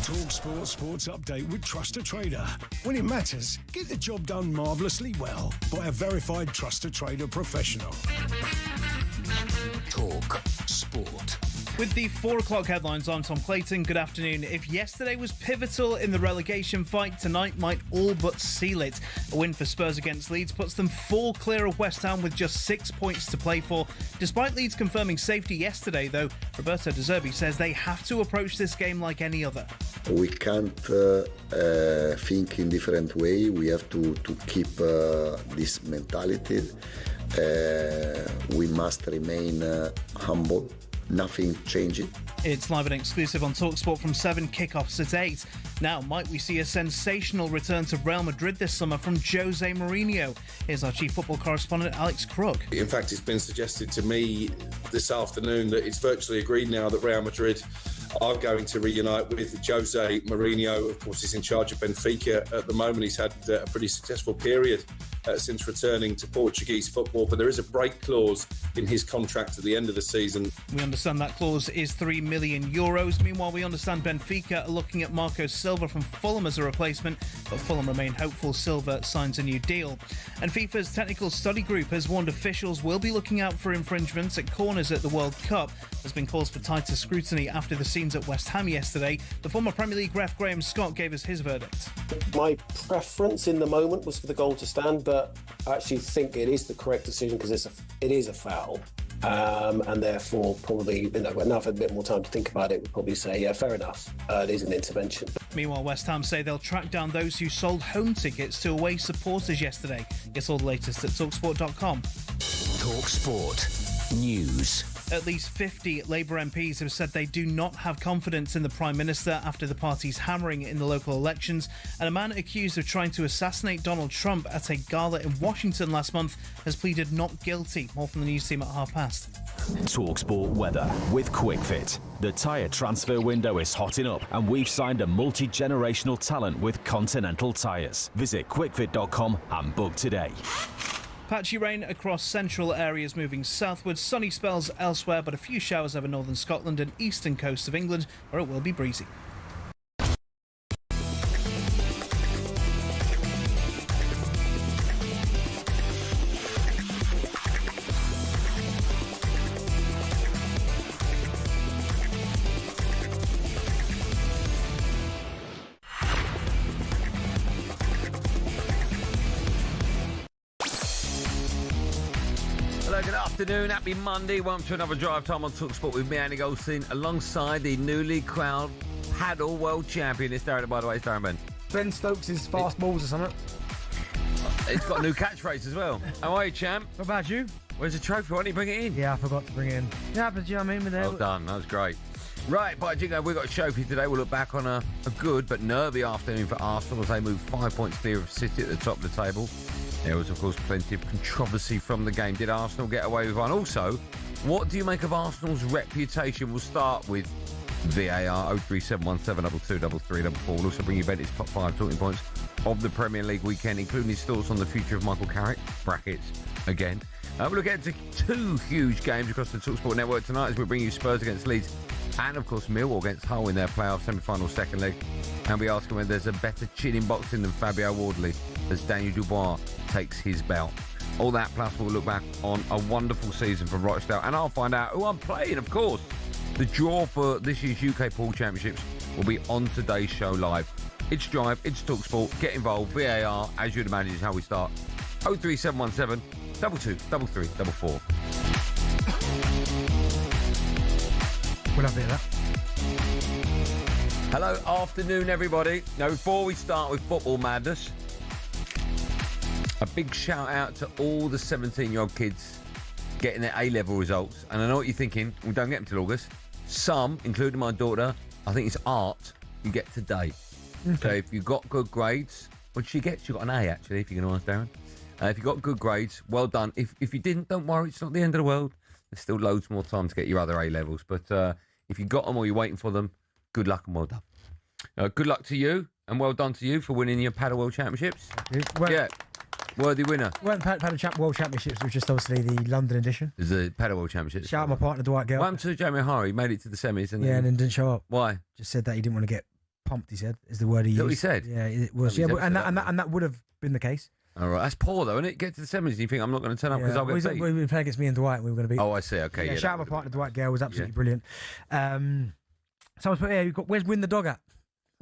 talkSPORT Sports Update with Trusted Trader. When it matters, get the job done marvellously well by a verified Trusted Trader professional. talkSPORT. With the 4 o'clock headlines, I'm Tom Clayton. Good afternoon. If yesterday was pivotal in the relegation fight, tonight might all but seal it. A win for Spurs against Leeds puts them 4 clear of West Ham with just 6 points to play for. Despite Leeds confirming safety yesterday, though, Roberto De Zerbi says they have to approach this game like any other. We can't think in different way. We have to keep this mentality. We must remain humble. Nothing changing. It's live and exclusive on talkSPORT from 7, kickoffs at 8. Now, might we see a sensational return to Real Madrid this summer from Jose Mourinho? Here's our chief football correspondent, Alex Crook. In fact, it's been suggested to me this afternoon that it's virtually agreed now that Real Madrid are going to reunite with Jose Mourinho. Of course, he's in charge of Benfica at the moment. He's had a pretty successful period since returning to Portuguese football, but there is a break clause in his contract at the end of the season. We understand that clause is €3 million. Meanwhile, we understand Benfica are looking at Marco Silva from Fulham as a replacement, but Fulham remain hopeful Silva signs a new deal. And FIFA's technical study group has warned officials will be looking out for infringements at corners at the World Cup. There's been calls for tighter scrutiny after the scenes at West Ham yesterday. The former Premier League ref Graham Scott gave us his verdict. My preference in the moment was for the goal to stand, but I actually think it is the correct decision because it is a foul. And therefore, probably, when I've had a bit more time to think about it, we'd probably say, yeah, fair enough, it is an intervention. Meanwhile, West Ham say they'll track down those who sold home tickets to away supporters yesterday. Get all the latest at talksport.com. talkSPORT News. At least 50 Labour MPs have said they do not have confidence in the Prime Minister after the party's hammering in the local elections, and a man accused of trying to assassinate Donald Trump at a gala in Washington last month has pleaded not guilty. More from the news team at past. talkSPORT weather with QuickFit. The tyre transfer window is hotting up and we've signed a multi-generational talent with Continental Tyres. Visit quickfit.com and book today. Patchy rain across central areas moving southwards, sunny spells elsewhere, but a few showers over northern Scotland and eastern coast of England, where it will be breezy. Good afternoon, happy Monday. Welcome to another drive time on talkSPORT with me, Andy Goldstein, alongside the newly crowned paddle world champion. It's Darren, by the way, it's Darren Bent. Ben Stokes' fast balls or something. It's got a new catchphrase as well. How are you, champ? What about you? Where's the trophy? Why didn't you bring it in? Yeah, I forgot to bring it in. Yeah, but you know what I mean? Well done, that was great. Right, by Jingo, we've got a show for you today. We'll look back on a good but nervy afternoon for Arsenal as they move 5 points clear of City at the top of the table. There was, of course, plenty of controversy from the game. Did Arsenal get away with one? Also, what do you make of Arsenal's reputation? We'll start with VAR 03717223344. We'll also bring you Bennett's top 5 talking points of the Premier League weekend, including his thoughts on the future of Michael Carrick, brackets, again. We'll look at 2 huge games across the talkSPORT network tonight as we bring you Spurs against Leeds and, of course, Millwall against Hull in their playoff semi-final second leg. And we ask him whether there's a better chin in boxing than Fabio Wardley as Daniel Dubois takes his belt. All that, plus we'll look back on a wonderful season for Rochdale, and I'll find out who I'm playing, of course. The draw for this year's UK Pool Championships will be on today's show live. It's Drive, it's talkSPORT, get involved, VAR, as you'd imagine is how we start. 03717 223344. We'll have a bit of that. Hello, afternoon, everybody. Now, before we start with football madness, a big shout out to all the 17-year-old kids getting their A-level results. And I know what you're thinking. We don't get them till August. Some, including my daughter, I think it's art, you get today. Okay. So if you got good grades, what did she get? She got an A, actually, if you're going to ask Darren. If you got good grades, well done. If you didn't, don't worry. It's not the end of the world. There's still loads more time to get your other A-levels. But if you got them or you're waiting for them, good luck and well done. Good luck to you and well done to you for winning your Paddle World Championships. Well, yeah. Worthy winner. We went Padel World Championships, which is obviously the London edition. Is the Padel World Championships. Shout out my partner, Dwight Gale. What happened to Jamie O'Hara? He made it to the semis. And then didn't show up. Why? Just said that he didn't want to get pumped, he said, is the word he used. Is that what he said? Yeah, it was. Yeah, and that would have been the case. All right. That's poor, though, isn't it? Get to the semis and you think, I'm not going to turn up because I'll get beat. We were playing against me and Dwight and we were going to beat. Oh, I see. Okay, yeah. Shout out my partner, Dwight Gale, was absolutely brilliant. Someone's put, where's Win the Dog at?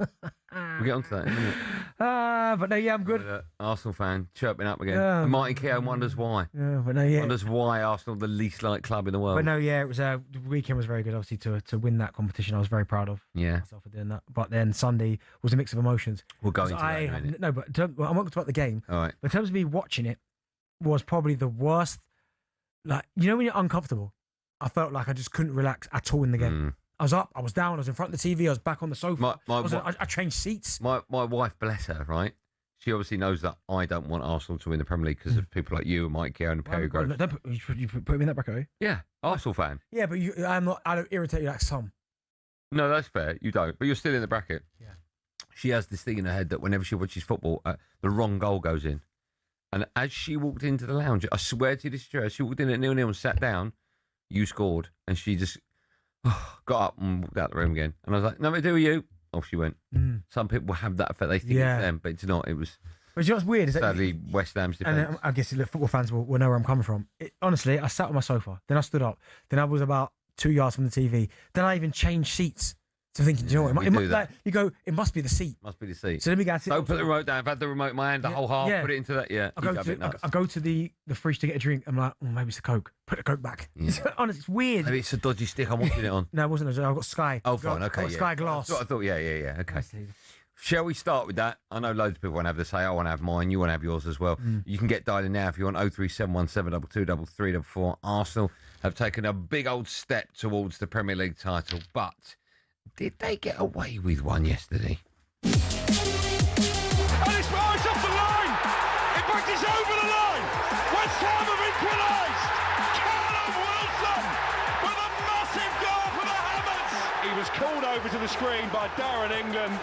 We'll get onto that in a minute. But no, yeah, I'm good. Arsenal fan chirping up again. And Martin Keown wonders why. But no, yeah. Wonders why Arsenal are the least liked club in the world. But no, yeah, it was the weekend was very good. Obviously, to win that competition, I was very proud of myself for doing that. But then Sunday was a mix of emotions. We'll go into that in a minute. No, but I won't talk about the game. All right. But in terms of me watching it, was probably the worst. Like, you know, when you're uncomfortable, I felt like I just couldn't relax at all in the game. I was up, I was down, I was in front of the TV, I was back on the sofa. I changed seats. My wife, bless her, right? She obviously knows that I don't want Arsenal to win the Premier League because of people like you and Mike Keown and Perry Groves. You put me in that bracket, are you? Yeah, Arsenal fan. Yeah, but I don't irritate you like some. No, that's fair. You don't, but you're still in the bracket. Yeah. She has this thing in her head that whenever she watches football, the wrong goal goes in. And as she walked into the lounge, I swear to you this is true, she walked in at 0-0 and sat down, you scored, and she just got up and walked out the room again. And I was like, nothing to do with you. Off she went. Some people have that effect. They think it's them, but it's not. It was. But you know what's weird is that sadly West Ham's defence. And I guess football fans will know where I'm coming from. Honestly, I sat on my sofa, then I stood up, then I was about 2 yards from the TV, then I even changed seats. So thinking, do you know what? You go, it must be the seat. Must be the seat. So let me go. Don't put the remote down. I've had the remote in my hand the whole half. Put it into that. Yeah. I go to the fridge to get a drink. I'm like, maybe it's a Coke. Put the Coke back. Yeah. Honestly, it's weird. Maybe it's a dodgy stick. I'm watching it on. No, it wasn't. I've got Sky. Oh, fine. Okay. I've got Sky Glass. That's what I thought. Yeah. Okay. Shall we start with that? I know loads of people want to have this say, I want to have mine, you want to have yours as well. You can get dialed in now if you want, 03717223334. Arsenal have taken a big old step towards the Premier League title, but did they get away with one yesterday? And it's off the line! In fact, it's over the line! West Ham have equalised! Callum Wilson with a massive goal for the Hammers! He was called over to the screen by Darren England.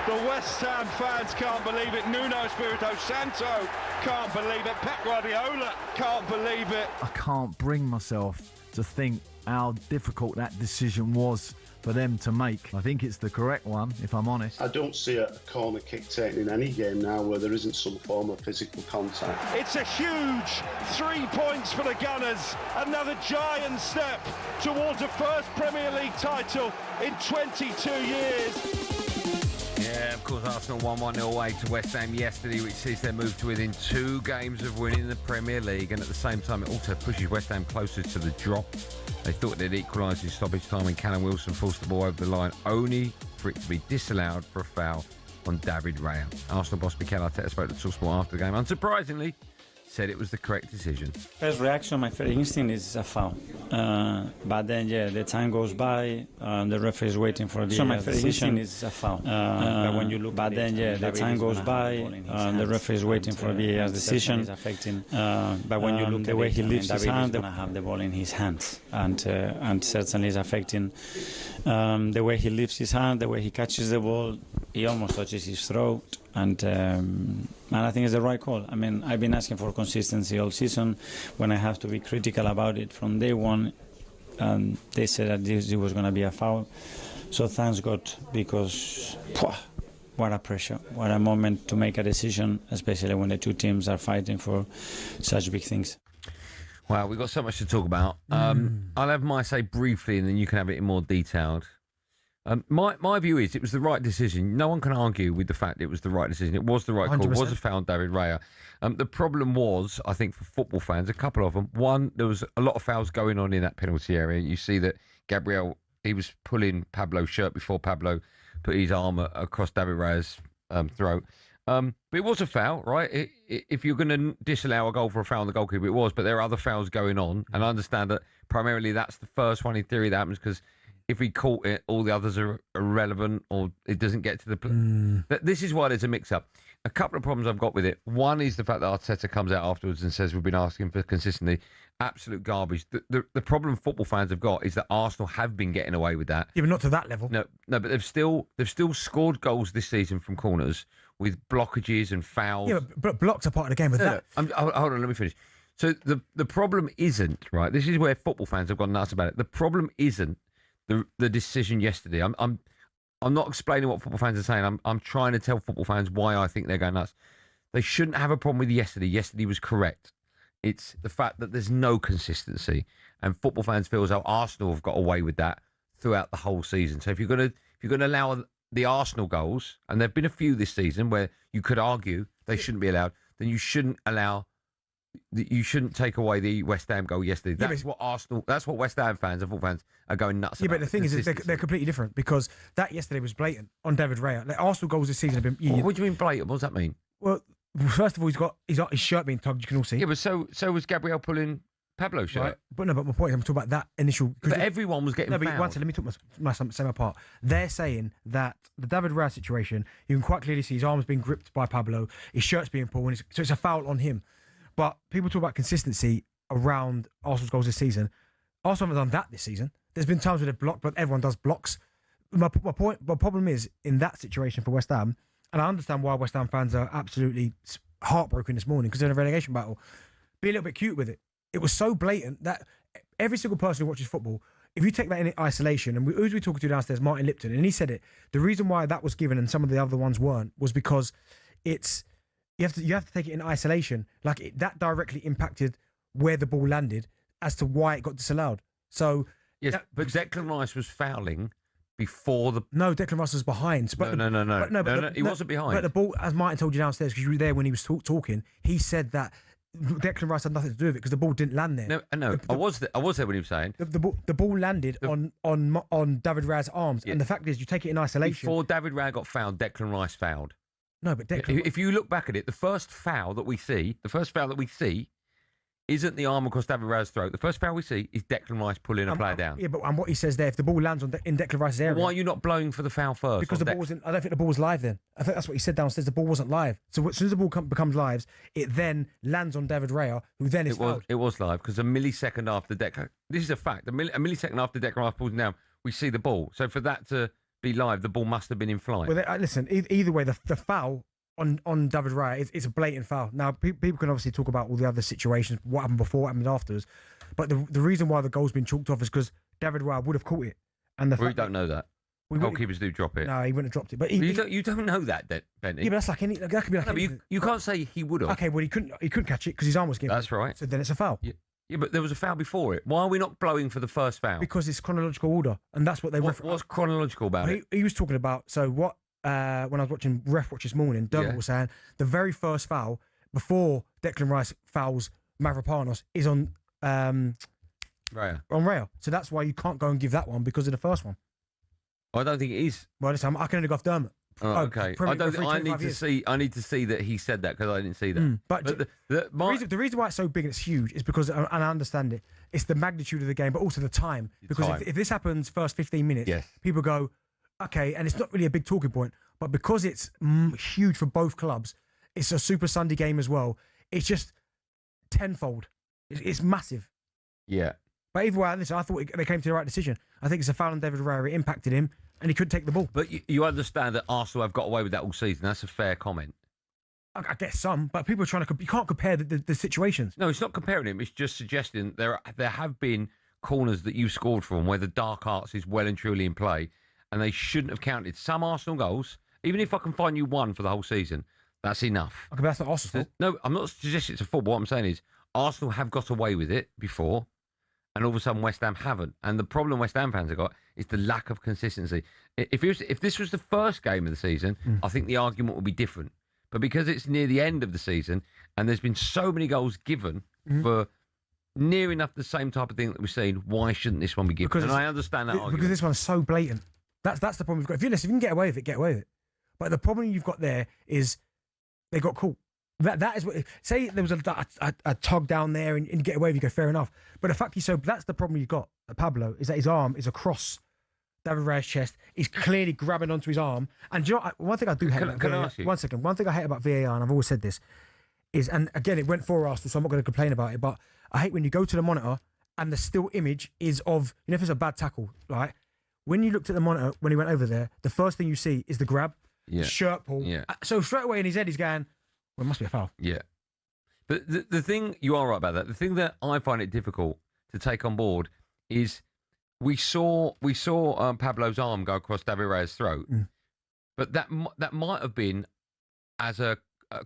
The West Ham fans can't believe it. Nuno Espirito Santo can't believe it. Pep Guardiola can't believe it. I can't bring myself to think how difficult that decision was for them to make. I think it's the correct one, if I'm honest. I don't see a corner kick taken in any game now where there isn't some form of physical contact. It's a huge 3 points for the Gunners. Another giant step towards a first Premier League title in 22 years. Yeah, of course, Arsenal won 1-0 away to West Ham yesterday, which sees them move to within 2 games of winning the Premier League, and at the same time it also pushes West Ham closer to the drop. They thought they'd equalise in stoppage time when Callum Wilson forced the ball over the line, only for it to be disallowed for a foul on David Raya. Arsenal boss Mikel Arteta spoke to talkSPORT after the game. Unsurprisingly, said it was the correct decision. First reaction, my first instinct is a foul. But then, the time goes by, the referee is waiting for the my first instinct is a foul. But when you look the time goes by, the referee is waiting for the decision. But when you look the way he lifts his hand, David is going to have the ball in his hands, and certainly is affecting the way he lifts his hand, the way he catches the ball. He almost touches his throat. And I think it's the right call. I mean, I've been asking for consistency all season. When I have to be critical about it from day one, they said that this was going to be a foul. So thanks God, because what a pressure, what a moment to make a decision, especially when the two teams are fighting for such big things. Wow, we've got so much to talk about. I'll have my say briefly, and then you can have it in more detailed. My view is it was the right decision. No one can argue with the fact it was the right decision. It was the right call. 100%. It was a foul on David Raya. The problem was, I think, for football fans, a couple of them. One, there was a lot of fouls going on in that penalty area. You see that Gabriel, he was pulling Pablo's shirt before Pablo put his arm across David Raya's throat. But it was a foul, right? If you're going to disallow a goal for a foul on the goalkeeper, it was. But there are other fouls going on. And I understand that primarily that's the first one in theory that happens because if he caught it, all the others are irrelevant or it doesn't get to the... This is why there's a mix-up. A couple of problems I've got with it. One is the fact that Arteta comes out afterwards and says we've been asking for consistently. Absolute garbage. The problem football fans have got is that Arsenal have been getting away with that. Yeah, but not to that level. No, but they've still scored goals this season from corners with blockages and fouls. Yeah, but blocks are part of the game. With that, hold on, let me finish. So the problem isn't, right, this is where football fans have gone nuts about it. The problem isn't the decision yesterday. I'm not explaining what football fans are saying. I'm trying to tell football fans why I think they're going nuts. They shouldn't have a problem with yesterday. Yesterday was correct. It's the fact that there's no consistency, and football fans feel as though Arsenal have got away with that throughout the whole season. So if you're going to allow the Arsenal goals, and there've been a few this season where you could argue they shouldn't be allowed, then you shouldn't take away the West Ham goal yesterday. That's what West Ham fans and football fans are going nuts about. Yeah, but the thing is, they're completely different, because that yesterday was blatant on David Raya. Like, Arsenal goals this season have been. What do you mean blatant? What does that mean? Well, first of all, he's got his shirt being tugged. You can all see. Yeah, but so was Gabriel pulling Pablo's shirt. Right. But my point is, I'm talking about that initial. But everyone was getting fouled. But let me talk my same apart. They're saying that the David Raya situation, you can quite clearly see his arms being gripped by Pablo, his shirt's being pulled, so it's a foul on him. But people talk about consistency around Arsenal's goals this season. Arsenal haven't done that this season. There's been times where they've blocked, but everyone does blocks. My problem is, in that situation for West Ham, and I understand why West Ham fans are absolutely heartbroken this morning because they're in a relegation battle. Be a little bit cute with it. It was so blatant that every single person who watches football, if you take that in isolation, and who's we talking to downstairs, Martin Lipton, and he said it, the reason why that was given and some of the other ones weren't was because it's you have to take it in isolation. Like that directly impacted where the ball landed as to why it got disallowed. So yes, but Declan Rice was fouling before the... No, Declan Rice was behind. But, no, he wasn't behind. But the ball, as Martin told you downstairs, because you were there when he was talking, he said that Declan Rice had nothing to do with it because the ball didn't land there. No, I was there when he was saying. The ball landed on David Raya's arms, and the fact is, you take it in isolation. Before David Raya got fouled, Declan Rice fouled. No, but if you look back at it, the first foul that we see isn't the arm across David Raya's throat. The first foul we see is Declan Rice pulling a player down. Yeah, but what he says there, if the ball lands in Declan Rice's area... Why are you not blowing for the foul first? Because the ball wasn't... I don't think the ball was live then. I think that's what he said downstairs. The ball wasn't live. So as soon as the ball becomes live, it then lands on David Raya, who then is fouled. It was live, because a millisecond after Declan... This is a fact. A millisecond after Declan Rice pulls him down, we see the ball. So for that to be live, the ball must have been in flight. Well, listen, either way, the foul... On David Raya, it's a blatant foul. Now, people can obviously talk about all the other situations, what happened before, what happened afterwards. But the reason why the goal's been chalked off is because David Raya would have caught it. And we don't know that. Goalkeepers do drop it. No, he wouldn't have dropped it. But you don't know that, Benny. Yeah, but that's like any. That could be like. No, but you can't say he would have. Okay, well he couldn't catch it because his arm was getting. That's right. So then it's a foul. Yeah, but there was a foul before it. Why are we not blowing for the first foul? Because it's chronological order, and that's what they. What's chronological about it? He was talking about what. When I was watching Ref Watch this morning, Dermot was saying the very first foul before Declan Rice fouls Mavropanos is on Raya. On Raya. So that's why you can't go and give that one because of the first one. I don't think it is. Well, listen, I can only go off Dermot. Oh, okay. I need to see that he said that because I didn't see that. But the reason why it's so big and it's huge is because, and I understand it, it's the magnitude of the game, but also the time. Because if this happens first 15 minutes, people go, okay, and it's not really a big talking point, but because it's huge for both clubs, it's a Super Sunday game as well. It's just tenfold. It's massive. Yeah. But either way, listen, I thought they came to the right decision. I think it's a foul on David Raya. It impacted him, and he couldn't take the ball. But you understand that Arsenal have got away with that all season. That's a fair comment. I guess some, but people are trying to... You can't compare the situations. No, it's not comparing him. It's just suggesting there have been corners that you've scored from where the dark arts is well and truly in play, and they shouldn't have counted. Some Arsenal goals, even if I can find you one for the whole season, that's enough. Okay, but that's not Arsenal. No, I'm not suggesting it's a football. What I'm saying is Arsenal have got away with it before, and all of a sudden West Ham haven't. And the problem West Ham fans have got is the lack of consistency. If this was the first game of the season, I think the argument would be different. But because it's near the end of the season and there's been so many goals given for near enough the same type of thing that we've seen, why shouldn't this one be given? And I understand that argument. Because this one's so blatant. That's the problem we've got. If you can get away with it, get away with it. But the problem you've got there is they got caught. That is what. Say there was a tug down there and you get away with it, you go, fair enough. But the fact is, so that's the problem you've got. Pablo is that his arm is across David Raya's chest. He's clearly grabbing onto his arm. And do you know one thing I do hate about VAR? I ask you? 1 second. One thing I hate about VAR, and I've always said this, is, and again, it went for Arsenal, so I'm not going to complain about it, but I hate when you go to the monitor and the still image is of, if it's a bad tackle, right? When you looked at the monitor, when he went over there, the first thing you see is the grab. shirt pull. Yeah. So straight away in his head, he's going, well, it must be a foul. Yeah. But the thing, you are right about that. The thing that I find it difficult to take on board is we saw Pablo's arm go across David Raya's throat, but that might have been as a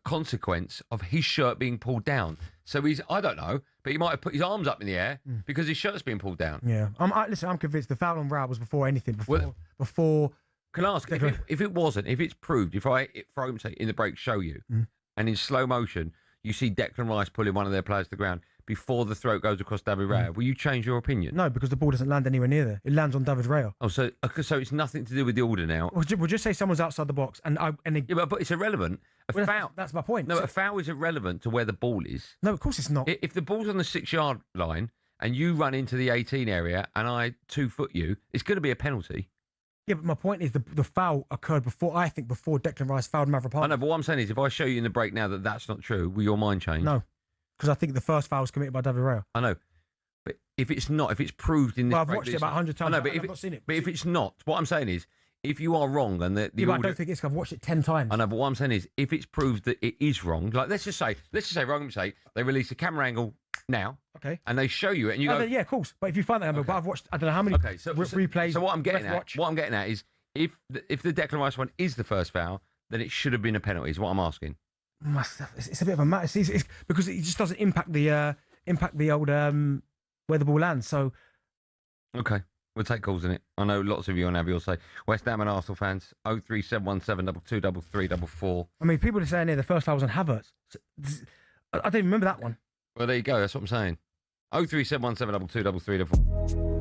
consequence of his shirt being pulled down. So I don't know, but he might have put his arms up in the air because his shirt's being pulled down. Yeah. I'm convinced the foul on Raya was before anything. Before. Can I ask, if it wasn't, if it's proved, if I, for argument's sake, in the break show you, and in slow motion, you see Declan Rice pulling one of their players to the ground before the throat goes across David Raya, will you change your opinion? No, because the ball doesn't land anywhere near there. It lands on David Raya. Oh, so it's nothing to do with the order now. We'll just say someone's outside the box, yeah, but it's irrelevant. Foul. That's my point. No, a foul is irrelevant to where the ball is. No, of course it's not. If the ball's on the 6-yard line and you run into the 18 area and I 2-foot you, it's going to be a penalty. Yeah, but my point is the foul occurred before Declan Rice fouled Mavropanos. I know, but what I'm saying is if I show you in the break now that that's not true, will your mind change? No, because I think the first foul was committed by David Raya. I know. But if it's not, if it's proved in this I've watched it about 100 times. I know, but I've not seen it. But if it's not, what I'm saying is, if you are wrong and the order, I don't think it's. I've watched it 10 times. I know, but what I'm saying is, if it's proved that it is wrong, like let's just say, they release a camera angle now, okay, and they show you it, and you go, yeah, of course. But if you find that, but I've watched, I don't know how many replays. So what I'm getting at is, if the Declan Rice one is the first foul, then it should have been a penalty. Is what I'm asking. It's a bit of a matter. It's because it just doesn't impact the old where the ball lands. So, okay, we'll take calls in it. I know lots of you on have your say. West Ham and Arsenal fans, 03717 223344. I mean, people are saying here the first foul was on Havertz. I don't even remember that one. Well, there you go. That's what I'm saying. 03717 223344.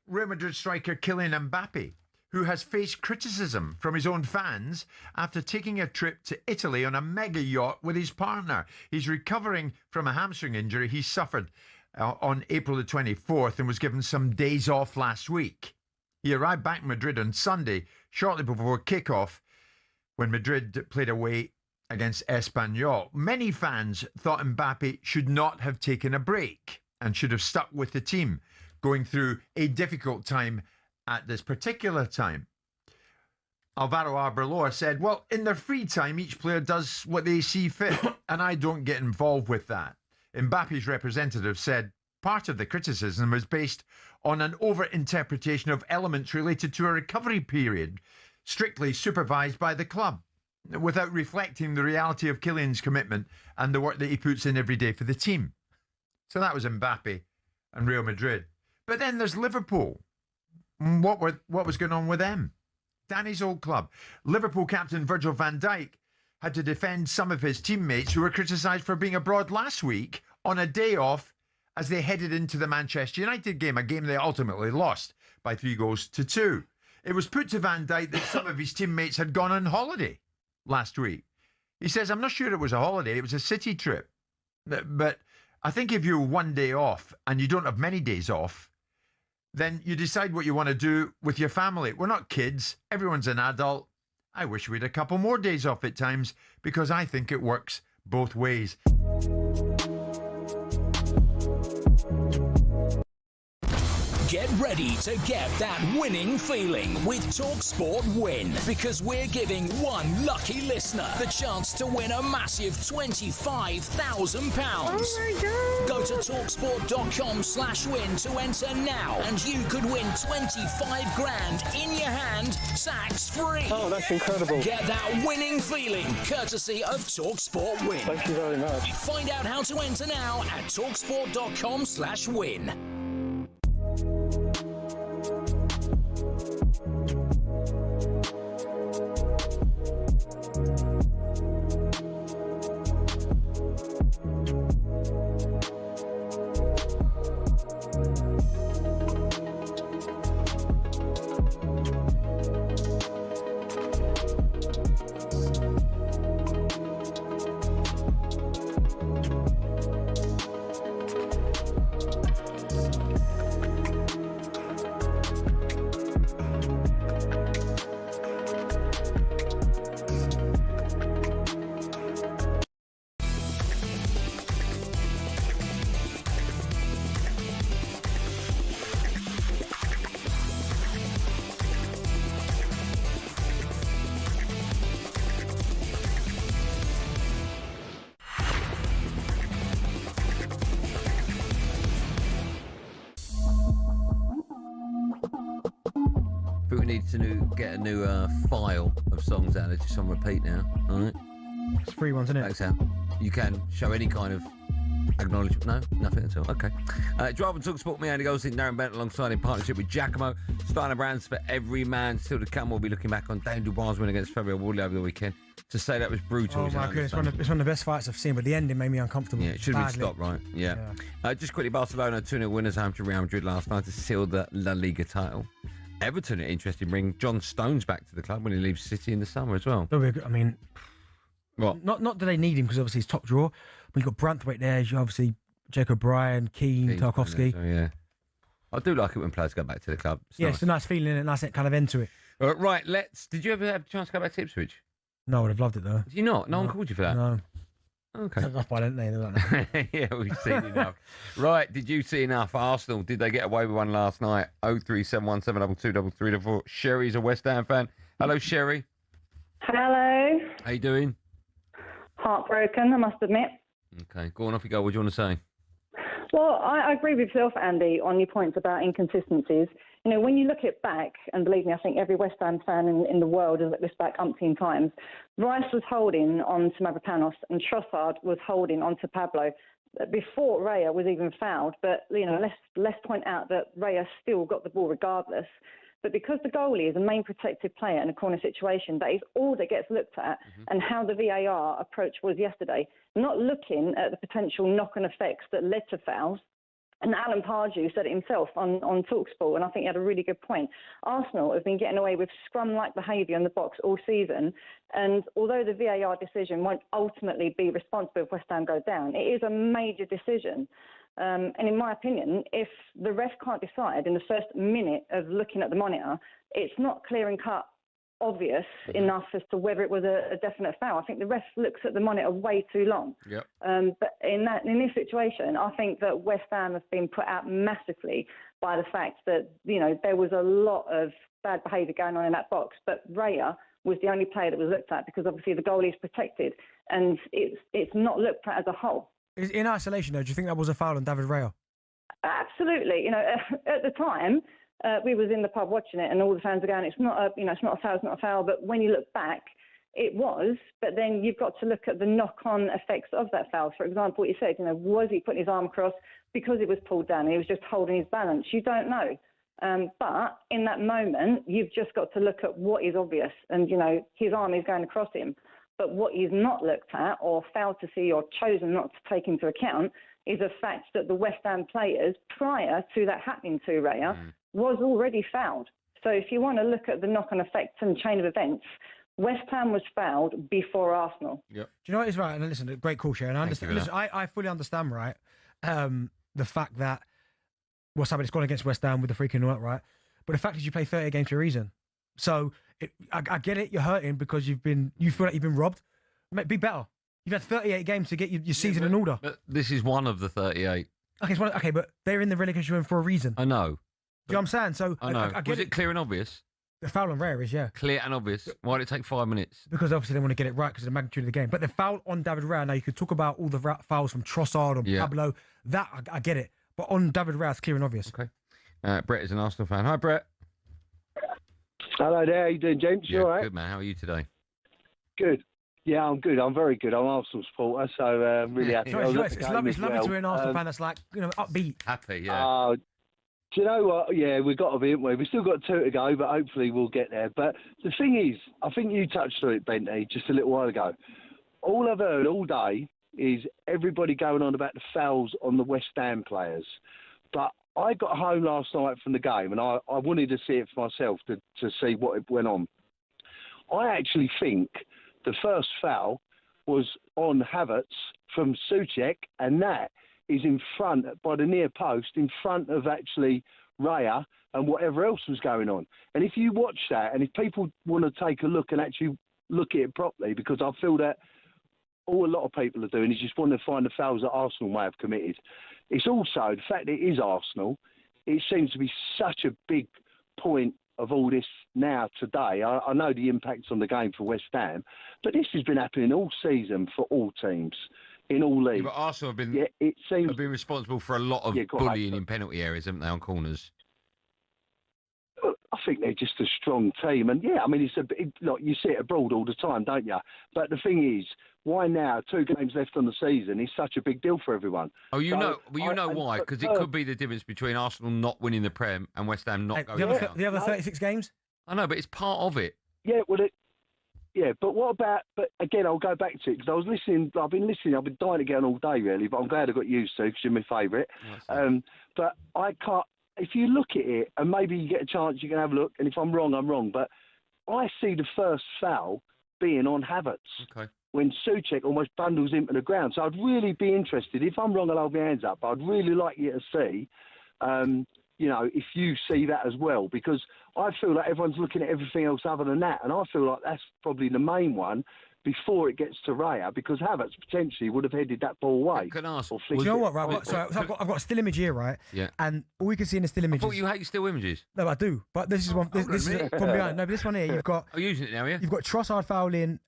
Real Madrid striker Kylian Mbappe, who has faced criticism from his own fans after taking a trip to Italy on a mega yacht with his partner. He's recovering from a hamstring injury he suffered on April the 24th and was given some days off last week. He arrived back in Madrid on Sunday, shortly before kick-off, when Madrid played away against Espanyol. Many fans thought Mbappe should not have taken a break and should have stuck with the team, going through a difficult time at this particular time. Alvaro Arbeloa said, well, in their free time, each player does what they see fit, and I don't get involved with that. Mbappe's representative said part of the criticism was based on an over-interpretation of elements related to a recovery period, strictly supervised by the club, without reflecting the reality of Kylian's commitment and the work that he puts in every day for the team. So that was Mbappe and Real Madrid. But then there's Liverpool. What was going on with them? Danny's old club. Liverpool captain Virgil van Dijk had to defend some of his teammates who were criticised for being abroad last week on a day off as they headed into the Manchester United game, a game they ultimately lost by 3-2. It was put to Van Dijk that some of his teammates had gone on holiday last week. He says, I'm not sure it was a holiday, it was a city trip. But I think if you're one day off and you don't have many days off, then you decide what you want to do with your family. We're not kids. Everyone's an adult. I wish we had a couple more days off at times because I think it works both ways. Get ready to get that winning feeling with talkSPORT Win, because we're giving one lucky listener the chance to win a massive £25,000. Oh my God. Go to talksport.com/win to enter now, and you could win 25 grand in your hand, tax free. Oh, that's incredible. Get that winning feeling courtesy of talkSPORT Win. Thank you very much. Find out how to enter now at talksport.com/win. We need to get a new file of songs out. They're just on repeat now. All right. It's free ones, isn't it? Thanks, Al. You can show any kind of acknowledgement. No, nothing at all. Okay. Drive and talkSPORT. Me, Andy Goldstein Darren Bent, alongside in partnership with Giacomo. Starting brands for every man still to come. We'll be looking back on Dane Dubois' win against Fabio Wardley over the weekend. To say that was brutal. Oh my goodness, it's one of the best fights I've seen, but the ending made me uncomfortable. Yeah, it should have been stopped, right? Yeah. Just quickly, Barcelona 2-0 winners home to Real Madrid last night to seal the La Liga title. Everton are interested in bringing John Stones back to the club when he leaves City in the summer as well. I mean, what? Not that they need him, because obviously he's top draw. But you've got Branthwaite there, you obviously Jacob Bryan, Keane, Tarkowski. So, yeah. I do like it when players go back to the club. It's a nice feeling and a nice kind of end to it. Right, did you ever have a chance to go back to Ipswich? No, I would have loved it though. Did you not? No one called you for that? No. Okay. That's why I don't know. Yeah, we've seen enough. Right, did you see enough? Arsenal, did they get away with one last night? 03717223344. Sherry's a West Ham fan. Hello, Sherry. Hello. How you doing? Heartbroken, I must admit. Okay, go on, off you go. What do you want to say? Well, I agree with yourself, Andy, on your points about inconsistencies. You know, when you look it back, and believe me, I think every West Ham fan in the world has looked this back umpteen times, Rice was holding on to Mavropanos and Trossard was holding on to Pablo before Raya was even fouled. But, you know, let's point out that Raya still got the ball regardless. But because the goalie is a main protected player in a corner situation, that is all that gets looked at, and how the VAR approach was yesterday, not looking at the potential knock-on effects that led to fouls. And Alan Pardew said it himself on talkSPORT, and I think he had a really good point. Arsenal have been getting away with scrum-like behaviour in the box all season, and although the VAR decision won't ultimately be responsible if West Ham go down, it is a major decision. And in my opinion, if the ref can't decide in the first minute of looking at the monitor, it's not clear and cut obvious enough as to whether it was a definite foul. I think the ref looks at the monitor way too long. Yep. But in this situation, I think that West Ham have been put out massively by the fact that, you know, there was a lot of bad behaviour going on in that box, but Raya was the only player that was looked at, because obviously the goalie is protected, and it's not looked at as a whole. In isolation, though, do you think that was a foul on David Raya? Absolutely. You know, at the time, we was in the pub watching it, and all the fans are going, it's not a foul, it's not a foul. But when you look back, it was. But then you've got to look at the knock-on effects of that foul. For example, what you said, you know, was he putting his arm across because it was pulled down? He was just holding his balance. You don't know. But in that moment, you've just got to look at what is obvious. And, you know, his arm is going across him. But what he's not looked at, or failed to see, or chosen not to take into account, is the fact that the West Ham players, prior to that happening to Raya, was already fouled. So if you want to look at the knock-on effects and chain of events, West Ham was fouled before Arsenal. Yep. Do you know what is right? And listen, great call, Sharon. I understand. Listen, I fully understand, right? The fact that what's happened, it's gone against West Ham with the freaking out, right? But the fact is, you play 30 games for a reason. So I get it. You're hurting because you feel like you've been robbed. Be better. You've had 38 games to get your season in order. But this is one of the 38. Okay, but they're in the relegation room for a reason. I know. you know what I'm saying? So I know. I get Was it clear and obvious? The foul on Raya is, yeah. Clear and obvious. Why did it take 5 minutes? Because obviously they want to get it right because of the magnitude of the game. But the foul on David Raya, now you could talk about all the fouls from Trossard and Pablo. That, I get it. But on David Raya, it's clear and obvious. Okay. Brett is an Arsenal fan. Hi, Brett. Hello there. How you doing, James? You all right? Good, man. How are you today? Good. Yeah, I'm good. I'm very good. I'm an Arsenal supporter, so really happy. It's lovely to hear an Arsenal fan that's like, upbeat. Happy, yeah. Do you know what? Yeah, we've got to be, haven't we? We've still got 2 to go, but hopefully we'll get there. But the thing is, I think you touched on it, Benty, just a little while ago. All I've heard all day is everybody going on about the fouls on the West Ham players. But I got home last night from the game, and I wanted to see it for myself to see what went on. I actually think the first foul was on Havertz from Souček, and that is in front, by the near post, in front of actually Raya and whatever else was going on. And if you watch that, and if people want to take a look and actually look at it properly, because I feel that all a lot of people are doing is just want to find the fouls that Arsenal may have committed. It's also the fact that it is Arsenal. It seems to be such a big point of all this now today. I know the impacts on the game for West Ham, but this has been happening all season for all teams in all leagues. Yeah, but Arsenal have been responsible for a lot of bullying in penalty areas, haven't they, on corners? I think they're just a strong team, and yeah, I mean like you see it abroad all the time, don't you? But the thing is, why now? 2 games left on the season is such a big deal for everyone. Oh, you know why? Because it could be the difference between Arsenal not winning the Prem and West Ham not going down. The other 36 games? I know, but it's part of it. Yeah, well, but what about? But again, I'll go back to it because I was listening. I've been dying to get on all day, really. But I'm glad I got used to because you're my favourite. But I can't. If you look at it, and maybe you get a chance, you can have a look. And if I'm wrong, I'm wrong. But I see the first foul being on Havertz. Okay. When Souček almost bundles into the ground. So I'd really be interested. If I'm wrong, I'll hold my hands up. But I'd really like you to see, if you see that as well. Because I feel like everyone's looking at everything else other than that. And I feel like that's probably the main one before it gets to Raya, because Havertz potentially would have headed that ball away. Can I ask? Do you know what, right? So I've got a still image here, right? Yeah. And all we can see in the still image. I thought you hate still images. No, I do. But this is one. This is from behind. No, but this one here, you've got. I'm using it now, yeah. You've got Trossard fouling.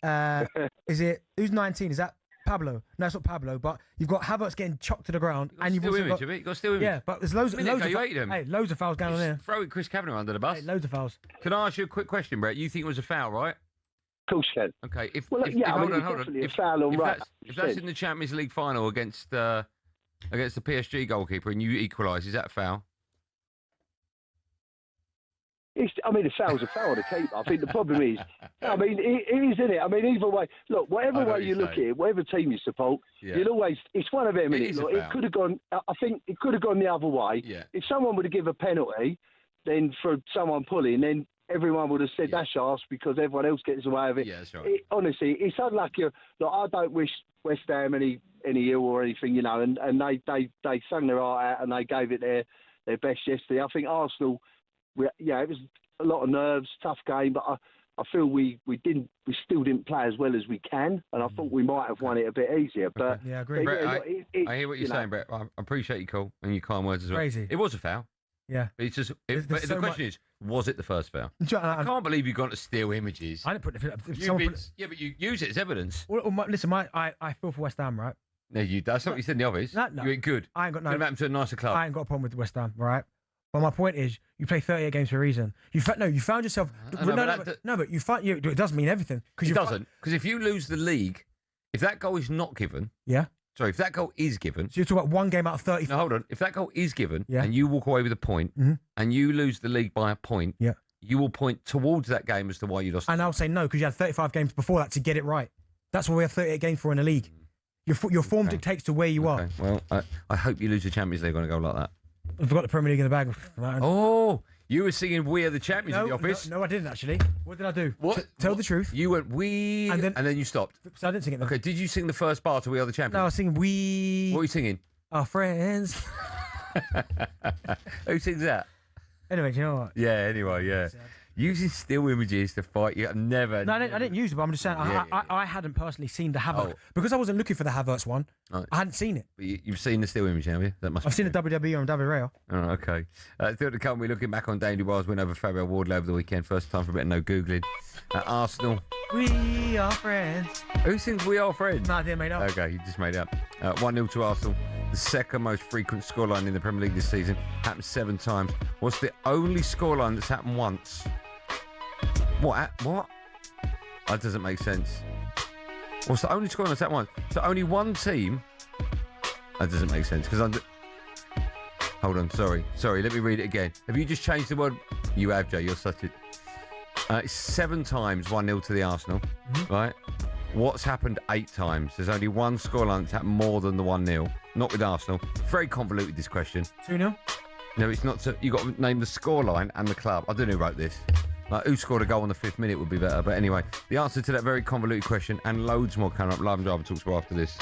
Who's 19? Is that Pablo? No, it's not Pablo. But you've got Havertz getting chucked to the ground, and you've also got. You've got still image. Yeah, but there's loads of fouls going on there. Throw Chris Kavanagh under the bus. Hey, loads of fouls. Can I ask you a quick question, Brett? You think it was a foul, right? Of course you can. Okay. Hold on. If that's in the Champions League final against the PSG goalkeeper and you equalise, is that a foul? The foul's a foul to keep. I think the problem is, it is, isn't it? I mean, either way, look, whatever way you look at it, whatever team you support, you'll always, it's one of them, isn't it? It could have gone, I think it could have gone the other way. Yeah. If someone would have given a penalty, then for someone pulling, then everyone would have said that's arse because everyone else gets away with it. Yeah, that's right. Honestly, it's unlucky. Look, I don't wish West Ham any ill or anything, and they sung their heart out and they gave it their best yesterday. I think Arsenal, it was a lot of nerves, tough game, but I feel we still didn't play as well as we can, and I thought we might have won it a bit easier. But yeah, I agree. Brett, I hear what you're saying, Brett. I appreciate your call and your kind words as well. Crazy. It was a foul. Yeah. It's just. But the question is, was it the first foul? I can't believe you've gone to steal images. I didn't put yeah, but you use it as evidence. Listen, I feel for West Ham, right? No, that's not what you said in the office. No. You ain't good. I ain't got no. Could have happened to a nicer club. I ain't got a problem with West Ham, right? But my point is, you play 38 games for a reason. You found yourself. It doesn't mean everything. It doesn't. Because if you lose the league, if that goal is not given. Yeah. Sorry, if that goal is given. So you're talking about one game out of 30. No, hold on. If that goal is given and you walk away with a point and you lose the league by a point, you will point towards that game as to why you lost. And I'll say no, because you had 35 games before that to get it right. That's what we have 38 games for in a league. Your form dictates to where you are. Well, I hope you lose the Champions League on a goal like that. I've got the Premier League in the bag. Oh, you were singing "We Are the Champions" in the office. No, I didn't actually. What did I do? What? Tell the truth. You went "We," and then you stopped. So I didn't sing it. Then. Okay, did you sing the first bar to "We Are the Champions"? No, I was singing "We." What were you singing? Our friends. Who sings that? Anyway, do you know what? Yeah. Anyway, yeah. Using still images to fight you, I've never... No, I didn't use it, but I'm just saying, I hadn't personally seen the Havertz. Because I wasn't looking for the Havertz one, I hadn't seen it. But you've seen the still image, have you? I've seen the WWE on David Raya. Oh, okay. Still to come, we're looking back on Dandy Wiles' win over Fabio Wardley over the weekend. First time for a bit of no Googling. Arsenal. We are friends. Who sings We Are Friends? No, I didn't make it up. Okay, you just made it up. 1-0 to Arsenal. The second most frequent scoreline in the Premier League this season. Happened 7 times. What's the only scoreline that's happened once? What? That doesn't make sense. What's the only scoreline that's happened once? So only one team... That doesn't make sense, because Hold on, sorry, let me read it again. Have you just changed the word? You have, Joe, you're such a... it's 7 times 1-0 to the Arsenal, right? What's happened 8 times? There's only one scoreline that's happened more than the 1-0. Not with Arsenal. Very convoluted, this question. 2-0? No, it's not. You got to name the scoreline and the club. I don't know who wrote this. Like, who scored a goal on the 5th minute would be better. But anyway, the answer to that very convoluted question and loads more coming up. Live and Drive and talkSPORT after this.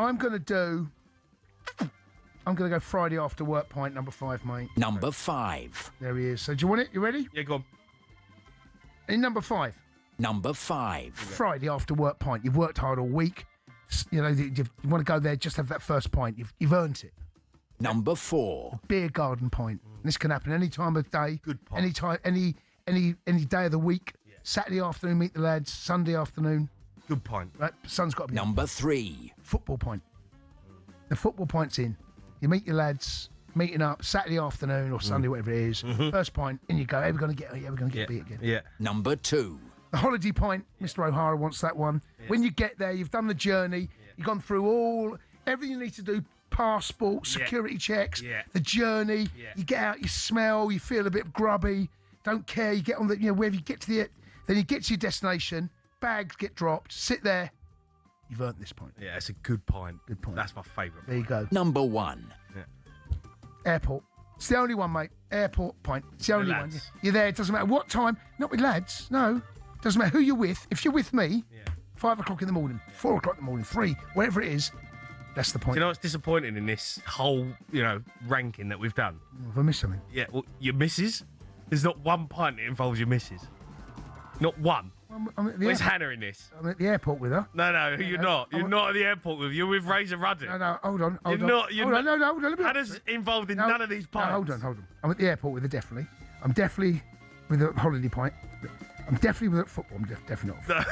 I'm going to go Friday after work pint, number 5, mate. Number 5. There he is. So do you want it? You ready? Yeah, go on. In number 5. Number 5. Friday after work pint. You've worked hard all week. You know, you want to go there, just have that first pint. You've earned it. Number 4. Beer garden pint. This can happen any time of day. Good pint. Any time, any day of the week. Yeah. Saturday afternoon, meet the lads. Sunday afternoon. Good pint. Right, sun's got to be Number 3. Football pint. The football pint's in. You meet your lads, meeting up Saturday afternoon or Sunday, whatever it is. First pint, in you go. Hey, we're going to get a beer again. Yeah. Number 2. The holiday pint. Mr. O'Hara wants that one. Yeah. When you get there, you've done the journey. You've gone through everything you need to do. Passport, security checks, the journey. You get out, you smell, you feel a bit grubby. Don't care. You get on wherever you get to then you get to your destination. Bags get dropped. Sit there. You've earned this pint. Yeah, it's a good pint. Good pint. That's my favourite. There you go. Number 1. Yeah. Airport. It's the only one, mate. Airport pint. It's the only one. You're there. It doesn't matter what time. Not with lads. No. Doesn't matter who you're with. If you're with me, 5 o'clock in the morning, 4 o'clock in the morning, 3, whatever it is, that's the point. Do you know what's disappointing in this whole, ranking that we've done? Have I missed something? Yeah, well, your missus. There's not one pint that involves your missus. Not one. Where's Hannah in this? I'm at the airport with her. No, you're not. You're not at the airport with her. You're with Razor Ruddock. No, hold on. You're not. Hold on. Hannah's involved in none of these pints. No, hold on. I'm at the airport with her, definitely. I'm definitely with a holiday pint. I'm definitely with her at football. I'm definitely not.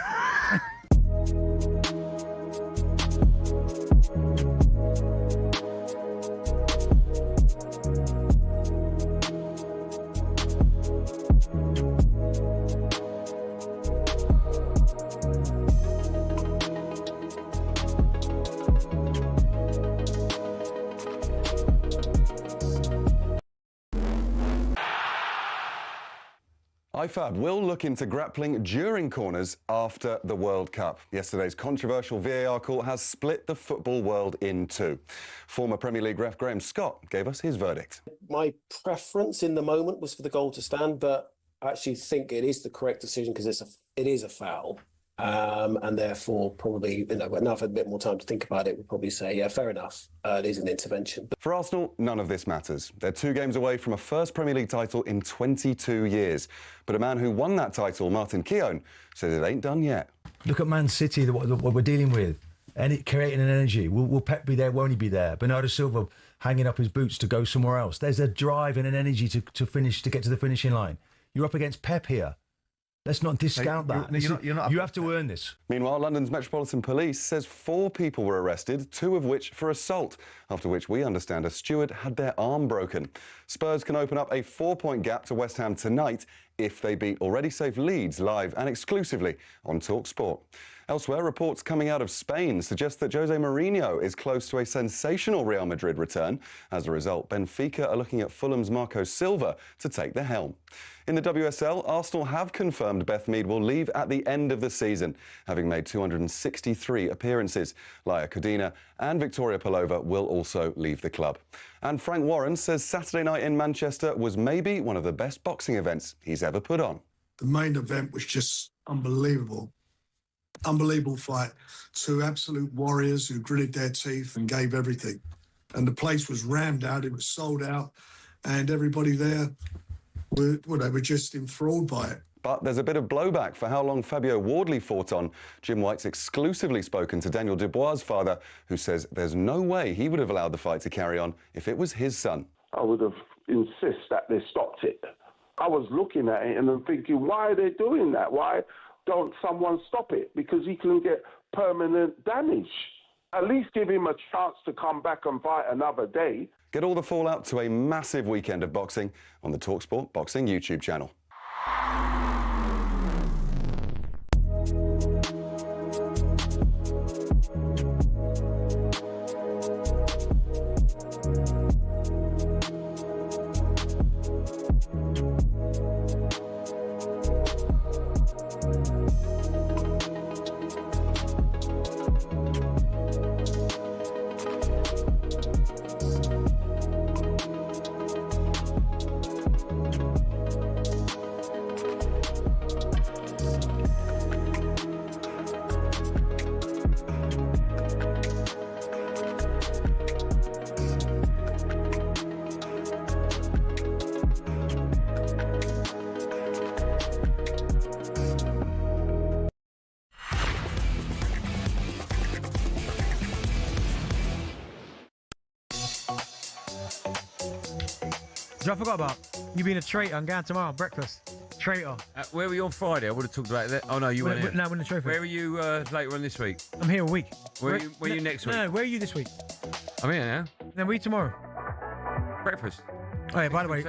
IFAB will look into grappling during corners after the World Cup. Yesterday's controversial VAR call has split the football world in two. Former Premier League ref Graham Scott gave us his verdict. My preference in the moment was for the goal to stand, but I actually think it is the correct decision because it is a foul. And therefore, probably, when I've had a bit more time to think about it, we'll probably say, yeah, fair enough. It is an intervention. For Arsenal, none of this matters. They're 2 games away from a first Premier League title in 22 years. But a man who won that title, Martin Keown, says it ain't done yet. Look at Man City, what we're dealing with. And it creating an energy. Will Pep be there? Won't he be there? Bernardo Silva hanging up his boots to go somewhere else. There's a drive and an energy to finish, to get to the finishing line. You're up against Pep here. Let's not discount that. You have to earn this. Meanwhile, London's Metropolitan Police says 4 people were arrested, 2 of which for assault, after which we understand a steward had their arm broken. Spurs can open up a 4-point gap to West Ham tonight if they beat already safe Leeds live and exclusively on talkSPORT. Elsewhere, reports coming out of Spain suggest that Jose Mourinho is close to a sensational Real Madrid return. As a result, Benfica are looking at Fulham's Marco Silva to take the helm. In the WSL, Arsenal have confirmed Beth Mead will leave at the end of the season, having made 263 appearances. Laia Codina and Victoria Pelova will also leave the club. And Frank Warren says Saturday night in Manchester was maybe one of the best boxing events he's ever put on. The main event was just unbelievable. Unbelievable fight. 2 absolute warriors who gritted their teeth and gave everything. And the place was rammed out, it was sold out, and everybody there, they were just enthralled by it. But there's a bit of blowback for how long Fabio Wardley fought on. Jim White's exclusively spoken to Daniel Dubois' father, who says there's no way he would have allowed the fight to carry on if it was his son. I would have insisted that they stopped it. I was looking at it and I'm thinking, why are they doing that? Why don't someone stop it? Because he can get permanent damage. At least give him a chance to come back and fight another day. Get all the fallout to a massive weekend of boxing on the talkSPORT Boxing YouTube channel. I forgot about you being a traitor and going tomorrow breakfast. Traitor. Where were you on Friday? I would have talked about that. Oh no, you weren't here. No, winning the trophy. Where were you later on this week? I'm here a week. Where are you next week? No, where are you this week? I'm here now. Then where are you tomorrow? Breakfast. Oh yeah, by the way,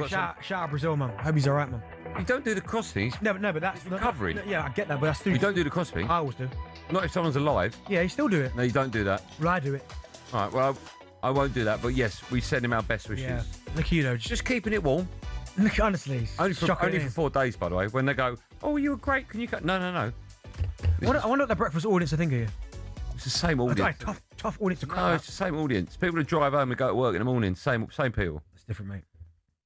shout out Brazil, man. Hope he's all right, man. You don't do the cross things. No, but that's recovering. Yeah, I get that, but that's too. You don't do the cross thing. I always do. Not if someone's alive. Yeah, you still do it. No, you don't do that. Well, I do it. All right, well, I won't do that, but yes, we send him our best wishes. Yeah. Look at you, though. Just keeping it warm. Look, honestly, only for 4 days, by the way. When they go, oh, you were great. Can you cut? No. I wonder what the breakfast audience are thinking here. It's the same audience. Tough audience to crack. No, it's the same audience. People who drive home and go to work in the morning. Same people. It's different, mate.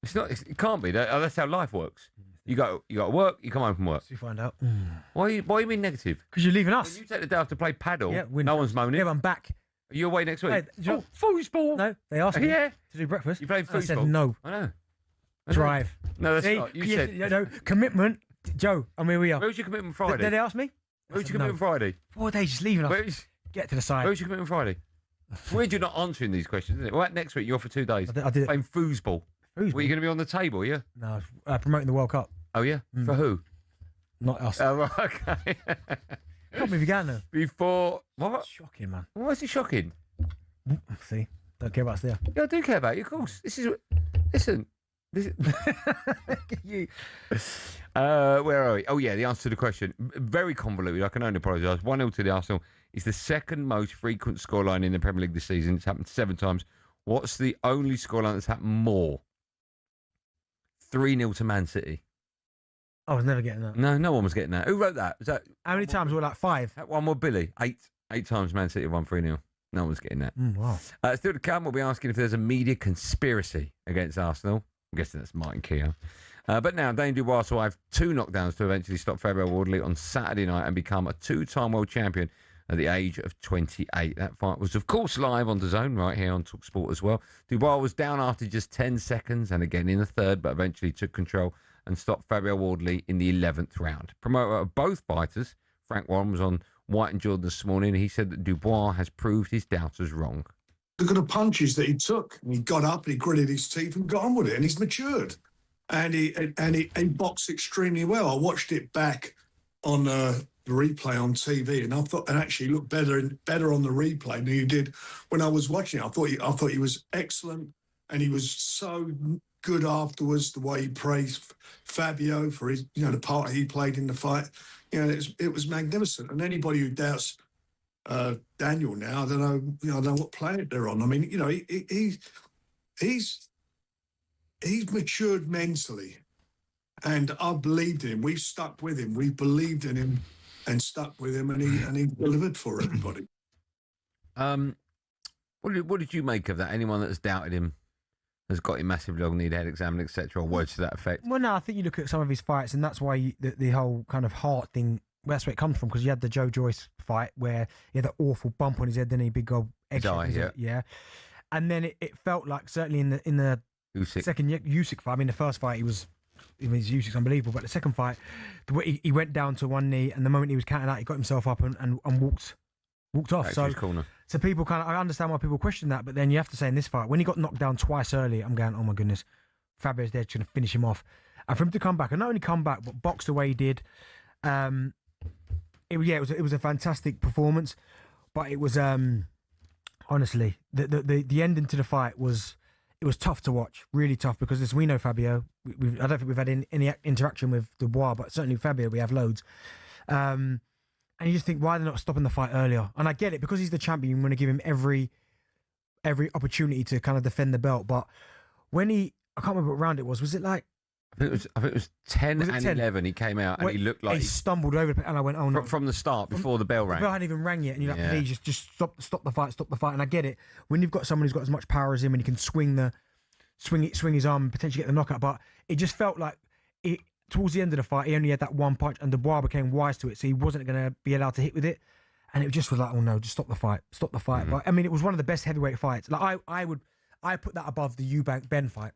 It's not. It can't be. That's how life works. You go to work. You come home from work. So you find out. Why are you being negative? Because you're leaving us. When you take the day off to play paddle. Yeah, no one's moaning. Yeah, I'm back. Are you away next week? Hey, foosball. No, they asked me to do breakfast. You played foosball? I said no. I know. Drive. No, that's not. You said no commitment. Joe, I mean, we are. Where was your commitment Friday? Did they ask me? Where was your commitment Friday? 4 days just leaving us. Get to the side. Where was your commitment Friday? Weird you're not answering these questions, isn't it? Well, next week you're off for 2 days. I did. Playing foosball. Were you going to be on the table, yeah? No, promoting the World Cup. Oh, yeah? For who? Not us. Oh, right, okay. Can't believe you got there. Before... What? It's shocking, man. Why is it shocking? See? Don't care about us there. Yeah, I do care about you, of course. Listen. You. Where are we? Oh, yeah, the answer to the question. Very convoluted. I can only apologise. 1-0 to the Arsenal is the second most frequent scoreline in the Premier League this season. It's happened 7 times. What's the only scoreline that's happened more? 3-0 to Man City. I was never getting that. No one was getting that. Who wrote that? Was that how many times were like 5? That one more Billy. 8 times Man City won 3-0. No one's getting that. Wow. Still to come, we'll be asking if there's a media conspiracy against Arsenal. I'm guessing that's Martin Keown. But now, Dane Dubois will have 2 knockdowns to eventually stop Fabio Wardley on Saturday night and become a 2-time world champion at the age of 28. That fight was, of course, live on DAZN right here on talkSPORT as well. Dubois was down after just 10 seconds and again in the third, but eventually took control and stopped Fabio Wardley in the 11th round. Promoter of both fighters, Frank Warren, was on White and Jordan this morning. He said that Dubois has proved his doubters wrong. Look at the punches that he took. He got up and he gritted his teeth and got on with it, and he's matured. and he boxed extremely well. I watched it back on the replay on TV, and I thought it actually looked better on the replay than he did when I was watching it. I thought he was excellent, and he was so good afterwards. The way he praised Fabio for his, the part he played in the fight, it was magnificent. And anybody who doubts Daniel now, I don't know what planet they're on. I mean, he's matured mentally, and I believed in him. We've stuck with him. We believed in him and stuck with him, and he delivered for everybody. What did you make of that? Anyone that's doubted him has got him massively wrong, need head examined, etc., or words to that effect? Well, no, I think you look at some of his fights, and that's why the whole kind of heart thing, that's where it comes from, because you had the Joe Joyce fight where he had that awful bump on his head, didn't he? Big old edge. Yeah. And then it felt like, certainly in the second Usyk fight, I mean, the first fight, Usyk's unbelievable, but the second fight, the way he went down to one knee, and the moment he was counting out, he got himself up and walked off. So people I understand why people question that, but then you have to say in this fight, when he got knocked down twice early, I'm going, oh my goodness, Fabio's there trying to finish him off. And for him to come back, and not only come back, but box the way he did, it was a fantastic performance. But it was honestly the ending to the fight was tough to watch, really tough, because as we know Fabio, I don't think we've had any interaction with Dubois, but certainly Fabio we have loads. And you just think, why are they not stopping the fight earlier? And I get it, because he's the champion, you want to give him every opportunity to kind of defend the belt. But when I can't remember what round it was it like? I think it was 10 and 10? 11. He came out and he looked like he stumbled over, and I went, oh no! From the start, before the bell rang. The bell hadn't even rang yet, and you're like, please, just stop the fight. And I get it, when you've got someone who's got as much power as him, and he can swing his arm and potentially get the knockout. But it just felt like towards the end of the fight, he only had that one punch, and Dubois became wise to it, so he wasn't going to be allowed to hit with it. And it just was like, oh no, just stop the fight. Mm-hmm. But I mean, it was one of the best heavyweight fights. Like I put that above the Eubank Ben fight.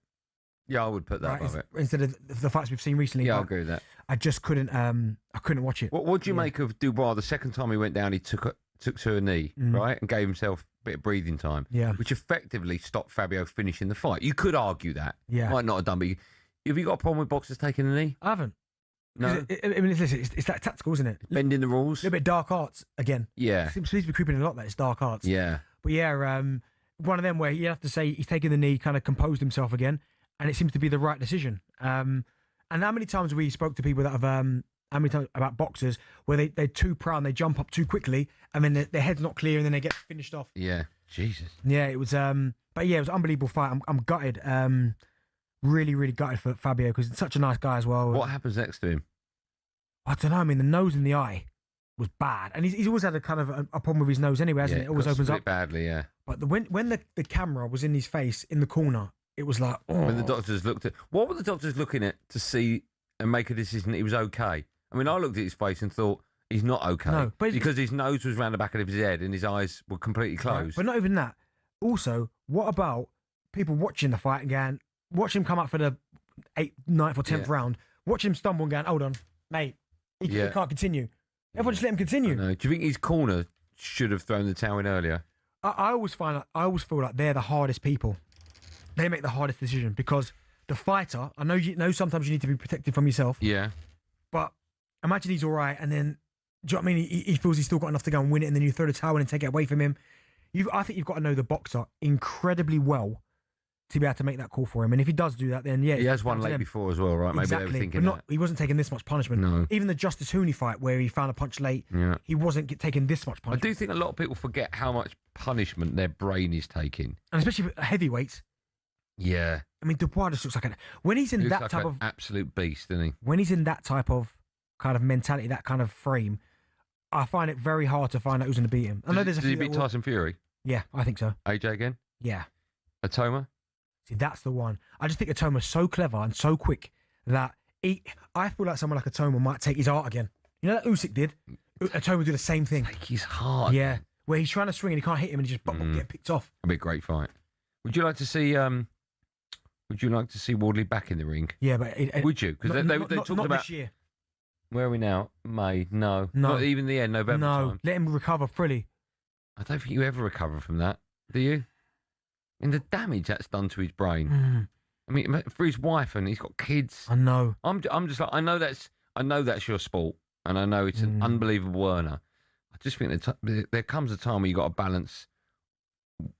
Yeah, I would put that above it instead of the fights we've seen recently. Yeah, I agree with that. I just couldn't. I couldn't watch it. What do you make of Dubois? The second time he went down, he took to a knee, right, and gave himself a bit of breathing time. Yeah, which effectively stopped Fabio finishing the fight. You could argue that. Yeah, might not have done, but have you got a problem with boxers taking a knee? I haven't. No, I mean, it's that tactical, isn't it? Bending the rules. A little bit dark arts again. Yeah, it seems to be creeping a lot. That it's dark arts. Yeah, but one of them where you have to say he's taken the knee, kind of composed himself again, and it seems to be the right decision. And how many times we spoke to people that have how many times about boxers where they're too proud and they jump up too quickly, and then their head's not clear, and then they get finished off. Yeah, Jesus. Yeah, it was. But yeah, it was an unbelievable fight. I'm gutted. Really, really gutted for Fabio, because he's such a nice guy as well. What happens next to him? I don't know. I mean, the nose and the eye was bad, and he's always had a kind of a problem with his nose anyway, hasn't it? It always opens up badly. Yeah. But when the camera was in his face in the corner, it was like, oh. When the doctors looked at, what were the doctors looking at to see and make a decision that he was okay? I mean, I looked at his face and thought he's not okay. No, because his nose was round the back of his head and his eyes were completely closed. Right, but not even that. Also, what about people watching the fight and going, watch him come up for the 8th, 9th or 10th round, watch him stumble and going, hold on, mate, he can't continue. Everyone just let him continue. Do you think his corner should have thrown the towel in earlier? I always feel like they're the hardest people. They make the hardest decision, because the fighter, I know sometimes you need to be protected from yourself. Yeah. But imagine he's all right, and then, do you know what I mean? He feels he's still got enough to go and win it, and then you throw the towel in and take it away from him. I think you've got to know the boxer incredibly well to be able to make that call for him. And if he does do that, then yeah. He has won late before as well, right? Maybe exactly. they were thinking that. He wasn't taking this much punishment. No. Even the Justice Hooney fight where he found a punch late, he wasn't taking this much punishment. I do think a lot of people forget how much punishment their brain is taking. And especially heavyweights. Yeah. I mean, Dubois just looks like when he's in that type of absolute beast, doesn't he? When he's in that type of kind of mentality, that kind of frame, I find it very hard to find out who's going to beat him. I know there's a few. Did he beat Tyson Fury? Yeah, I think so. AJ again? Yeah. Atoma? See, that's the one. I just think Atoma's so clever and so quick that I feel like someone like Atoma might take his heart again. You know that Usyk did? Atoma do the same thing. Take his heart. Yeah. Where he's trying to swing and he can't hit him, and he just get picked off. It'd be a great fight. Would you like to see Wardley back in the ring? Yeah, but would you? Because they talked about this year. Where are we now? May? No. Not even the end. November time. Let him recover fully. I don't think you ever recover from that, do you? And the damage that's done to his brain. I mean, for his wife, and he's got kids. I know. I'm just like, I know that's your sport, and I know it's an unbelievable earner. I just think there comes a time where you got to balance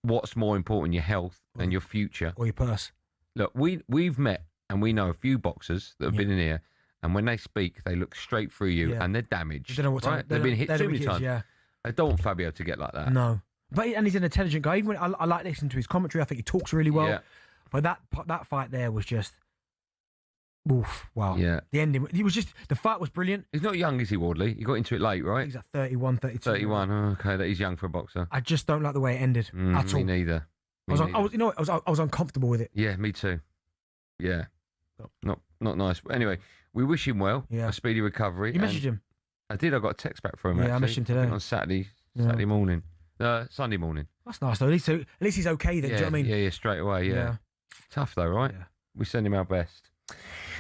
what's more important, your health and your future, or your purse. Look, we've met and we know a few boxers that have been in here, and when they speak, they look straight through you and they're damaged. They don't know what time, They've been hit too many is, times. Yeah. I don't want Fabio to get like that. No, and he's an intelligent guy. Even when I like listening to his commentary, I think he talks really well. Yeah. But that fight there was just, oof, wow. Yeah. The ending, the fight was brilliant. He's not young, is he, Wardley? He got into it late, right? He's at 31, 32. 31, oh, okay, that is young for a boxer. I just don't like the way it ended at all. Me neither. I was uncomfortable with it. Yeah, me too. Yeah. Not nice. Anyway, we wish him well. Yeah. A speedy recovery. You messaged him? I did. I got a text back from him. Yeah, actually. I messaged him today. On Saturday morning. Sunday morning. That's nice though. At least he's okay then. Do you know what I mean? Yeah, straight away. Yeah. Tough though, right? Yeah. We send him our best.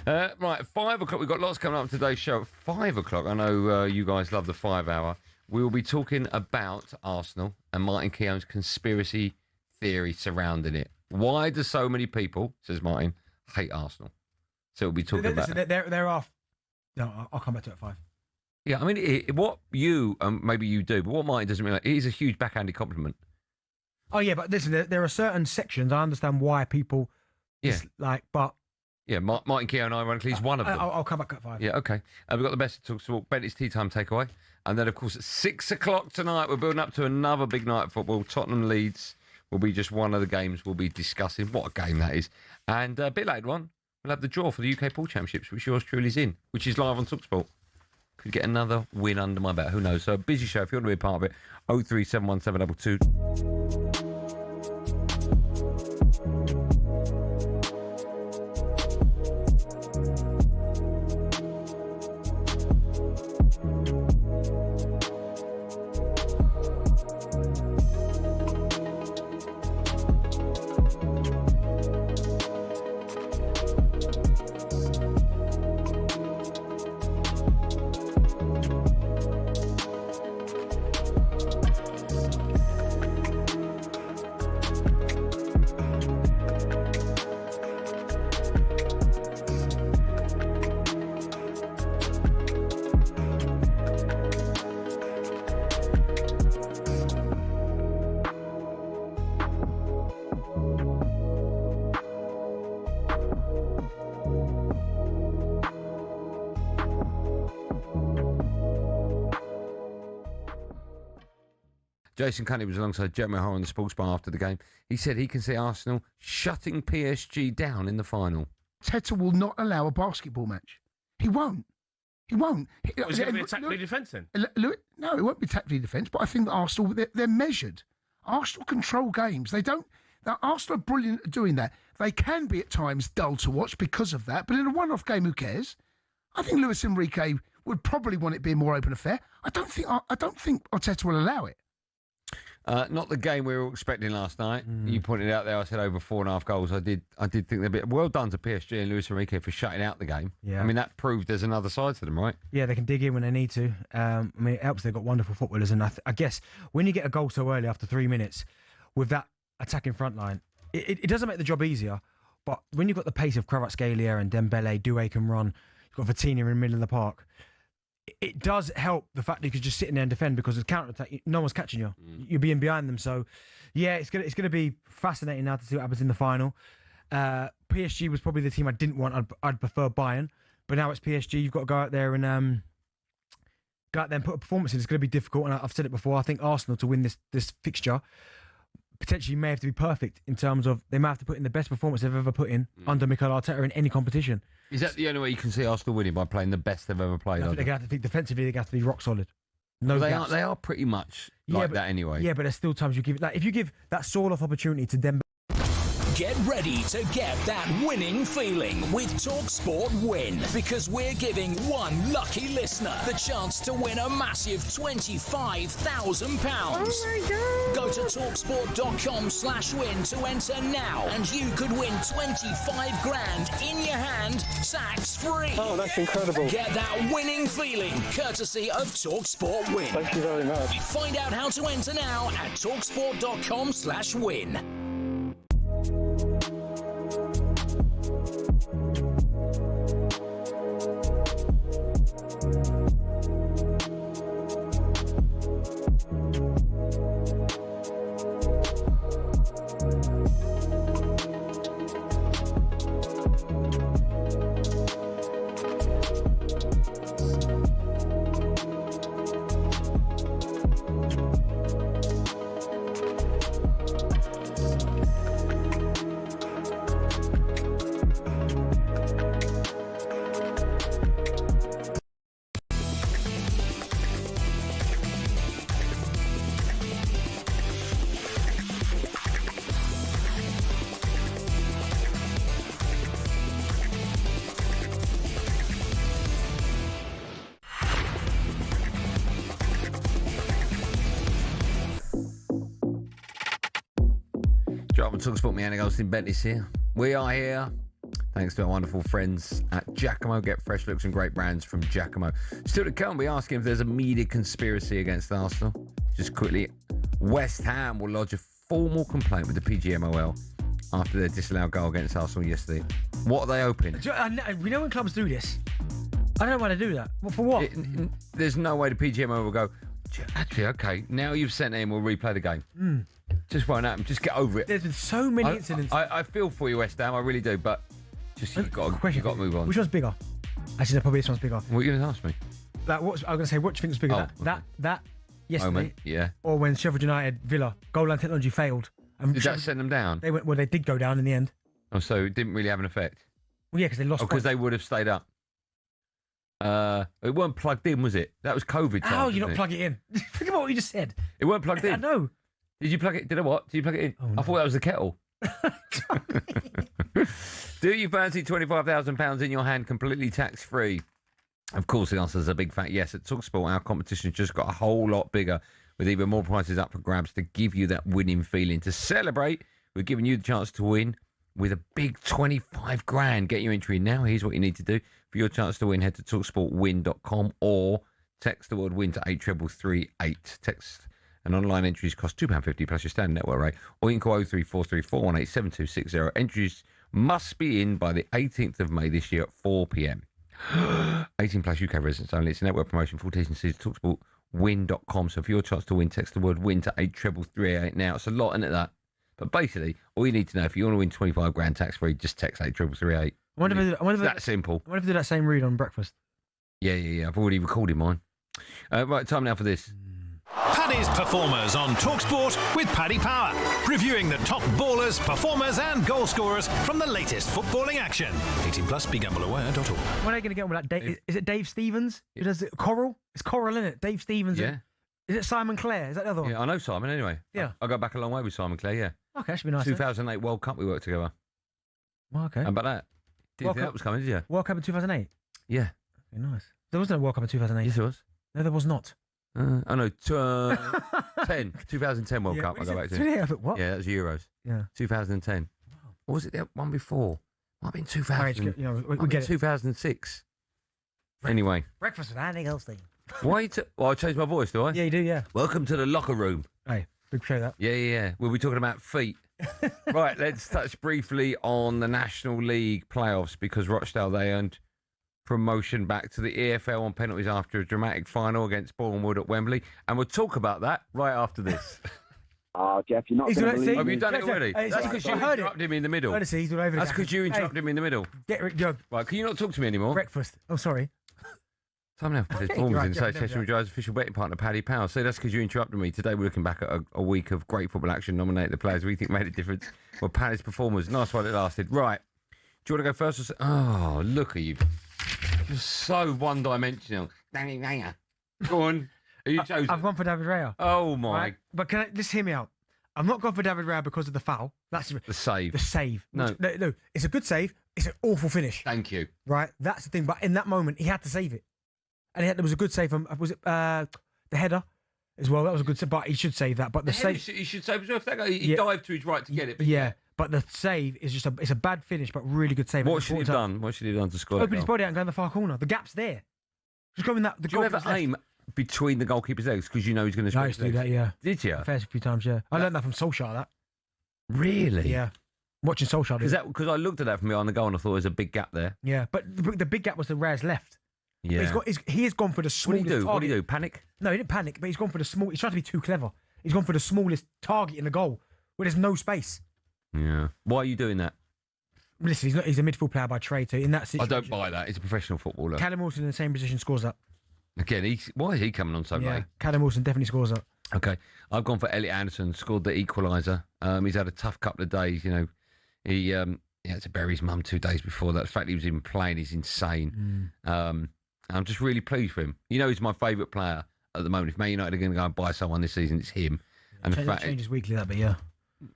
Right, 5 o'clock. We've got lots coming up in today's show. At 5 o'clock, I know you guys love the 5 hour. We will be talking about Arsenal and Martin Keown's conspiracy theory surrounding it. Why do so many people, says Martin, hate Arsenal? So we'll be talking about it. There are. No, I'll come back to it at 5. Yeah, I mean, what you, maybe you do, but what Martin doesn't realise, it is a huge backhanded compliment. Oh, yeah, but listen, there are certain sections, I understand why people dislike, but... Yeah, Martin Keown, ironically, is one of them. I'll come back at 5. Yeah, okay. We've got the best of talkSPORT, Bent's Tea Time takeaway. And then, of course, at 6 o'clock tonight, we're building up to another big night of football. Tottenham Leeds will be just one of the games we'll be discussing. What a game that is. And a bit later on, we'll have the draw for the UK Pool Championships, which yours truly is in, which is live on talkSPORT. Could get another win under my belt. Who knows? So a busy show. If you want to be a part of it, 0371722. Jason Cunny was alongside Jeremy Horror on the Sports Bar after the game. He said he can see Arsenal shutting PSG down in the final. Teta will not allow a basketball match. He won't. He won't. Is it going to be a tactically defence then? No, it won't be tactically defence, but I think that Arsenal, they're measured. Arsenal control games. They don't... Now, Arsenal are brilliant at doing that. They can be at times dull to watch because of that, but in a one-off game, who cares? I think Luis Enrique would probably want it being more open affair. I don't think Arteta will allow it. Not the game we were expecting last night. You pointed out there, I said over 4.5 goals. I did think they're a bit well done to PSG and Luis Enrique for shutting out the game. Yeah. I mean, that proved there's another side to them, right? Yeah, they can dig in when they need to. I mean, it helps they've got wonderful footballers, and I guess when you get a goal so early after 3 minutes with that attacking front line, it doesn't make the job easier, but when you've got the pace of Kvaratskhelia and Dembele, Doué can run, you've got Vitinha in the middle of the park, it does help the fact that you could just sit in there and defend because the counter-attack, no one's catching you. You're being behind them. So, yeah, it's gonna be fascinating now to see what happens in the final. PSG was probably the team I didn't want. I'd prefer Bayern. But now it's PSG. You've got to go out there and put a performance in. It's going to be difficult. And I've said it before. I think Arsenal to win this fixture potentially may have to be perfect in terms of they may have to put in the best performance they've ever put in under Mikel Arteta in any competition. Is that the only way you can see Arsenal winning, by playing the best they've ever played? I think defensively they have to be rock solid. No, they are pretty much like that anyway. Yeah, but there's still times you give it that. If you give that sort of opportunity to Dembele. Get ready to get that winning feeling with talkSPORT Win, because we're giving one lucky listener the chance to win a massive £25,000. Oh my God. Go to talksport.com/win to enter now, and you could win 25 grand in your hand, tax free. Oh, that's incredible. Get that winning feeling courtesy of talkSPORT Win. Thank you very much. Find out how to enter now at talksport.com/win. Drop and talk sport. Me, Andy Goldstein Bent is here. We are here. Thanks to our wonderful friends at Giacomo. Get fresh looks and great brands from Giacomo. Still to come, we asking if there's a media conspiracy against Arsenal. Just quickly, West Ham will lodge a formal complaint with the PGMOL after their disallowed goal against Arsenal yesterday. What are they hoping? We know when clubs do this. I don't know why they do that. Well, for what? There's no way the PGMOL will go, actually, okay, now you've sent it in, we'll replay the game. Just won't happen. Just get over it. There's been so many incidents. I feel for you, West Ham. I really do. But just you've got to move on. Which one's bigger? Actually, probably this one's bigger. What are you going to ask me? I was going to say, what do you think is bigger? That yesterday, moment, yeah. Or when Sheffield United, Villa, goal line technology failed. And did that send them down? They did go down in the end. Oh, so it didn't really have an effect? Well, yeah, because they lost. Because they would have stayed up. It weren't plugged in, was it? That was COVID time. How you not plug it in? Think about what you just said. It weren't plugged in. I know. Did you plug it? Did I what? Did you plug it in? Oh, no. I thought that was the kettle. Do you fancy £25,000 in your hand completely tax-free? Of course, the answer is a big fat yes. At talkSPORT, our competition just got a whole lot bigger with even more prizes up for grabs to give you that winning feeling. To celebrate, we're giving you the chance to win with a big 25 grand. Get your entry in now. Here's what you need to do. For your chance to win, head to talksportwin.com or text the word win to 83338. Text and online entries cost £2.50 plus your standard network rate, or you can call 03434187260. Entries must be in by the 18th of May this year at 4 p.m. 18 plus UK residents only. It's a network promotion. Full T's and C's talksportwin.com. So for your chance to win, text the word win to 83338 now. It's a lot, isn't it, that? But basically, all you need to know, if you want to win 25 grand tax-free, just text 83338. I wonder if that simple. I wonder if they do that same read on breakfast. Yeah. I've already recorded mine. Right, time now for this. Paddy's Performers on talkSPORT with Paddy Power. Reviewing the top ballers, performers and goal scorers from the latest footballing action. 18 plus, begambleaware.org. When are they going to get on with that? Is it Dave Stevens? Who does it? Coral? It's Coral, isn't it? Dave Stevens. Yeah. Is it Simon Clare? Is that the other one? Yeah, I know Simon anyway. Yeah. I go back a long way with Simon Clare, yeah. Okay, that should be nice. 2008 World Cup, we worked together. Well, okay. How about that? Didn't think that was coming, did you? World Cup in 2008? Yeah. Okay, nice. There was no World Cup in 2008. Yes, there was. No, there was not. I know. 2010 World Cup, I go back to. What? Yeah, that was Euros. Yeah. 2010. Or was it the one before? Might have been 2000. We get it. 2006. Anyway. Breakfast with Andy Goldstein. Why? Well, I changed my voice, do I? Yeah, you do, yeah. Welcome to the locker room. Hey, big show that. Yeah. We'll be talking about feet. Right, let's touch briefly on the National League playoffs because Rochdale, they earned promotion back to the EFL on penalties after a dramatic final against Bournemouth at Wembley. And we'll talk about that right after this. Jeff, you're not going to believe Have you me. done it already? That's because you interrupted me in the middle. Honestly, he's all over That's because you interrupted me in the middle. Right, can you not talk to me anymore? Breakfast. Oh, sorry. Time now for this performance in association with Drive's official betting partner, Paddy Power. So that's because you interrupted me. Today we're looking back at a week of great football action. Nominate the players we think made a difference. Well, Paddy's performers. Nice while it lasted. Right. Do you want to go first? Oh, look at you. You're so one-dimensional. Go on. Are you chosen? I've gone for David Raya. Oh, my. Right? But just hear me out. I'm not going for David Raya because of the foul. That's the save. The save. No, it's a good save. It's an awful finish. Thank you. Right? That's the thing. But in that moment, he had to save it. And there was a good save from, was it the header as well? That was a good save, but he should save that. But the save... He should save himself. He dived to his right to get it. But but the save is just it's a bad finish, but really good save. What should he have done? What should he have done to score? Open his body out and go in the far corner. The gap's there. Just go in that. Do you ever aim between the goalkeeper's legs because you know he's going to score? I used to do that, yeah. Did you? A fair few times, yeah. I learned that from Solskjaer, that. Really? Yeah. Watching Solskjaer. Because I looked at that from behind the goal and I thought there was a big gap there. Yeah, but the big gap was the Raya's left. Yeah. He has gone for the smallest target. What did he do? Panic? No, he didn't panic, but he's gone for the small... He's trying to be too clever. He's gone for the smallest target in the goal where there's no space. Yeah. Why are you doing that? Listen, he's a midfield player by trade, so in that situation... I don't buy that. He's a professional footballer. Callum Wilson in the same position scores that. Again, why is he coming on so late? Callum Wilson definitely scores that. Okay. I've gone for Elliot Anderson, scored the equaliser. He's had a tough couple of days, you know. He had to bury his mum 2 days before that. The fact he was even playing is insane. I'm just really pleased for him. You know, he's my favourite player at the moment. If Man United are going to go and buy someone this season, it's him. And the fact changes weekly, that, but yeah.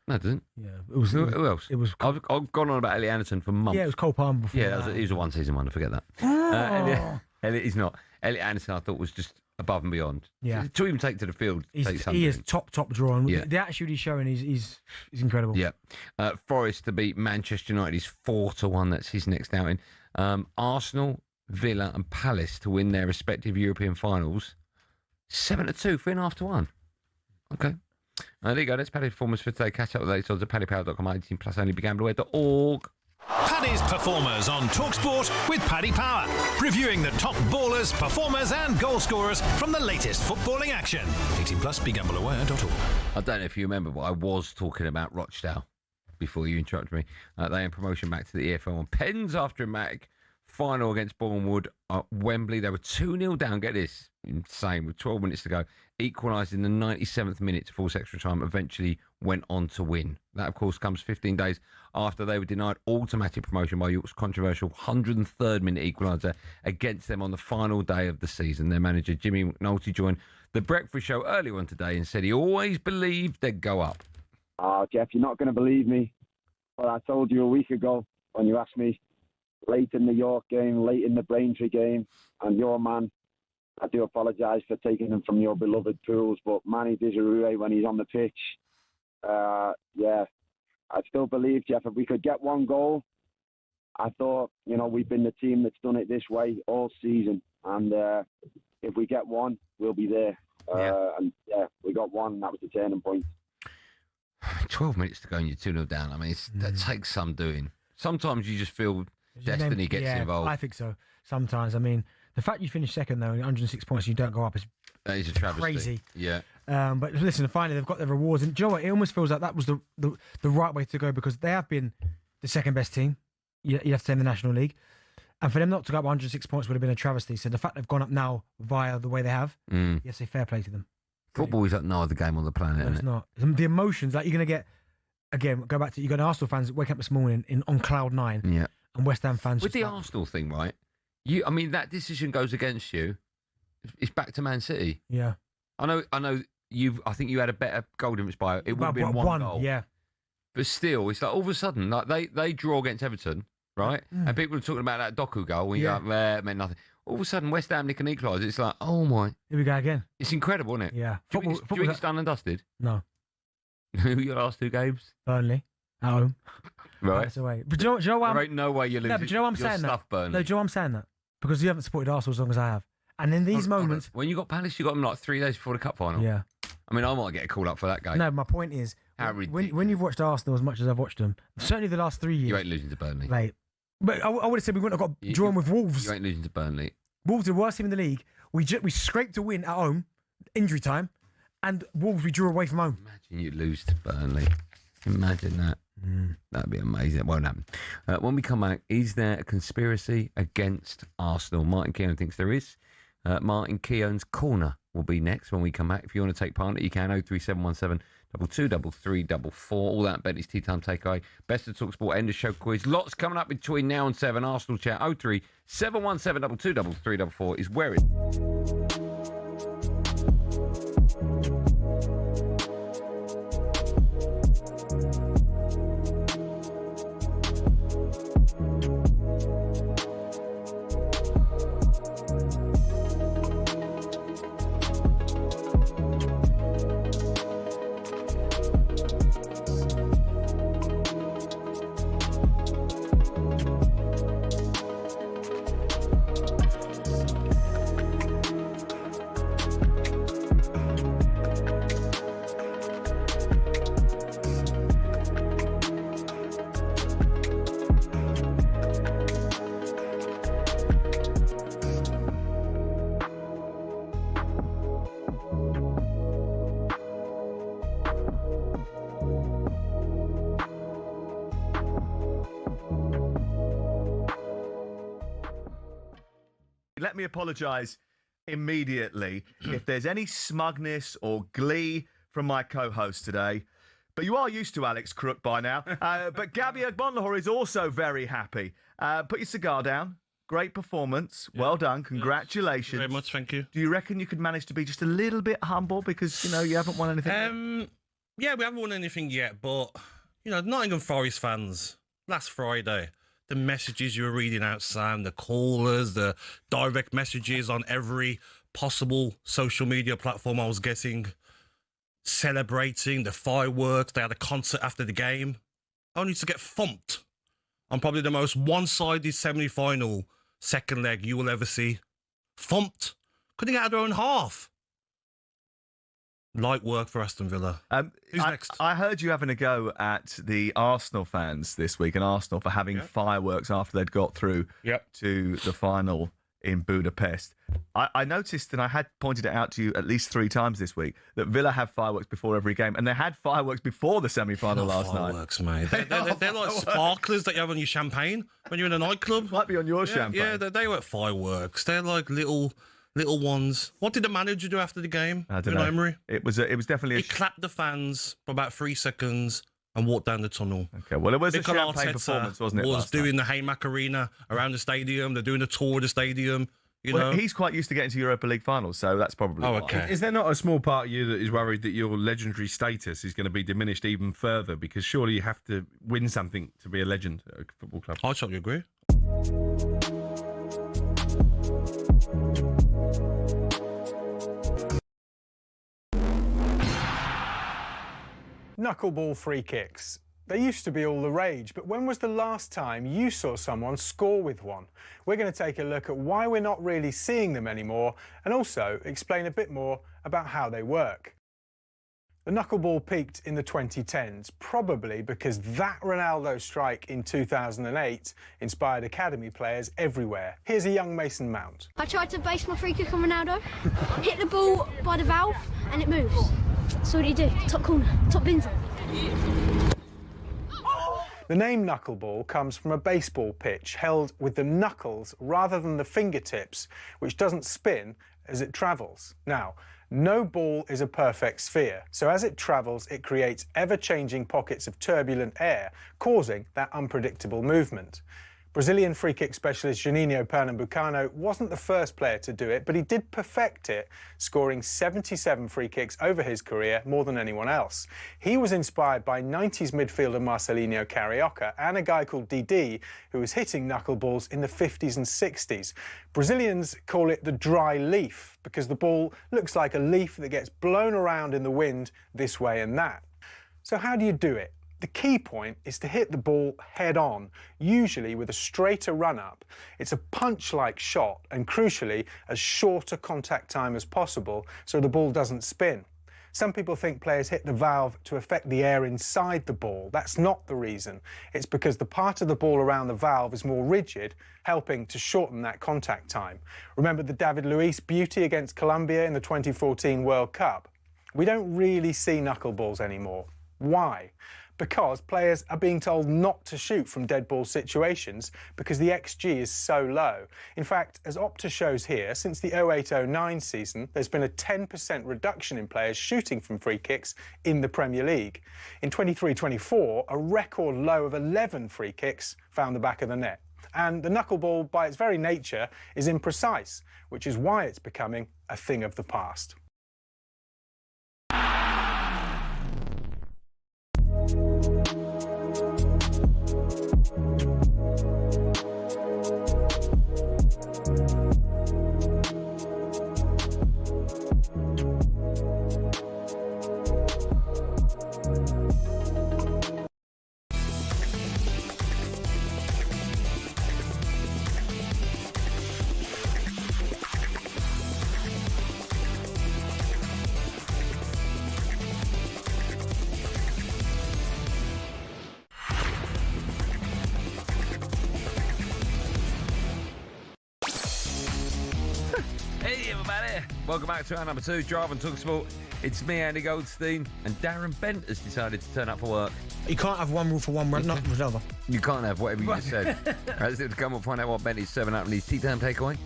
No, it doesn't. Yeah. Who else? I've gone on about Elliot Anderson for months. Yeah, it was Cole Palmer before. Yeah, he was a one-season wonder. Forget that. Oh. Elliot is not. Elliot Anderson, I thought, was just above and beyond. Yeah. To even take to the field, He is top draw. And Yeah. the attitude he's showing is incredible. Yeah. Forest to beat Manchester United is 4-1. That's his next outing. Arsenal, Villa, and Palace to win their respective European finals. 7-2, 3.5-1. Okay. There you go. That's Paddy's performance for today. Catch up with the latest odds at paddypower.com, 18 plus only begambleaware.org. Paddy's Performers on talkSPORT with Paddy Power. Reviewing the top ballers, performers and goal scorers from the latest footballing action. 18 plus begambleaware.org. I don't know if you remember, but I was talking about Rochdale before you interrupted me. They had promotion back to the EFL on pens after a dramatic final against Bournemouth at Wembley. They were 2-0 down. Get this. Insane. With 12 minutes to go. Equalised in the 97th minute to force extra time. Eventually went on to win. That, of course, comes 15 days after they were denied automatic promotion by York's controversial 103rd minute equaliser against them on the final day of the season. Their manager, Jimmy McNulty, joined the breakfast show earlier on today and said he always believed they'd go up. Jeff, you're not going to believe me. But I told you a week ago when you asked me late in the York game, late in the Braintree game, and your man, I do apologise for taking them from your beloved pools, but Manny Desiree, when he's on the pitch, I still believe, Jeff, if we could get one goal, I thought, we've been the team that's done it this way all season. And if we get one, we'll be there. We got one, and that was the turning point. 12 minutes to go and you're 2-0 down. I mean, that takes some doing. Sometimes you just feel destiny gets involved. I think so. Sometimes. I mean, the fact you finish second, though, 106 points, you don't go up is a travesty. Crazy. Yeah. But listen, finally, they've got their rewards. And do you know what? It almost feels like that was the right way to go because they have been the second best team, you have to say, in the National League. And for them not to go up 106 points would have been a travesty. So the fact they've gone up now via the way they have, you have to say fair play to them. Football is like no other game on the planet, No, it's not. The emotions, like you're going to get, again, go back to, you got Arsenal fans wake up this morning on cloud 9. Yeah. And West Ham fans. With the Arsenal thing, right? That decision goes against you. It's back to Man City. Yeah. I know. I think you had a better goal difference by it. Would have been one goal. Yeah. But still, it's like all of a sudden, like they draw against Everton, right? And people are talking about that Doku goal. And you're like, it meant nothing. All of a sudden, West Ham nick an equaliser. It's like, oh my. Here we go again. It's incredible, isn't it? Yeah. Do you think it's done and dusted? No. Who your last two games? Burnley at home. Right. That's away. But do you know what? There ain't no way you're losing. No, but do you know why I'm saying that? Burnley. No, do you know why I'm saying that? Because you haven't supported Arsenal as long as I have. And in these moments... When you got Palace, you got them like 3 days before the cup final. Yeah. I mean, I might get a call up for that game. No, my point is, when you've watched Arsenal as much as I've watched them, certainly the last 3 years... You ain't losing to Burnley. Mate. But I would have said we wouldn't have got drawn with Wolves. You ain't losing to Burnley. Wolves are the worst team in the league. We scraped a win at home, injury time, and Wolves we drew away from home. Imagine you lose to Burnley. Imagine that. That'd be amazing. It won't happen. When we come back, is there a conspiracy against Arsenal? Martin Keown thinks there is. Martin Keown's Corner will be next when we come back. If you want to take part, you can. 03717 223344. All that bet is Tea Time Takeaway. Best of TalkSport end of show quiz. Lots coming up between now and 7. Arsenal chat 03717 223344 is where it. Let me apologise immediately if there's any smugness or glee from my co-host today. But you are used to Alex Crook by now. But Gabby Agbonlahor is also very happy. Put your cigar down. Great performance. Yeah. Well done. Congratulations. Very much, thank you. Do you reckon you could manage to be just a little bit humble because, you haven't won anything? Yeah, we haven't won anything yet, but, Nottingham Forest fans, last Friday, the messages you were reading out, Sam, the callers, the direct messages on every possible social media platform I was getting, celebrating the fireworks. They had a concert after the game, only to get thumped on probably the most one-sided semi-final second leg you will ever see. Thumped. Couldn't get out of their own half. Light work for Aston Villa. Who's next? I heard you having a go at the Arsenal fans this week, and Arsenal for having fireworks after they'd got through to the final in Budapest. I noticed, and I had pointed it out to you at least 3 times this week, that Villa have fireworks before every game, and they had fireworks before the semi-final last fireworks, mate. They're like sparklers that you have on your champagne when you're in a nightclub. Might be on your champagne. Yeah, they weren't fireworks. They're like little ones. What did the manager do after the game? I don't know. Emery? It was definitely. He clapped the fans for about 3 seconds and walked down the tunnel. Okay, well, it was Mikel a champagne Arteta performance, wasn't it? Was doing the Haymack Arena around the stadium. They're doing a tour of the stadium. You know, he's quite used to getting to Europa League finals, so that's probably. Oh, why. okay. Is there not a small part of you that is worried that your legendary status is going to be diminished even further? Because surely you have to win something to be a legend at a football club. I totally agree. Knuckleball free kicks. They used to be all the rage, but when was the last time you saw someone score with one? We're going to take a look at why we're not really seeing them anymore, and also explain a bit more about how they work. The knuckleball peaked in the 2010s, probably because that Ronaldo strike in 2008 inspired academy players everywhere. Here's a young Mason Mount. I tried to base my free kick on Ronaldo, hit the ball by the valve, and it moves. So what do you do? Top corner, top bins. The name knuckleball comes from a baseball pitch held with the knuckles rather than the fingertips, which doesn't spin as it travels. Now, no ball is a perfect sphere, so as it travels, it creates ever-changing pockets of turbulent air, causing that unpredictable movement. Brazilian free-kick specialist Juninho Pernambucano wasn't the first player to do it, but he did perfect it, scoring 77 free kicks over his career, more than anyone else. He was inspired by 90s midfielder Marcelinho Carioca and a guy called Didi, who was hitting knuckleballs in the 50s and 60s. Brazilians call it the dry leaf, because the ball looks like a leaf that gets blown around in the wind this way and that. So how do you do it? The key point is to hit the ball head on, usually with a straighter run-up. It's a punch-like shot and, crucially, as short a contact time as possible so the ball doesn't spin. Some people think players hit the valve to affect the air inside the ball. That's not the reason. It's because the part of the ball around the valve is more rigid, helping to shorten that contact time. Remember the David Luiz beauty against Colombia in the 2014 World Cup? We don't really see knuckleballs anymore. Why? Because players are being told not to shoot from dead ball situations because the XG is so low. In fact, as Opta shows here, since the 08-09 season, there's been a 10% reduction in players shooting from free kicks in the Premier League. In 23-24, a record low of 11 free kicks found the back of the net. And the knuckleball, by its very nature, is imprecise, which is why it's becoming a thing of the past. Welcome back to our number 2, Drive on talkSPORT. It's me, Andy Goldstein, and Darren Bent has decided to turn up for work. You can't have one rule for one, not for the other. You can't have whatever you just said. Let's come and find out what Bent is serving up in his tea time takeaway.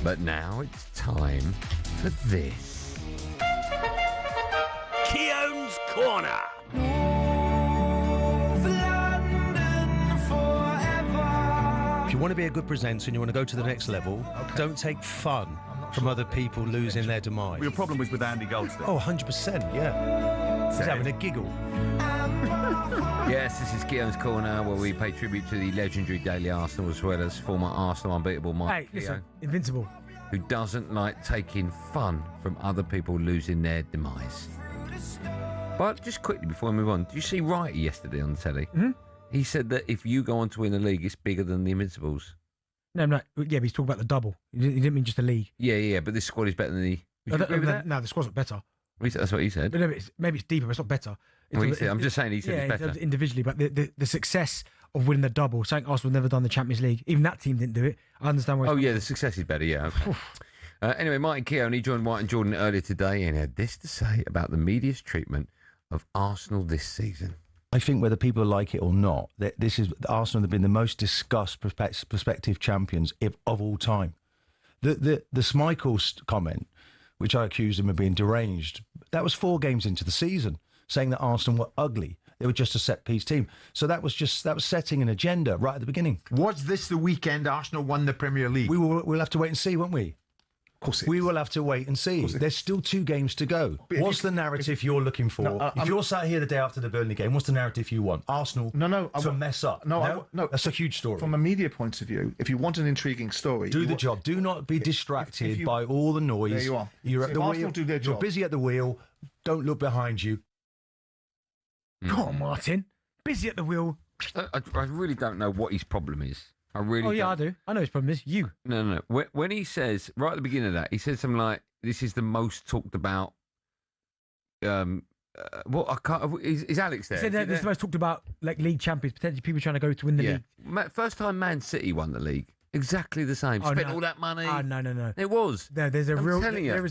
But now it's time for this. Keown's Corner. If you want to be a good presenter and you want to go to the next level, don't take fun from other people losing their demise. Your problem was with Andy Goldstein. Oh, 100%, yeah. He's having a giggle. Yes, this is Keown's Corner, where we pay tribute to the legendary Daily Arsenal as well as former Arsenal unbeatable Mike. Hey, listen, Invincible. who doesn't like taking fun from other people losing their demise. But just quickly before we move on, did you see Wrighty yesterday on the telly? Mm-hmm. He said that if you go on to win the league, it's bigger than the Invincibles. No, yeah, but he's talking about the double. He didn't mean just the league. Yeah, but this squad is better than the... Would you agree with that? No, the squad's not better. That's what he said. But no, maybe it's deeper, but it's not better. I'm just saying he said it's better. Individually, but the success of winning the double, something Arsenal never done in the Champions League. Even that team didn't do it. I understand why. The success is better, yeah. Okay. Anyway, Martin Keown, he joined White and Jordan earlier today and had this to say about the media's treatment of Arsenal this season. I think whether people like it or not, Arsenal have been the most discussed prospective champions of all time. The Schmeichel comment, which I accused him of being deranged, that was 4 games into the season, saying that Arsenal were ugly. They were just a set-piece team. So that was setting an agenda right at the beginning. Was this the weekend Arsenal won the Premier League? We'll have to wait and see, won't we? Of course we will have to wait and see. There's still 2 games to go. What's the narrative you're looking for? No, if you're sat here the day after the Burnley game, what's the narrative you want? Arsenal to mess up? No, that's a huge story. From a media point of view, if you want an intriguing story... Do the job. Do not be distracted by all the noise. There you are. You're at the Arsenal wheel. Do their job. You're busy at the wheel. Don't look behind you. Come on, Martin. Busy at the wheel. I really don't know what his problem is. I really I do. I know his problem is you. No. When he says, right at the beginning of that, he says something like, this is the most talked about... I can't... Is Alex there? He said that this is the most talked about league champions, potentially people trying to go to win the league. First time Man City won the league. Exactly the same. Spent all that money. Oh, no. It was. There isn't. There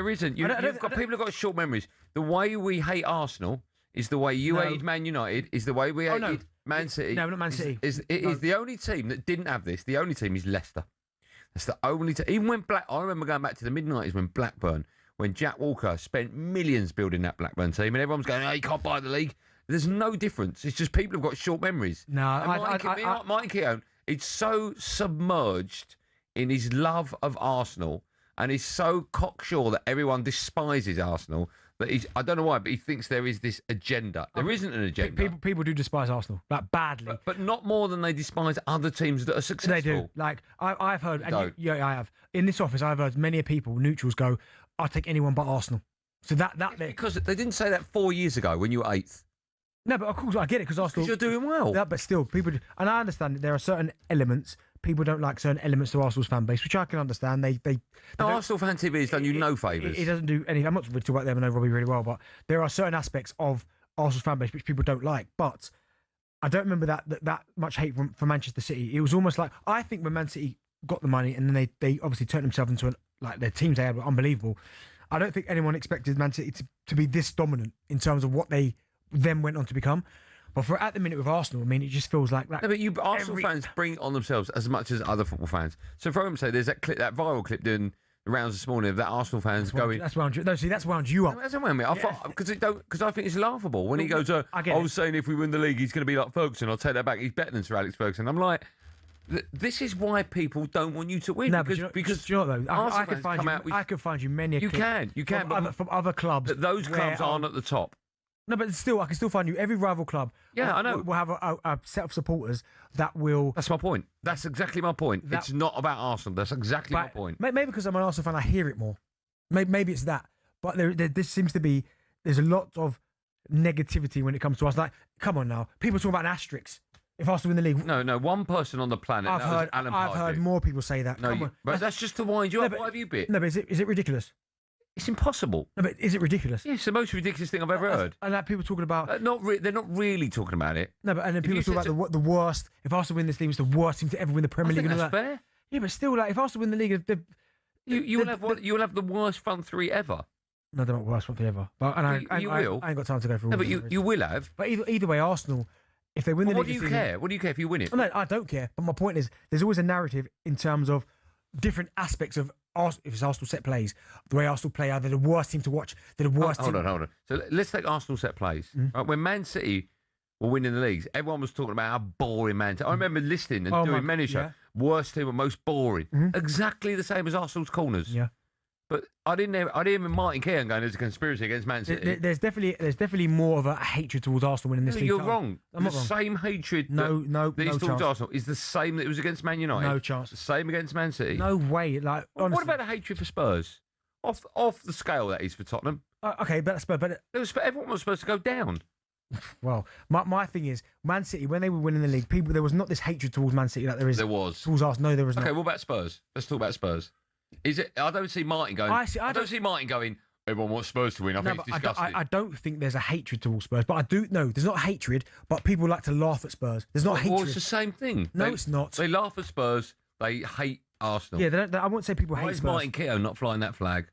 isn't. People have got short memories. The way we hate Arsenal is the way you hated Man United, is the way we hated Man City. No, not Man City. Is the only team that didn't have this. The only team is Leicester. That's the only team. Even when I remember going back to the mid-90s when Jack Walker spent millions building that Blackburn team, and everyone's going, you can't buy the league. There's no difference. It's just people have got short memories. No, Martin Keown, it's so submerged in his love of Arsenal, and he's so cocksure that everyone despises Arsenal that I don't know why, but he thinks there is this agenda. There isn't an agenda. People do despise Arsenal, badly. But not more than they despise other teams that are successful. They do. I've heard, I have. In this office, I've heard many people, neutrals, go, I'll take anyone but Arsenal. So because they didn't say that 4 years ago when you were 8th. No, but of course I get it because Arsenal. Because you're doing well. Yeah, but still, people do, and I understand that there are certain elements. People don't like certain elements to Arsenal's fan base, which I can understand. Arsenal Fan TV has done you no favours. It doesn't do anything. I'm not really talking about them. I know Robbie really well, but there are certain aspects of Arsenal's fan base which people don't like. But I don't remember that much hate for Manchester City. It was almost like, I think when Man City got the money and then they obviously turned themselves into their teams they had were unbelievable. I don't think anyone expected Man City to be this dominant in terms of what they then went on to become. But for at the minute with Arsenal, I mean, it just feels like that. No, but Arsenal fans bring it on themselves as much as other football fans. So for argument's sake, there's that viral clip doing the rounds this morning of that Arsenal fans going. That's wound you. No, see, that's wound you up. No, that's wound me. Because I think it's laughable when he goes. I was saying if we win the league, he's going to be like Ferguson. I'll take that back. He's better than Sir Alex Ferguson. I'm like, this is why people don't want you to win. No, because do you know what, though? I could find you many. You can from other clubs. But those clubs aren't at the top. No, but still, I can still find you. Every rival club, I know, will have a set of supporters that will. That's my point. That's exactly my point. It's not about Arsenal. That's exactly my point. Maybe because I'm an Arsenal fan, I hear it more. Maybe it's that. But this seems to be. There's a lot of negativity when it comes to us. Like, come on now, people talk about an asterisk. If Arsenal win the league, no, one person on the planet. I've heard more people say that. No, but that's just to wind you up. What have you bit? No, but is it ridiculous? It's impossible. No, but is it ridiculous? Yeah, it's the most ridiculous thing I've ever heard. And people talking about... they're not really talking about it. No, but and then people talk about the worst... If Arsenal win this league, it's the worst team to ever win the Premier League. I think that's fair. Yeah, but still, if Arsenal win the league... You'll have the worst front three ever. No, they're not worst front three ever. But, I ain't got time to go through all but you will have. But either way, Arsenal... If they win the league... What do you care? What do you care if you win it? No, I don't care. But my point is, there's always a narrative in terms of different aspects of... If it's Arsenal set plays, the way Arsenal play, they're the worst team to watch. They're the worst team. Hold on. So let's take Arsenal set plays. Right, when Man City were winning the leagues, everyone was talking about how boring Man City. I remember listening and doing many shows. Worst team, most boring. Exactly the same as Arsenal's corners. Yeah. But I didn't hear Martin Keown going, there's a conspiracy against Man City. There's definitely more of a hatred towards Arsenal winning this league. You're title. wrong. I'm not the wrong. same hatred No towards chance. Arsenal is the same that it was against Man United. No chance. The same against Man City. No way. Like, honestly. What about the hatred for Spurs? Off the scale that is for Tottenham. Okay, but everyone was supposed to go down. Well, my thing is, Man City, when they were winning the league, there was not this hatred towards Man City like there is. There was. Towards Arsenal. No, there was not. Okay, what about Spurs? Let's talk about Spurs. Is it? I don't see Martin going. I don't see Martin going. Everyone wants Spurs to win. I think it's disgusting. I don't think there's a hatred towards Spurs, but I do. No, there's not hatred, but people like to laugh at Spurs. There's not hatred. Well, it's the same thing. No, it's not. They laugh at Spurs. They hate Arsenal. Yeah, I won't say people Why hate is Spurs. Martin Keown not flying that flag?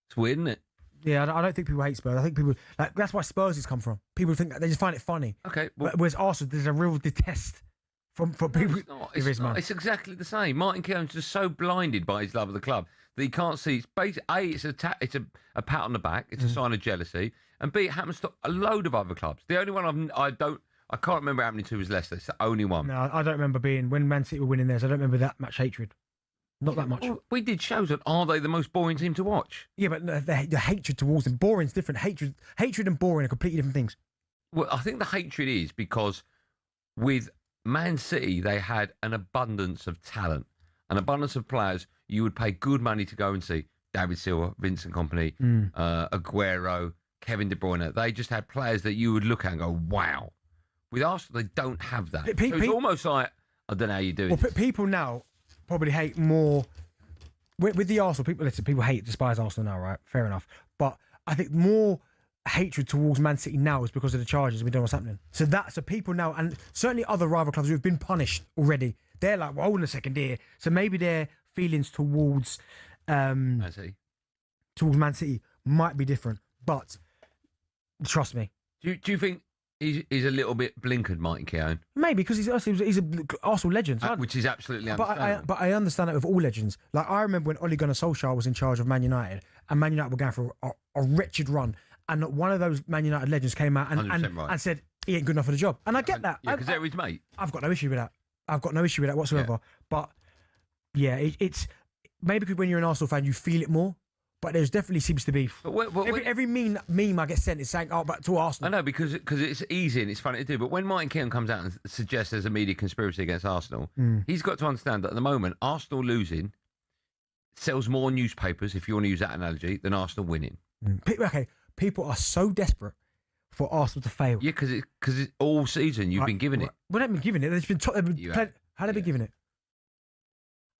It's weird, isn't it? Yeah, I don't think people hate Spurs. I think people that's why Spurs has come from. People think they just find it funny. Okay, whereas Arsenal, there's a real detest from people. It's exactly the same. Martin Keown's just so blinded by his love of the club that he can't see. It's basically it's a pat on the back. It's a sign of jealousy, and B, it happens to a load of other clubs. The only one I can't remember happening to was Leicester. It's the only one. No, I don't remember when Man City were winning theirs. I don't remember that much hatred. Not that much. Well, we did shows on are they the most boring team to watch? Yeah, but the hatred towards them, boring's different. Hatred and boring are completely different things. Well, I think the hatred is because with Man City, they had an abundance of talent, an abundance of players you would pay good money to go and see. David Silva, Vincent Kompany, Aguero, Kevin De Bruyne. They just had players that you would look at and go, wow. With Arsenal, they don't have that. So it's almost like, I don't know how you do it. Well, people now probably hate more with the Arsenal people. People despise Arsenal now, right? Fair enough. But I think more hatred towards Man City now is because of the charges. We don't know what's happening. So people now, and certainly other rival clubs who have been punished already, they're like, well, in a second here. So maybe their feelings towards Man City might be different. But trust me. Do you think he's a little bit blinkered, Martin Keown? Maybe, because he's an Arsenal legend. Which is absolutely understandable. But I understand that with all legends. Like, I remember when Ole Gunnar Solskjaer was in charge of Man United, and Man United were going for a wretched run, and one of those Man United legends came out and said he ain't good enough for the job. And I get that. Yeah, because they're his mate. I've got no issue with that. Whatsoever. Yeah. But, yeah, it's maybe because when you're an Arsenal fan, you feel it more. But there definitely seems to be. Every meme I get sent is saying, but to Arsenal. I know, because it's easy and it's funny to do. But when Martin Keown comes out and suggests there's a media conspiracy against Arsenal, he's got to understand that at the moment, Arsenal losing sells more newspapers, if you want to use that analogy, than Arsenal winning. Okay, people are so desperate for Arsenal to fail. Yeah, because it's all season you've been giving it. Well, they've been giving it. How have they been giving it?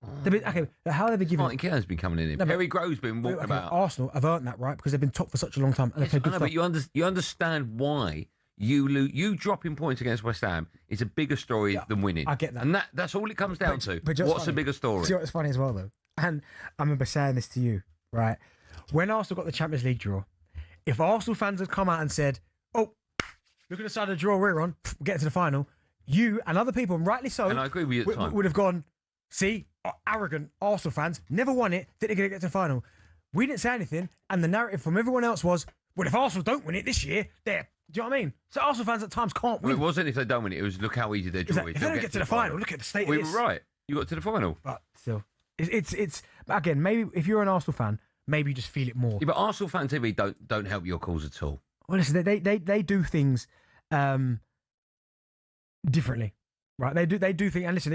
How have they been giving Martin Keown's been coming in. Perry Grove's been walking about. Arsenal have earned that, right? Because they've been top for such a long time. And But you understand why you dropping points against West Ham is a bigger story than winning. I get that. And that's all it comes down to. What's the bigger story? See what's funny as well, though? And I remember saying this to you, right? When Arsenal got the Champions League draw, if Arsenal fans had come out and said, oh, look at the side of the draw we're on, we'll get to the final, you and other people, and rightly so, and I agree with you at the time, would have gone, see, arrogant Arsenal fans never won it, think they're going to get to the final. We didn't say anything, and the narrative from everyone else was, well, if Arsenal don't win it this year, they're. Do you know what I mean? So Arsenal fans at times can't win. Well, it wasn't if they don't win it. It was look how easy their draw is. If they don't get to the final, look at the state of this. We were right. You got to the final. But still, it's again, maybe if you're an Arsenal fan, maybe you just feel it more. Yeah, but Arsenal fan TV don't help your cause at all. Well, listen, they do things differently. Right, they do think, and listen,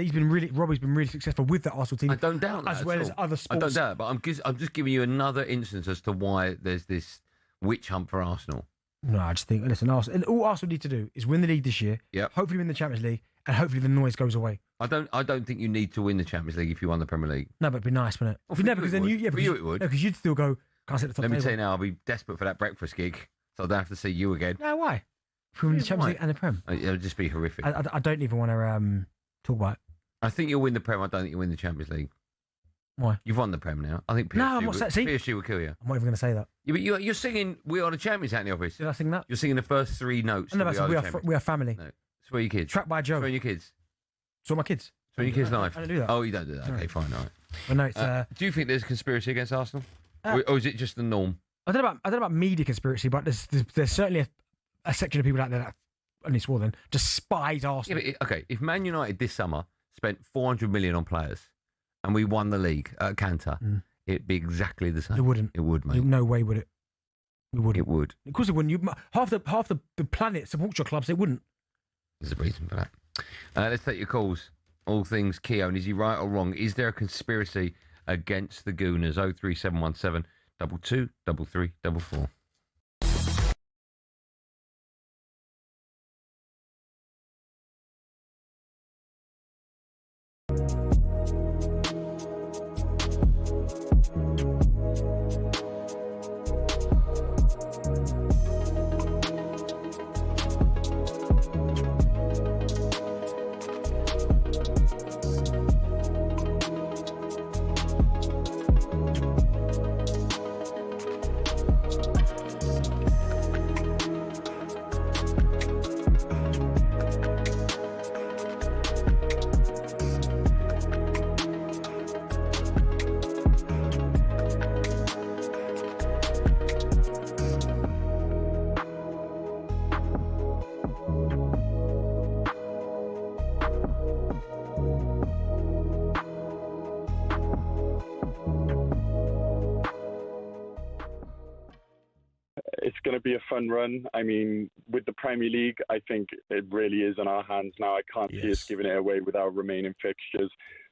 Robbie's been really successful with the Arsenal team. I don't doubt that as well as other sports. I don't doubt it, but I'm just giving you another instance as to why there's this witch hunt for Arsenal. No, I just think, listen, Arsenal, and all Arsenal need to do is win the league this year. Yep. Hopefully win the Champions League, and hopefully the noise goes away. I don't think you need to win the Champions League if you won the Premier League. No, but it'd be nice, wouldn't it? Well, because then it would. Because you'd still go. Can't sit at the top. Let me tell you now, I'll be desperate for that breakfast gig, so I don't have to see you again. No, why? From the Champions League and the Prem. It would just be horrific. I don't even want to talk about it. I think you'll win the Prem. I don't think you'll win the Champions League. Why? You've won the Prem now. I think PSG will kill you. I'm not even going to say that. Yeah, but you're singing "We Are the Champions" out in the office. Did I sing that? You're singing the first three notes. No, we are family. No, it's where your kids. Trapped by Joe. It's where your kids. It's all my kids. It's where your kids' life. I don't do that. Oh, you don't do that. Okay, fine, all right. Well, no, it's. Do you think there's a conspiracy against Arsenal, or is it just the norm? I don't know about media conspiracy, but there's certainly a section of people out there that only swore then despise Arsenal. Yeah, but if Man United this summer spent 400 million on players and we won the league at Cantor, it'd be exactly the same. It wouldn't. It would, mate. No way would it. It wouldn't. It would. Of course it wouldn't. Half the planet supports your clubs. It wouldn't. There's a reason for that. Let's take your calls. All things Keown. Is he right or wrong? Is there a conspiracy against the Gooners? 03717 22 33 44. It's going to be a fun run. I mean, with the Premier League, I think it really is in our hands now. I can't see us giving it away with our remaining fixtures,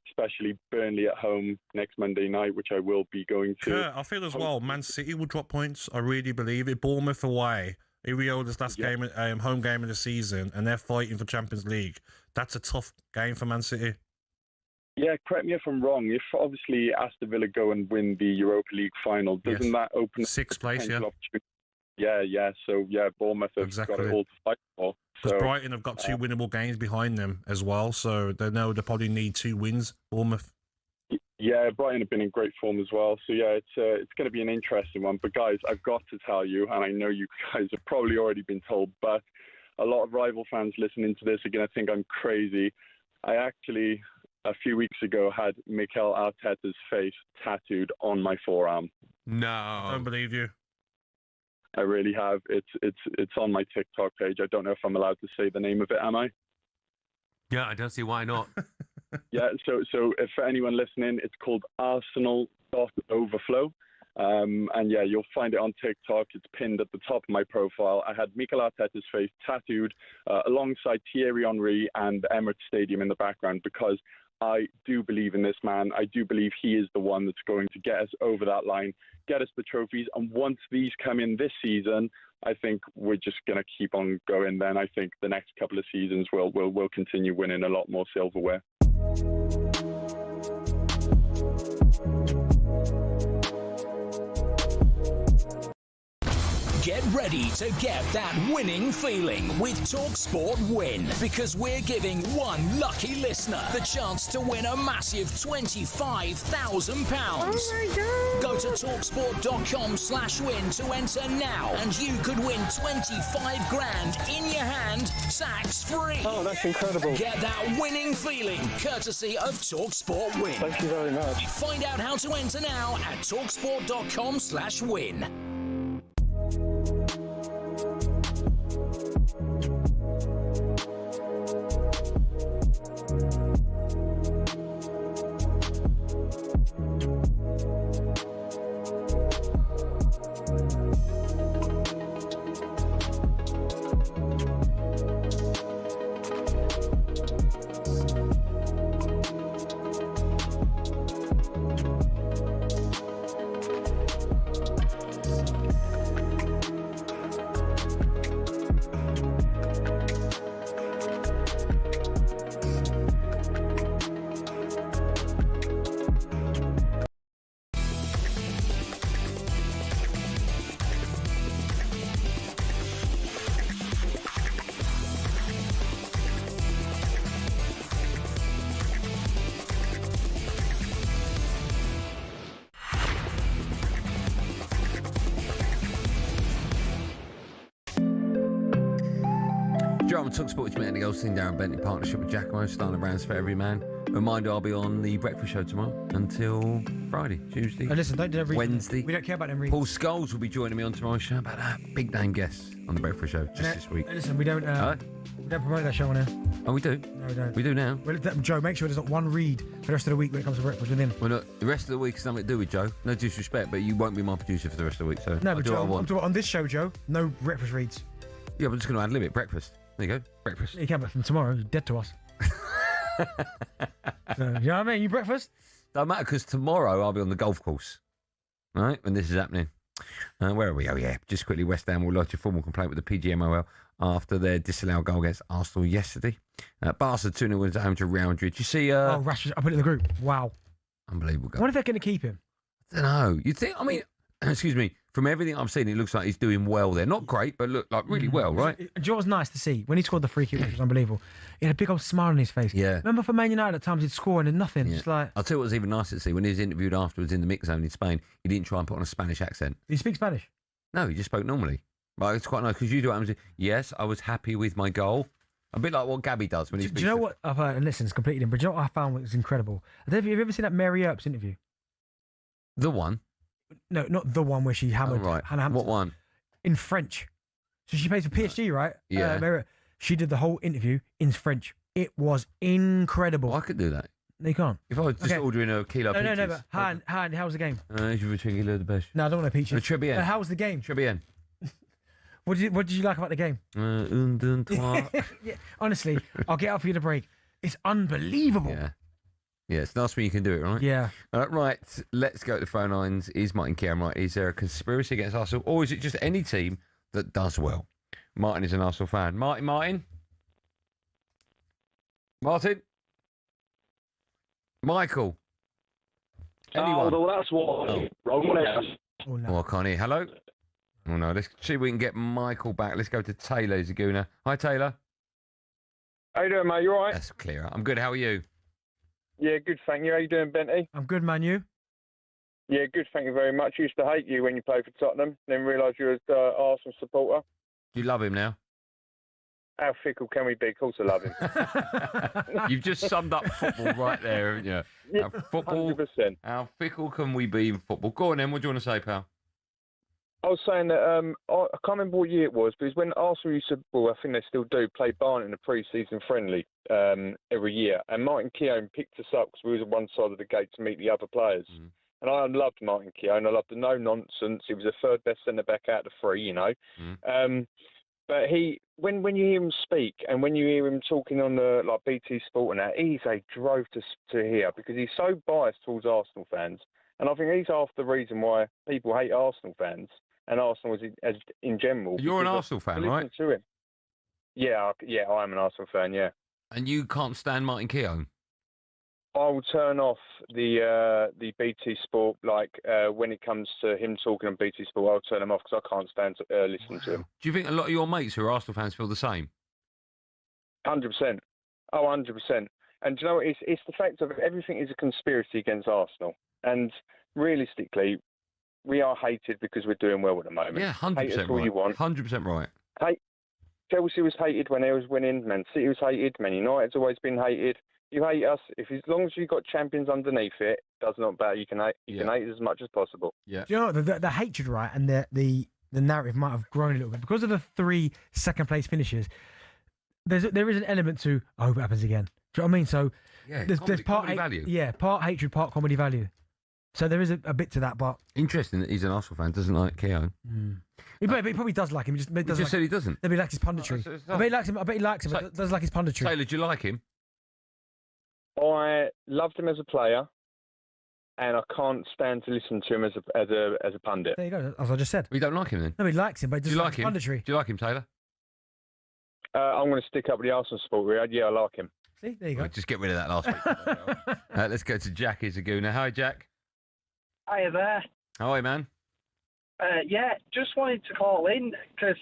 especially Burnley at home next Monday night, which I will be going to. Yeah, I feel as well, Man City will drop points. I really believe it. Bournemouth away. Irio's last game, home game of the season, and they're fighting for Champions League. That's a tough game for Man City. Yeah, correct me if I'm wrong. If obviously Aston Villa go and win the Europa League final, doesn't that open sixth place? Yeah. Yeah. So Bournemouth have got it all to fight for. Because Brighton have got two winnable games behind them as well, so they know they probably need 2 wins. Bournemouth. Yeah, Brighton have been in great form as well. So yeah, it's going to be an interesting one. But guys, I've got to tell you, and I know you guys have probably already been told, but a lot of rival fans listening to this are going to think I'm crazy. I actually, a few weeks ago, had Mikel Arteta's face tattooed on my forearm. No, I don't believe you. I really have. It's on my TikTok page. I don't know if I'm allowed to say the name of it, am I? Yeah, I don't see why not. Yeah, so if for anyone listening, it's called Arsenal.overflow. And yeah, you'll find it on TikTok. It's pinned at the top of my profile. I had Mikel Arteta's face tattooed alongside Thierry Henry and Emirates Stadium in the background because I do believe in this man. I do believe he is the one that's going to get us over that line, get us the trophies. And once these come in this season, I think we're just going to keep on going. Then I think the next couple of seasons we'll continue winning a lot more silverware. Get ready to get that winning feeling with talkSPORT Win, because we're giving one lucky listener the chance to win a massive £25,000. Oh my God. Go to talksport.com/win to enter now, and you could win 25 grand in your hand, tax free. Oh, that's incredible. Get that winning feeling courtesy of talkSPORT Win. Thank you very much. Find out how to enter now at talksport.com/win. talkSPORT with me, Andy Goldstein Darren Bent in partnership with Giacomo, starting rounds for every man. Reminder, I'll be on the breakfast show tomorrow until Friday, Tuesday. Oh, listen, don't do every Wednesday. We don't care about them reads. Paul Scholes will be joining me on tomorrow's show about that big name guest on the breakfast show just this week. Listen, we don't promote that show on here. Oh, we do? No, we don't. We do now. Well, Joe, make sure there's not one read for the rest of the week when it comes to breakfast with him. Well, look, the rest of the week has nothing to do with Joe. No disrespect, but you won't be my producer for the rest of the week, so No, I'll but do Joe, what I I'm want. talking on this show, Joe. No breakfast reads. Yeah, I'm just going to ad-lib it. Breakfast. There you go. Breakfast. You can't, but from tomorrow, you're dead to us. So, you know what I mean? You breakfast? Don't matter, because tomorrow I'll be on the golf course. All right, when this is happening. Where are we? Oh, yeah. Just quickly, West Ham will lodge a formal complaint with the PGMOL after their disallowed goal against Arsenal yesterday. Barca 2-0 wins at home to Real Madrid. You see... Oh, Rashford. I put it in the group. Wow. Unbelievable goal. What if they're going to keep him? I don't know. You'd think... I mean, excuse me. From everything I've seen, it looks like he's doing well there. Not great, but look, like really well, right? Do you know what's nice to see? When he scored the free kick, which was unbelievable, he had a big old smile on his face. Yeah. Remember for Man United at times he'd score and then nothing. Yeah. Just like... I'll tell you what was even nicer to see. When he was interviewed afterwards in the mix zone in Spain, he didn't try and put on a Spanish accent. Did he speak Spanish? No, he just spoke normally. But it's quite nice because you do what yes, I was happy with my goal. A bit like what Gabby does when he speaks. Do you know what I've heard? And listen, it's completely different. But do you know what I found was incredible? Have you ever seen that Mary Earps interview? The one? No, not the one where she hammered Hannah Hampton. What one? In French. So she plays for PSG, right? Yeah. Mary, she did the whole interview in French. It was incredible. I could do that. No, you can't. If I was just ordering a kilo of peaches. No, but Han, how was the game? Je veux kilo de pêche. No, I don't want no peaches. Très bien. How was the game? Très bien. What did you like about the game? Un, deux, trois. Yeah, honestly, I'll get up for you to break. It's unbelievable. Yeah. Yeah, it's nice when you can do it, right? Yeah. Right, let's go to the phone lines. Is Martin Keown right? Is there a conspiracy against Arsenal, or is it just any team that does well? Martin is an Arsenal fan. Martin? Michael? Anyone? Oh, that's what. Oh, no. Oh, I can't hear. Hello? Oh, no. Let's see if we can get Michael back. Let's go to Taylor Zaguna. Hi, Taylor. How you doing, mate? You all right? That's clearer. I'm good. How are you? Yeah, good, thank you. How you doing, Benty? I'm good, man. You? Yeah, good, thank you very much. Used to hate you when you played for Tottenham, then realised you were an Arsenal supporter. Do you love him now? How fickle can we be? Of course I love him. You've just summed up football right there, haven't you? Yeah, football, 100%. How fickle can we be in football? Go on then, what do you want to say, pal? I was saying that I can't remember what year it was, but it was when Arsenal used to, well, I think they still do, play Barnet in a pre-season friendly every year. And Martin Keown picked us up because we was on one side of the gate to meet the other players. Mm. And I loved Martin Keown. I loved the no-nonsense. He was the third best centre-back out of the three, you know. Mm. But when you hear him speak and when you hear him talking on the like BT Sport and that, he's a drove to hear because he's so biased towards Arsenal fans. And I think he's half the reason why people hate Arsenal fans. And Arsenal as in general. You're an Arsenal fan, right? To him. Yeah, I am an Arsenal fan. Yeah. And you can't stand Martin Keown? I will turn off the BT Sport when it comes to him talking on BT Sport. I'll turn him off because I can't stand to listen to him. Do you think a lot of your mates who are Arsenal fans feel the same? 100%. Oh, 100%. And do you know what? It's the fact of everything is a conspiracy against Arsenal. And realistically, we are hated because we're doing well at the moment. Yeah, 100% Hate us all right. you want. 100% right. Chelsea was hated when they was winning. Man City was hated. Man United's always been hated. You hate us. As long as you've got champions underneath it, does not matter. You can hate it as much as possible. Yeah. Do you know what? The hatred, right, and the narrative might have grown a little bit because of the 3 second place finishes. There is an element to I hope it happens again. Do you know what I mean? So yeah, there's part comedy value. Yeah, part hatred, part comedy value. So there is a bit to that, but interesting that he's an Arsenal fan, doesn't like Keown. He probably does like him. He just said he doesn't. Maybe he likes his punditry. I bet he likes him. But does like his punditry. Taylor, do you like him? I loved him as a player, and I can't stand to listen to him as a pundit. There you go. As I just said. We don't like him then. No, he likes him, but do you like him? Punditry. Do you like him, Taylor? I'm going to stick up with the Arsenal support. Yeah, I like him. See, there you go. Right, just get rid of that last week. Let's go to Jack Izaguna. Hi, Jack. Hiya there. Hi, man. Yeah, just wanted to call in because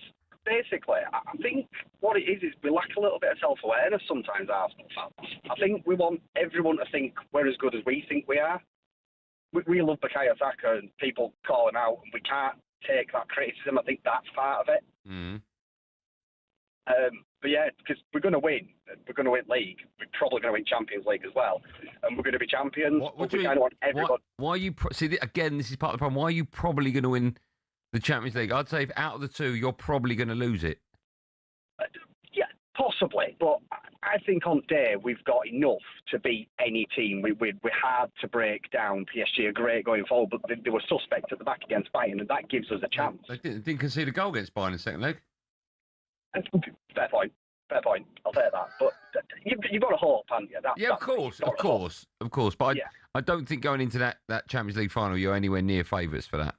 basically I think what it is we lack a little bit of self-awareness sometimes, Arsenal fans. I think we want everyone to think we're as good as we think we are. We love Bukayo Saka and people call him out, and we can't take that criticism. I think that's part of it. Mm. But yeah, because we're going to win. We're going to win league. We're probably going to win Champions League as well, and we're going to be champions. What do we you kind of want everybody. why are you... See, again, this is part of the problem. Why are you probably going to win the Champions League? I'd say if out of the two, you're probably going to lose it. Yeah, possibly. But I think on day we've got enough to beat any team. We're hard to break down. PSG are great going forward, but they were suspect at the back against Bayern, and that gives us a chance. They didn't concede a goal against Bayern in the second leg. Fair point. I'll take that. But you've got to hope, haven't you? Of course. But I don't think going into that Champions League final, you're anywhere near favourites for that.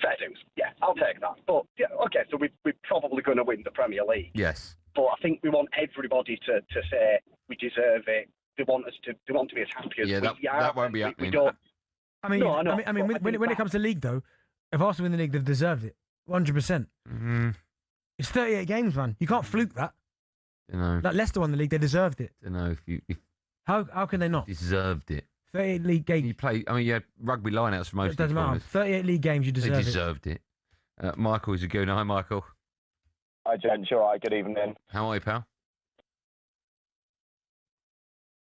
Fair dues. Yeah, I'll take that. But yeah, okay, so we're probably going to win the Premier League. Yes. But I think we want everybody to say we deserve it. They want to be as happy as we are. That won't be happening. We don't. I mean, No, I know. I mean, when it comes to league though, if Arsenal win the league, they've deserved it, 100%. It's 38 games, man. You can't fluke that. Like Leicester won the league, they deserved it. How can they not? Deserved it. 38 league games. You play. I mean, you had rugby lineouts for most. It doesn't matter. 38 league games, you deserve it. They deserved it. Michael is a good. Hi, Michael. Hi, gents. All right. Good evening. How are you, pal?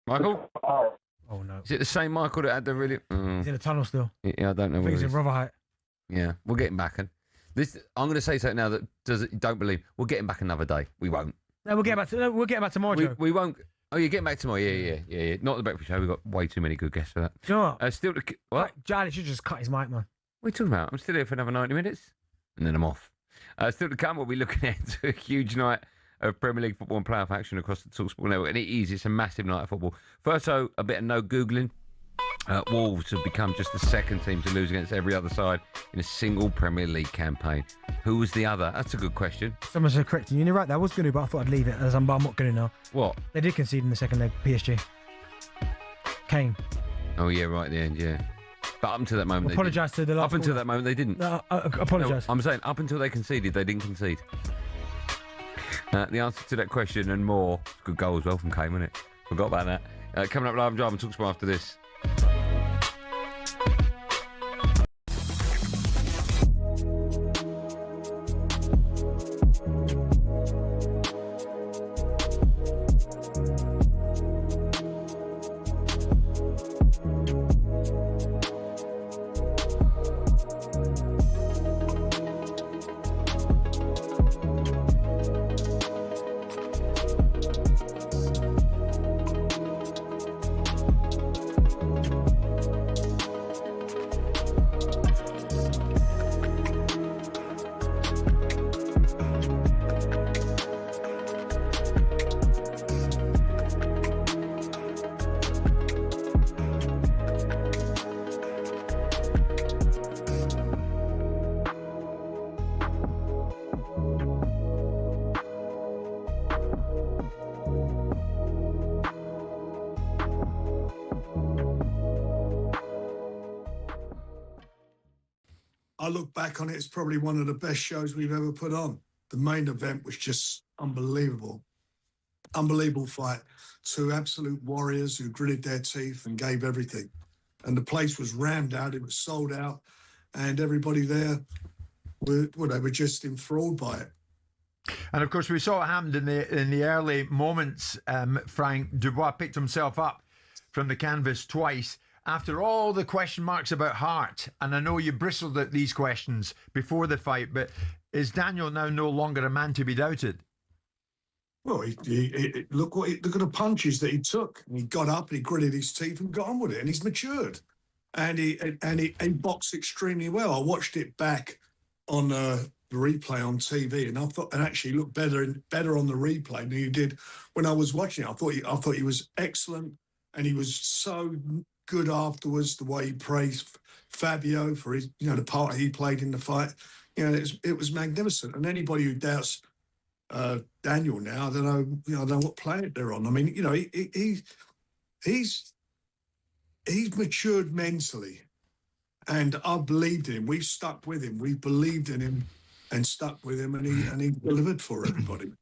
Michael? Oh no. Is it the same Michael that had the really? He's in a tunnel still. Yeah, I don't know. I think he's in Rotherhite. Yeah, we'll get him back. And I'm going to say something now that don't believe. We'll get him back another day. We won't. No, we'll get back tomorrow, Joe. We won't. Oh, you're getting back tomorrow. Yeah. Not the breakfast show. We've got way too many good guests for that. Do you know what? Still, what? Charlie should just cut his mic, man. What are you talking about? I'm still here for another 90 minutes, and then I'm off. Still to come, we'll be looking at a huge night of Premier League football and playoff action across the talkSPORT network, and it's a massive night of football. First, though, a bit of no Googling. Wolves have become just the second team to lose against every other side in a single Premier League campaign. Who was the other? That's a good question. Someone said correct. You're right, that was going to, but I thought I'd leave it, but I'm not going to now. What? They did concede in the second leg, PSG. Kane. Oh, yeah, right at the end, yeah. But up until that moment, apologise to the last. Up until that moment, they didn't. No, apologise. No, I'm saying up until they conceded, they didn't concede. The answer to that question and more. Good goal as well from Kane, wasn't it? Forgot about that. Coming up live and drive and talkSPORT after this. I look back on it, it's probably one of the best shows we've ever put on. The main event was just unbelievable. Unbelievable fight. Two absolute warriors who gritted their teeth and gave everything. And the place was rammed out, it was sold out, and everybody there, they were just enthralled by it. And of course, we saw it happened in the early moments. Frank Dubois picked himself up from the canvas twice after all the question marks about heart. And I know you bristled at these questions before the fight, but is Daniel now no longer a man to be doubted? Well, look at the punches that he took. And he got up, and he gritted his teeth and got on with it. And he's matured, and he boxed extremely well. I watched it back on the replay on TV, and I thought it actually looked better on the replay than he did when I was watching it. I thought he was excellent, and he was so good afterwards. The way he praised Fabio for his, the part he played in the fight. It was magnificent. And anybody who doubts Daniel now, I don't know what planet they're on. I mean, he's matured mentally, and I believed in him. We've stuck with him. We believed in him and stuck with him, and he delivered for everybody.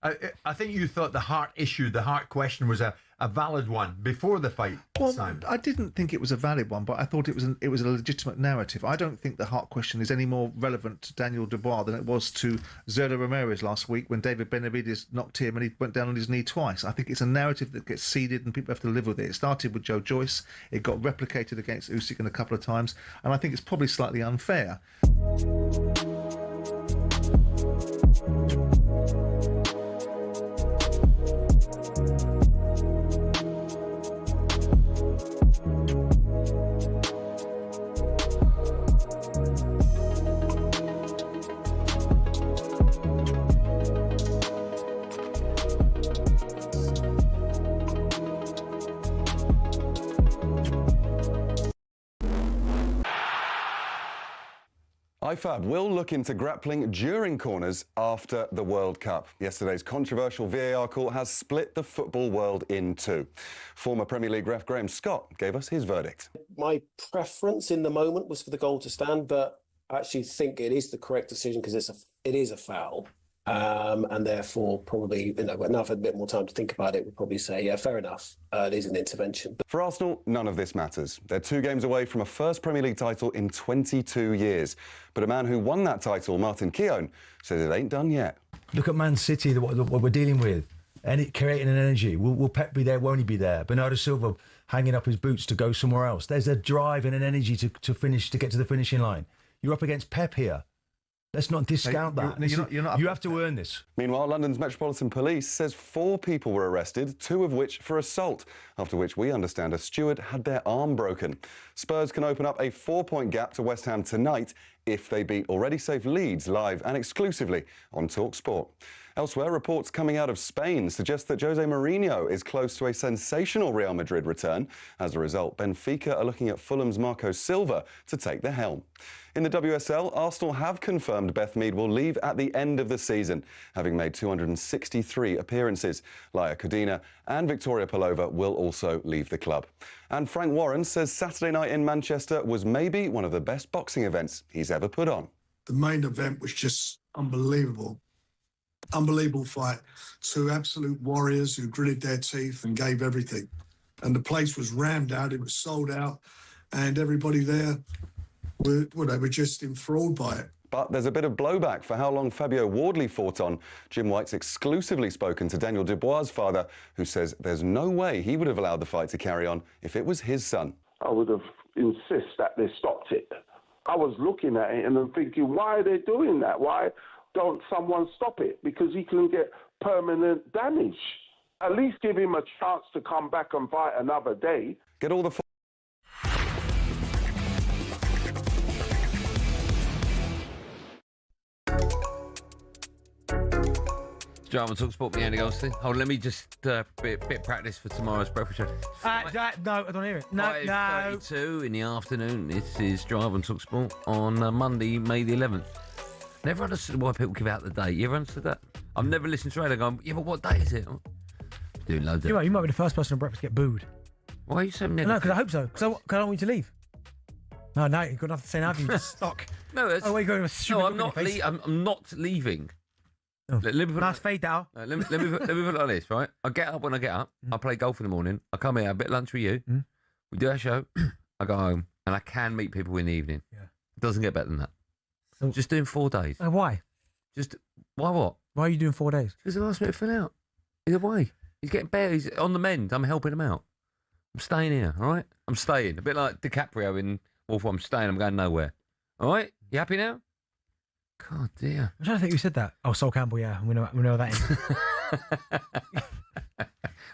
I think you thought the heart issue, the heart question was a valid one before the fight. Well, Simon. I didn't think it was a valid one, but I thought it was a legitimate narrative. I don't think the heart question is any more relevant to Daniel Dubois than it was to Zerda Ramirez last week when David Benavidez knocked him and he went down on his knee twice. I think it's a narrative that gets seeded and people have to live with it. It started with Joe Joyce. It got replicated against Usyk a couple of times, and I think it's probably slightly unfair. IFAB will look into grappling during corners after the World Cup. Yesterday's controversial VAR call has split the football world in two. Former Premier League ref Graham Scott gave us his verdict. My preference in the moment was for the goal to stand, but I actually think it is the correct decision because it is a foul. And therefore, probably, when I've had a bit more time to think about it, we'd probably say, yeah, fair enough. It is an intervention. For Arsenal, none of this matters. They're 2 games away from a first Premier League title in 22 years. But a man who won that title, Martin Keown, says it ain't done yet. Look at Man City, what we're dealing with. And it creating an energy. Will Pep be there? Won't he be there? Bernardo Silva hanging up his boots to go somewhere else. There's a drive and an energy to get to the finishing line. You're up against Pep here. Let's not discount that. You have to earn this. Meanwhile, London's Metropolitan Police says 4 people were arrested, 2 of which for assault, after which we understand a steward had their arm broken. Spurs can open up a 4-point gap to West Ham tonight if they beat already safe Leeds live and exclusively on talkSPORT. Elsewhere, reports coming out of Spain suggest that Jose Mourinho is close to a sensational Real Madrid return. As a result, Benfica are looking at Fulham's Marco Silva to take the helm. In the WSL, Arsenal have confirmed Beth Mead will leave at the end of the season, having made 263 appearances. Laia Codina and Victoria Pelova will also leave the club. And Frank Warren says Saturday night in Manchester was maybe one of the best boxing events he's ever put on. The main event was just unbelievable. Unbelievable fight. 2 absolute warriors who gritted their teeth and gave everything. And the place was rammed out. It was sold out. And everybody there, they were just enthralled by it. But there's a bit of blowback for how long Fabio Wardley fought on. Jim White's exclusively spoken to Daniel Dubois' father, who says there's no way he would have allowed the fight to carry on if it was his son. I would have insisted that they stopped it. I was looking at it and I'm thinking, why are they doing that? Why don't someone stop it? Because he can get permanent damage. At least give him a chance to come back and fight another day. Get all the... Drive on talkSPORT with Andy Goldstein. Hold on, let me just bit practice for tomorrow's breakfast show. No, I don't hear it. No. 5:32 in the afternoon. This is Drive on talkSPORT on Monday, May the 11th. Never understood why people give out the date. You ever understood that? I've never listened to radio going, yeah, but what day is it? Doing loads of... You might be the first person on breakfast to get booed. Why are you so negative? No, because I hope so. Because I don't want you to leave. No, you've got nothing to say now. You just stock. No, that's... Oh, where you going? I'm not leaving. Oh. Nice fade down. Let me put it like this, right? I get up when I get up. I play golf in the morning. I come here, have a bit of lunch with you. We do our show. I go home, and I can meet people in the evening. Yeah. It doesn't get better than that. So, just doing 4 days. Why? Why what? Why are you doing 4 days? Because the last minute fill out. He's away. He's getting better. He's on the mend. I'm helping him out. I'm staying here, all right? I'm staying. A bit like DiCaprio in Wolf. I'm staying. I'm going nowhere. All right? You happy now? God dear. I'm trying to think who said that. Oh, Sol Campbell, yeah. We know that is.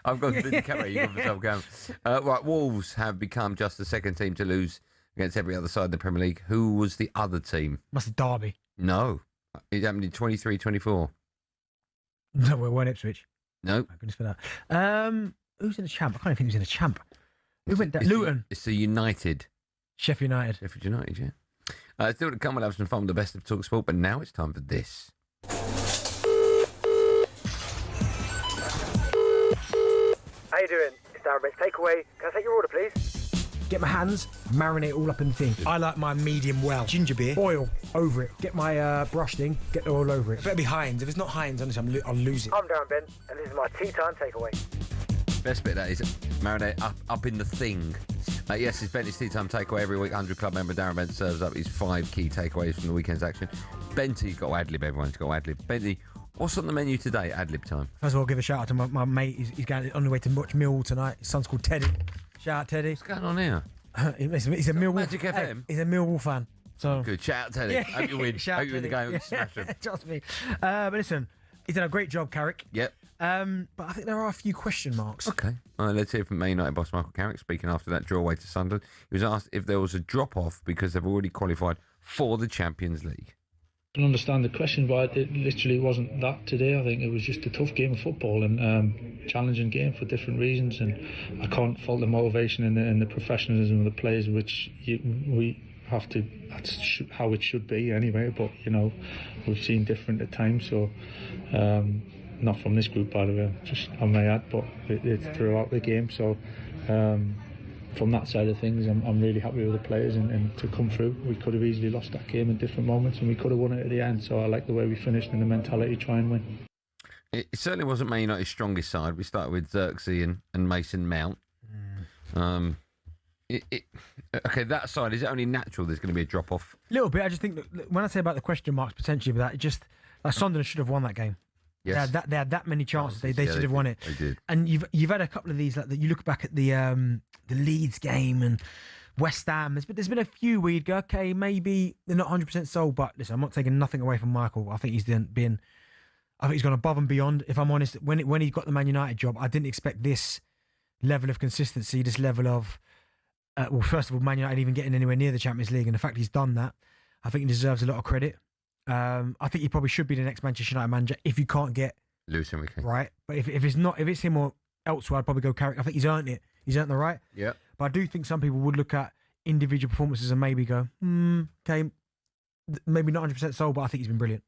I've gone for DiCaprio, you've gone for Sol Campbell. Right, Wolves have become just the second team to lose against every other side of the Premier League. Who was the other team? Must have Derby. No. It happened in 23-24. No, we weren't Ipswich. No. My goodness for that. Who's in the champ? I can't even think who's in the champ. Who went down? Luton. It's the United. Sheffield United. Sheffield United, yeah. Still to come, we'll have some fun with the best of talkSPORT, but now it's time for this. How you doing? It's Darren Bent. Takeaway. Can I take your order, please? get my hands, marinate it all up in the thing. I like my medium well. Ginger beer, oil over it. Get my brush thing, get the oil over it. It better be Heinz. If it's not Heinz, honestly, I'll lose it. I'm Darren Bent, and this is my tea time takeaway. Best bit of that is marinate up in the thing. Yes, it's Bentley's Tea Time Takeaway every week. 100 Club member Darren Bent serves up his 5 key takeaways from the weekend's action. Bentley's got to ad-lib, everyone's got to ad-lib. Bentley, what's on the menu today at ad-lib time? First of all, I'll give a shout out to my mate. He's going on the way to Much Mill tonight. His son's called Teddy. Shout out, Teddy. What's going on here? He's a Millwall Magic FM. He's a Millwall fan. So good. Shout out, Teddy. Hope you win. Hope you win the game. Smash him. Trust me. But listen, he's done a great job, Carrick. Yep. But I think there are a few question marks. Okay. All right, let's hear from Man United boss Michael Carrick speaking after that draw away to Sunderland. He was asked if there was a drop-off because they've already qualified for the Champions League. I can understand the question, but it literally wasn't that today. I think it was just a tough game of football and challenging game for different reasons. And I can't fault the motivation and the professionalism of the players, which we have to. That's how it should be anyway. But we've seen different at times. So. Not from this group, by the way, just I may add, but it's throughout the game. So from that side of things, I'm really happy with the players and to come through. We could have easily lost that game in different moments and we could have won it at the end. So I like the way we finished and the mentality to try and win. It certainly wasn't Man United's strongest side. We started with Xerxes and Mason Mount. Okay, that side, is it only natural there's going to be a drop-off? A little bit. I just think that when I say about the question marks potentially with that, it just like Sunderland should have won that game. Yes. They had that many chances. They should have won it. They did. And you've had a couple of these. Like you look back at the Leeds game and West Ham. There's been a few where you'd go, okay, maybe they're not 100% sold. But listen, I'm not taking nothing away from Michael. I think he's gone above and beyond. If I'm honest, when he got the Man United job, I didn't expect this level of consistency, this level of first of all, Man United even getting anywhere near the Champions League, and the fact he's done that, I think he deserves a lot of credit. I think he probably should be the next Manchester United manager if you can't get Luis Enrique. Right. But if it's him or elsewhere, I'd probably go Carrick. I think he's earned it. He's earned the right. Yeah. But I do think some people would look at individual performances and maybe go, okay, maybe not 100% sold, but I think he's been brilliant.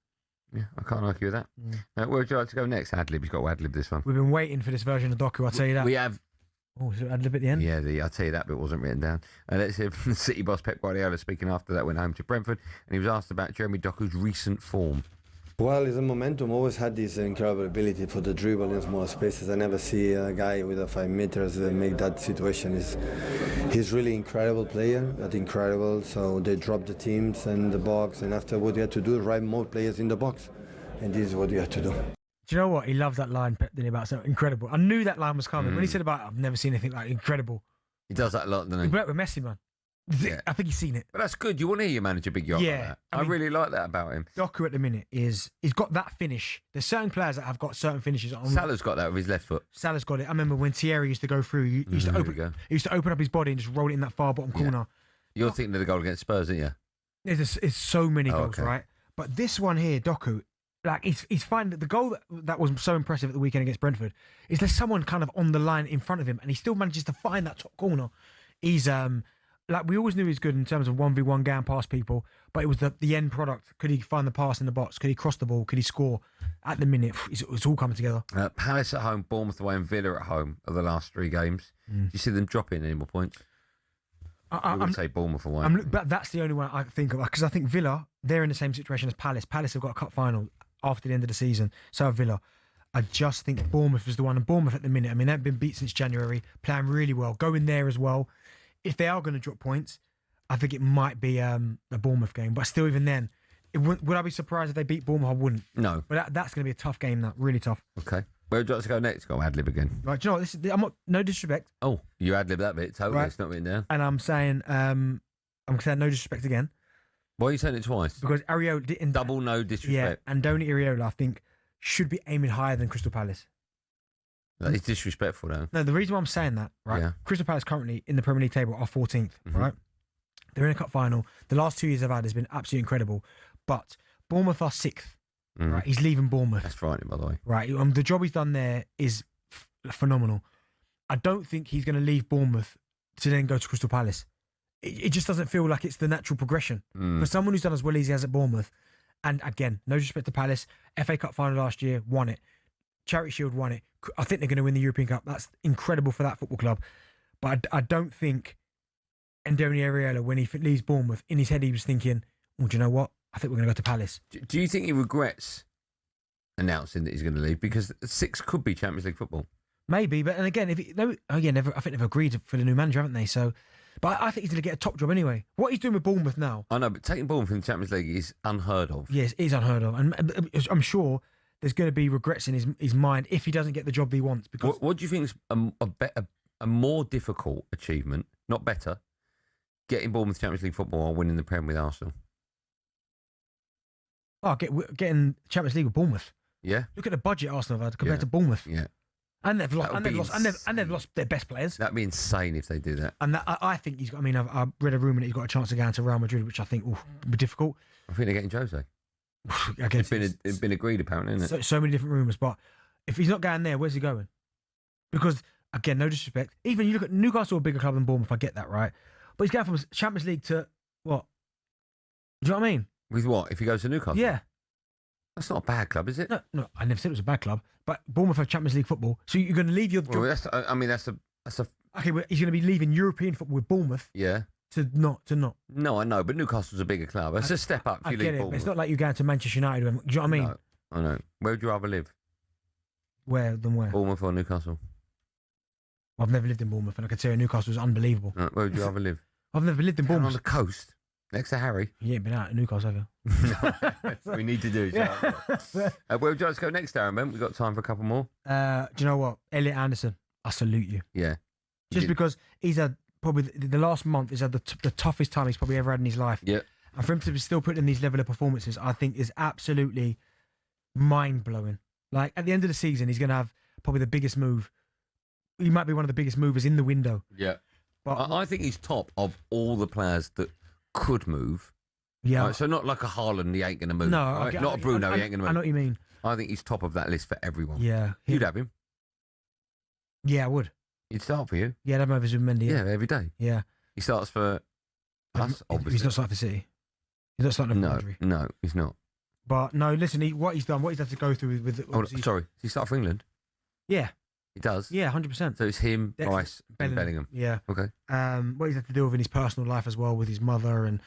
Yeah, I can't argue with that. Where would you like to go next? Adlib. He's got to adlib this one. We've been waiting for this version of Doku, I'll tell you that. We have. Oh, is it adlib at the end? Yeah, I'll tell you that bit wasn't written down. Let's hear from the City boss Pep Guardiola speaking after that, went home to Brentford, and he was asked about Jeremy Doku's recent form. Well, it's a momentum. Always had this incredible ability for the dribble in small spaces. I never see a guy with a 5 meters make that situation. He's really incredible player, but incredible. So they dropped the teams and the box, and after what you had to do, drive more players in the box, and this is what you had to do. Do you know what? He loves that line, Pep, didn't he, about so incredible. I knew that line was coming. When he said about, I've never seen anything like incredible. He does that a lot, doesn't he? He worked with Messi, man. Yeah. I think he's seen it. But that's good. You want to hear your manager big yacht like that. I really like that about him. Doku at the minute he's got that finish. There's certain players that have got certain finishes. Salah's got that with his left foot. Salah's got it. I remember when Thierry used to go through, he used to open up his body and just roll it in that far bottom corner. You're thinking of the goal against Spurs, aren't you? There's so many goals, right? But this one here, Doku, like he's finding the goal that was so impressive at the weekend against Brentford is there's someone kind of on the line in front of him and he still manages to find that top corner. He's like we always knew he was good in terms of 1v1 going past people, but it was the end product. Could he find the pass in the box? Could he cross the ball? Could he score? At the minute, it's all coming together. Palace at home, Bournemouth away, and Villa at home are the last 3 games. Do you see them dropping any more points? I would say Bournemouth away. But that's the only one I think of because I think Villa, they're in the same situation as Palace. Palace have got a cup final after the end of the season. So have Villa. I just think Bournemouth is the one. And Bournemouth at the minute, I mean, they've been beat since January, playing really well. Go in there as well. If they are going to drop points, I think it might be a Bournemouth game. But still, even then, would I be surprised if they beat Bournemouth? I wouldn't. No. But that's going to be a tough game, that. Really tough. Okay. Where would you like to go next? Go ad-lib again. Right, do you know what? I'm not, no disrespect. Oh, you ad-lib that bit. Totally. Right. It's not written down. And I'm saying no disrespect again. Why are you saying it twice? Because Ariola didn't... Double no disrespect. Yeah, and Donny Ariola, I think, should be aiming higher than Crystal Palace. That is disrespectful, though. No, the reason why I'm saying that, right? Yeah. Crystal Palace currently in the Premier League table are 14th, right? They're in a cup final. The last 2 years they've had has been absolutely incredible. But Bournemouth are 6th, right? He's leaving Bournemouth. That's frightening, by the way. Right. The job he's done there is phenomenal. I don't think he's going to leave Bournemouth to then go to Crystal Palace. It just doesn't feel like it's the natural progression. For someone who's done as well as he has at Bournemouth, and again, no disrespect to Palace, FA Cup final last year, won it. Charity Shield won it. I think they're going to win the European Cup. That's incredible for that football club. But I don't think Darren Areola, when he leaves Bournemouth, in his head he was thinking, "Oh, do you know what? I think we're going to go to Palace." Do you think he regrets announcing that he's going to leave? Because 6 could be Champions League football. Maybe, but and again, I think they've agreed for the new manager, haven't they? So, but I think he's going to get a top job anyway. What he's doing with Bournemouth now, I know, but taking Bournemouth in the Champions League is unheard of. yes, it is unheard of, and I'm sure there's going to be regrets in his mind if he doesn't get the job that he wants. Because What do you think is a more difficult achievement, not better, getting Bournemouth Champions League football or winning the Prem with Arsenal? Getting Champions League with Bournemouth. Yeah. Look at the budget Arsenal have had compared to Bournemouth. Yeah. And they've lost their best players. That'd be insane if they do that. And I think he's got. I mean, I've read a rumour that he's got a chance to go into Real Madrid, which I think will be difficult. I think they're getting Jose. I guess it's been agreed, apparently, isn't it? So many different rumours, but if he's not going there, where's he going? Because again, no disrespect. Even you look at Newcastle, a bigger club than Bournemouth. I get that, right? But he's going from Champions League to what? Do you know what I mean? With what? If he goes to Newcastle? Yeah. That's not a bad club, is it? No, I never said it was a bad club. But Bournemouth have Champions League football, so you're going to leave your job. Well, that's a. Okay, well, he's going to be leaving European football with Bournemouth. Yeah. To not. No, I know, but Newcastle's a bigger club. It's a step up if you leave Bournemouth. But it's not like you're going to Manchester United. Do you know what I mean? No, I know. Where would you rather live? Where? Bournemouth or Newcastle? I've never lived in Bournemouth, and I can tell you Newcastle was unbelievable. Where would you rather live? I've never lived in Bournemouth. On the coast, next to Harry. You ain't been out in Newcastle, have you? We need to do it. Where would you like to go next, Darren Bent? We've got time for a couple more. Do you know what? Elliot Anderson, I salute you. Yeah. Just because he's had probably the last month he's had the toughest time he's probably ever had in his life. Yeah. And for him to be still putting in these level of performances, I think is absolutely mind-blowing. Like, at the end of the season, he's going to have probably the biggest move. He might be one of the biggest movers in the window. Yeah. But I think he's top of all the players that could move. Yeah. Right, so not like a Haaland, he ain't going to move. No. Right? Not a Bruno, he ain't going to move. I know what you mean. I think he's top of that list for everyone. Yeah. You'd have him. Yeah, I would. He'd start for you. Yeah, I'd have him over Zubimendi. Yeah, every day. Yeah. He starts for us, obviously. He's not starting for City. He's not starting for injury. No, he's not. But no, listen, what he's had to go through with sorry, does he start for England? Yeah. He does? Yeah, 100%. So it's him, Rice, and Bellingham. Yeah. Okay. What he's had to deal with in his personal life as well, with his mother and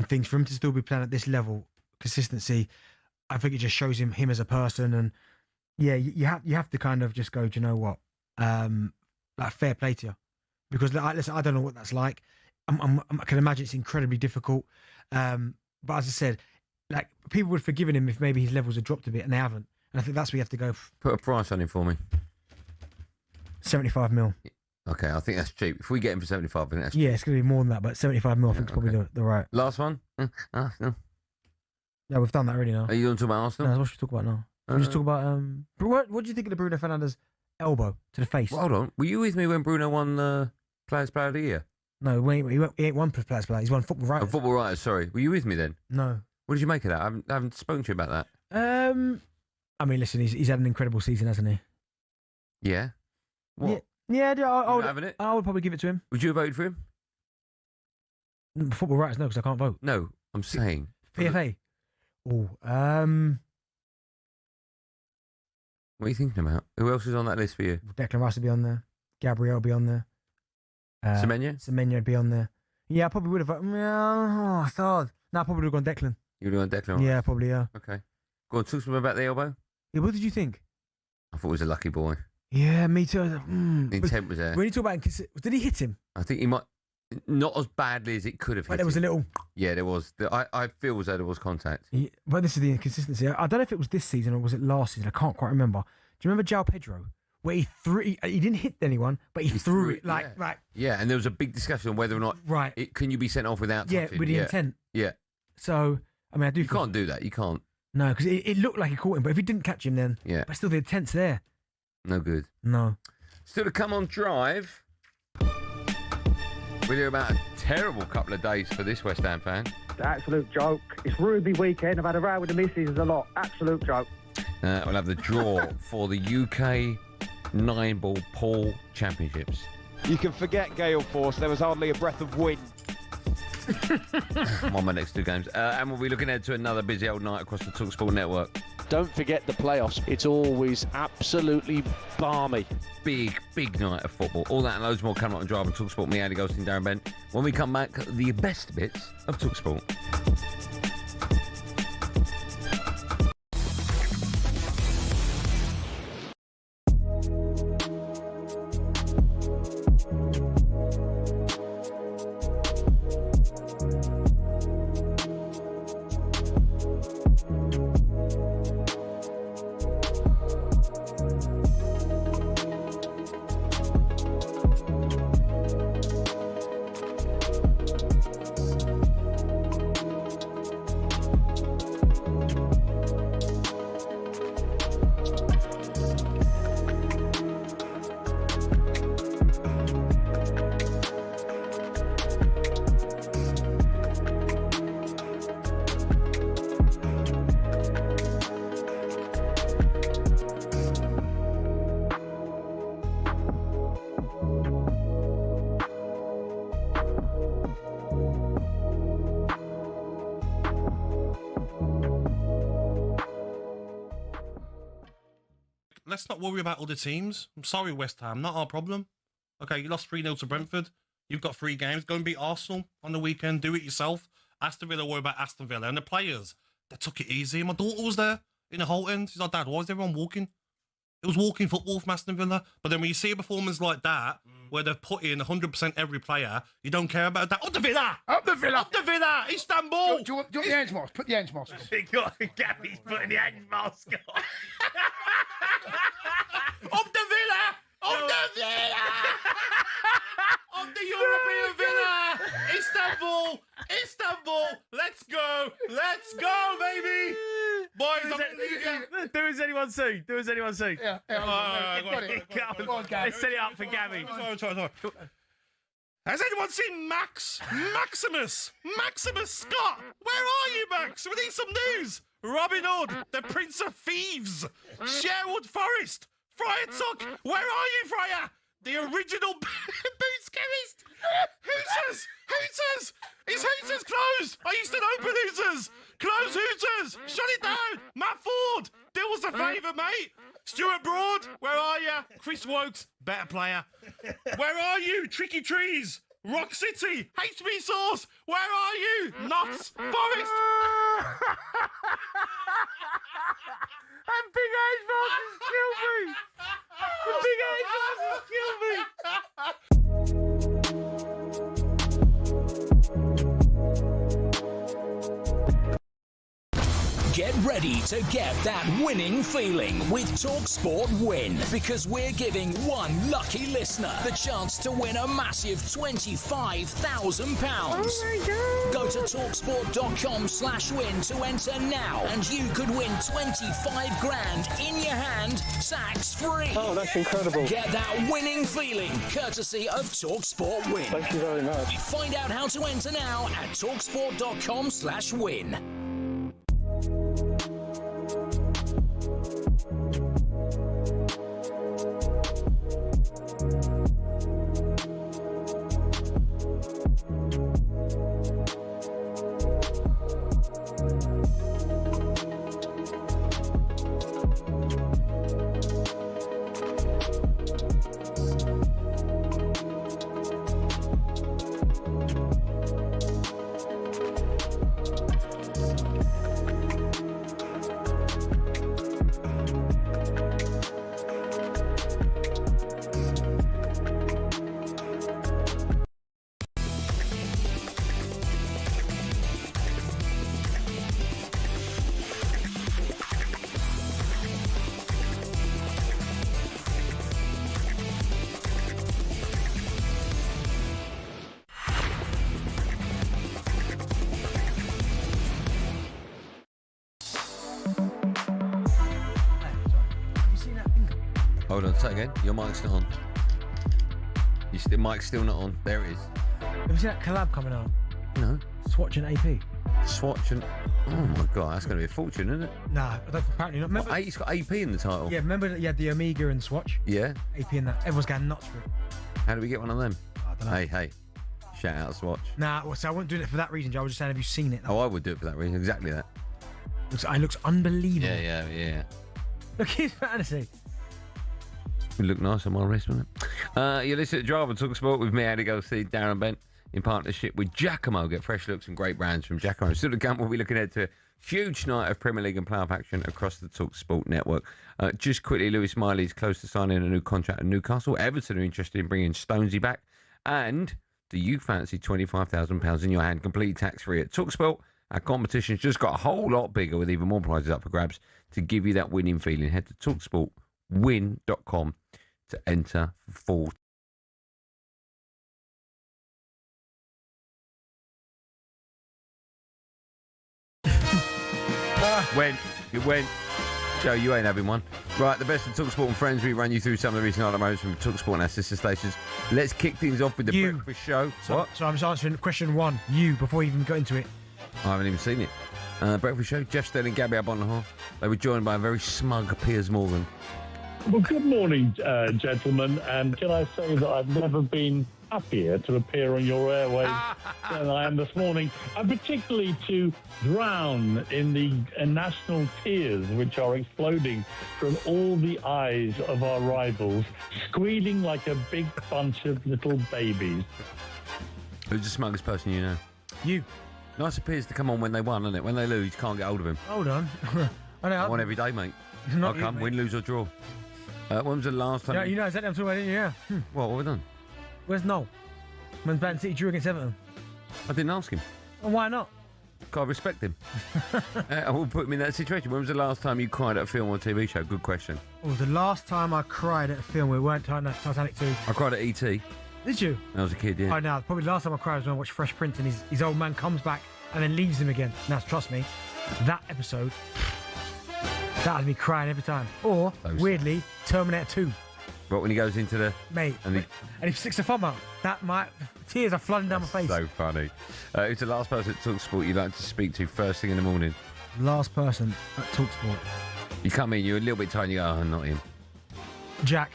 things, for him to still be playing at this level, consistency, I think it just shows him as a person. And yeah, you have to kind of just go, do you know what? Like, fair play to you. Because listen, I don't know what that's like. I can imagine it's incredibly difficult. But as I said, like, people would have forgiven him if maybe his levels had dropped a bit, and they haven't. And I think that's where you have to go. Put a price on him for me. 75 mil. Okay, I think that's cheap. If we get him for 75, I think that's cheap. Yeah, it's going to be more than that, but 75 mil I think is probably the right. Last one? Arsenal. Yeah, we've done that already now. Are you going to talk about Arsenal? No, what should we talk about now? Should we just talk about... What do you think of the Bruno Fernandes elbow to the face? Well, hold on. Were you with me when Bruno won the Players Player of the Year? No, he ain't won Players Player. He's won Football Writers. Oh, Football Writers, sorry. Were you with me then? No. What did you make of that? I haven't spoken to you about that. I mean, listen, he's had an incredible season, hasn't he? Yeah. What? Yeah, I would probably give it to him. Would you have voted for him? Football Writers, no, because I can't vote. No, I'm saying. PFA? Oh, What are you thinking about? Who else is on that list for you? Declan Rice would be on there. Gabriel would be on there. Semenyo would be on there. Yeah, I probably would have. It's hard. No, I probably would have gone Declan. You would have gone Declan Rice? Yeah, probably, yeah. Okay. Go on, talk to me about the elbow. Yeah, what did you think? I thought he was a lucky boy. Yeah, me too. The intent was there. When you talk about, did he hit him? I think he might, not as badly as it could have hit But there was him. a little... Yeah, there was. I feel as though there was contact. But this is the inconsistency. I don't know if it was this season or was it last season. I can't quite remember. Do you remember João Pedro? Where he didn't hit anyone, but he threw it like... Yeah, and there was a big discussion on whether or not... Right. Can you be sent off without touching? Yeah, with the intent. Yeah. So, I mean, I do... You can't do that. You can't. No, because it looked like he caught him, but if he didn't catch him then... Yeah. But still, the intent's there. No good. No. Still to come on Drive. We're about a terrible couple of days for this West Ham fan. Absolute joke. It's Ruby weekend. I've had a row with the missus a lot. Absolute joke. We'll have the draw for the UK 9-ball pool championships. You can forget Gale Force. There was hardly a breath of wind. I'm on my next two games. And we'll be looking ahead to another busy old night across the talkSPORT network. don't forget the playoffs. It's always absolutely balmy. Big night of football. All that and loads more coming up on Drive and talkSPORT. Me, Andy Goldstein Darren Bent. When we come back, the best bits of talkSPORT. Let's not worry about other teams. I'm sorry, West Ham, not our problem. Okay, you lost 3-0 to Brentford. You've got 3 games. Go and beat Arsenal on the weekend. Do it yourself. Aston Villa, worry about Aston Villa. And the players, they took it easy. My daughter was there in the Holton. She's like, Dad, why is everyone walking? It was walking football from Aston Villa. But then when you see a performance like that, where they've put in 100% every player, you don't care about that. Up the Villa! Up the Villa! Up the Villa! Istanbul! Do you want the Ange mask? Put the Ange mask on. Gary's putting the Ange mask on. Up the Villa! Up the Villa! Up the European Villa! Istanbul! Istanbul! Let's go! Let's go, baby! Boys, do as anyone see. Do as anyone see. Yeah. Go on, Gary. Let's set it up for Gabby. Sorry. Has anyone seen Maximus Scott? Where are you, Max? We need some news. Robin Hood, the Prince of Thieves, Sherwood Forest, Friar Tuck. Where are you, Friar? The original boots chemist. Hooters. Is Hooters closed? I used to open Hooters. Close Hooters. Shut it down. Matt Ford, do us a favour, mate. Stuart Broad, where are you? Chris Wokes, better player. Where are you? Tricky Trees. Rock City, HB Sauce, where are you? Notts, Forest. And Big Age Masters kill me. The Big Age Masters kill me. Get ready to get that winning feeling with talkSPORT Win, because we're giving one lucky listener the chance to win a massive £25,000. Oh my God. Go to talksport.com/win to enter now, and you could win 25 grand in your hand, tax free. Oh, that's incredible. Get that winning feeling courtesy of talkSPORT Win. Thank you very much. Find out how to enter now at talksport.com/win. Hold on, say again. Your mic's not on. Mic's still not on. There it is. Have you seen that collab coming out? No. Swatch and AP. Swatch and... Oh my God, that's going to be a fortune, isn't it? Nah, apparently not. Remember, it's got AP in the title. Yeah, remember you had the Omega and Swatch? Yeah. AP in that. Everyone's going nuts for it. How do we get one of them? I don't know. Hey. Shout out Swatch. Nah, well, so I wasn't doing it for that reason, Joe. I was just saying, have you seen it? Oh, I would do it for that reason. Exactly that. It looks unbelievable. Yeah. Look at his fantasy. It looked nice on my wrist, wouldn't it? You listen to Drive and Talk Sport with me, Andy Goldstein Darren Bent, in partnership with Giacomo. Get fresh looks and great brands from Giacomo. Still to come, we'll be looking ahead to a huge night of Premier League and playoff action across the Talk Sport network. Just quickly, Lewis Miley's close to signing a new contract at Newcastle. Everton are interested in bringing Stonesy back. And do you fancy £25,000 in your hand, completely tax-free at Talk Sport? Our competition's just got a whole lot bigger with even more prizes up for grabs to give you that winning feeling. Head to talksportwin.com to enter for full. It went. Joe, you ain't having one. Right, the best of TalkSport and Friends. We run you through some of the recent highlight moments from TalkSport and our sister stations. Let's kick things off with the breakfast show. So I'm just answering question one. Before you even got into it. I haven't even seen it. Breakfast show. Jeff Sterling, Gabby Abonahar. They were joined by a very smug Piers Morgan. Well, good morning, gentlemen. And can I say that I've never been happier to appear on your airwaves than I am this morning, and particularly to drown in the national tears which are exploding from all the eyes of our rivals, squealing like a big bunch of little babies. Who's the smuggest person you know? You. Nice appears to come on when they won, doesn't it? When they lose, you can't get hold of him. Hold on. I won every day, mate. Not I'll come, win, lose or draw. When was the last time? Yeah, you know exactly what I'm talking about, didn't you? What have we done? Where's Noel? When Man City drew against Everton. I didn't ask him. Well, why not? Because I respect him. I will put him in that situation. When was the last time you cried at a film or TV show? Good question. Oh, the last time I cried at a film, we weren't Titanic 2. I cried at E.T. Did you? When I was a kid, yeah. Oh, no, probably the last time I cried was when I watched Fresh Prince and his old man comes back and then leaves him again. Now, trust me, that episode, that had me crying every time. Or, weirdly, Terminator 2. But when he goes into the... Mate, and he sticks a thumb up. Tears are flooding down my face. So funny. Who's the last person at TalkSport you'd like to speak to first thing in the morning? Last person at TalkSport. You come in, you're a little bit tired, you go, oh, not him. Jack.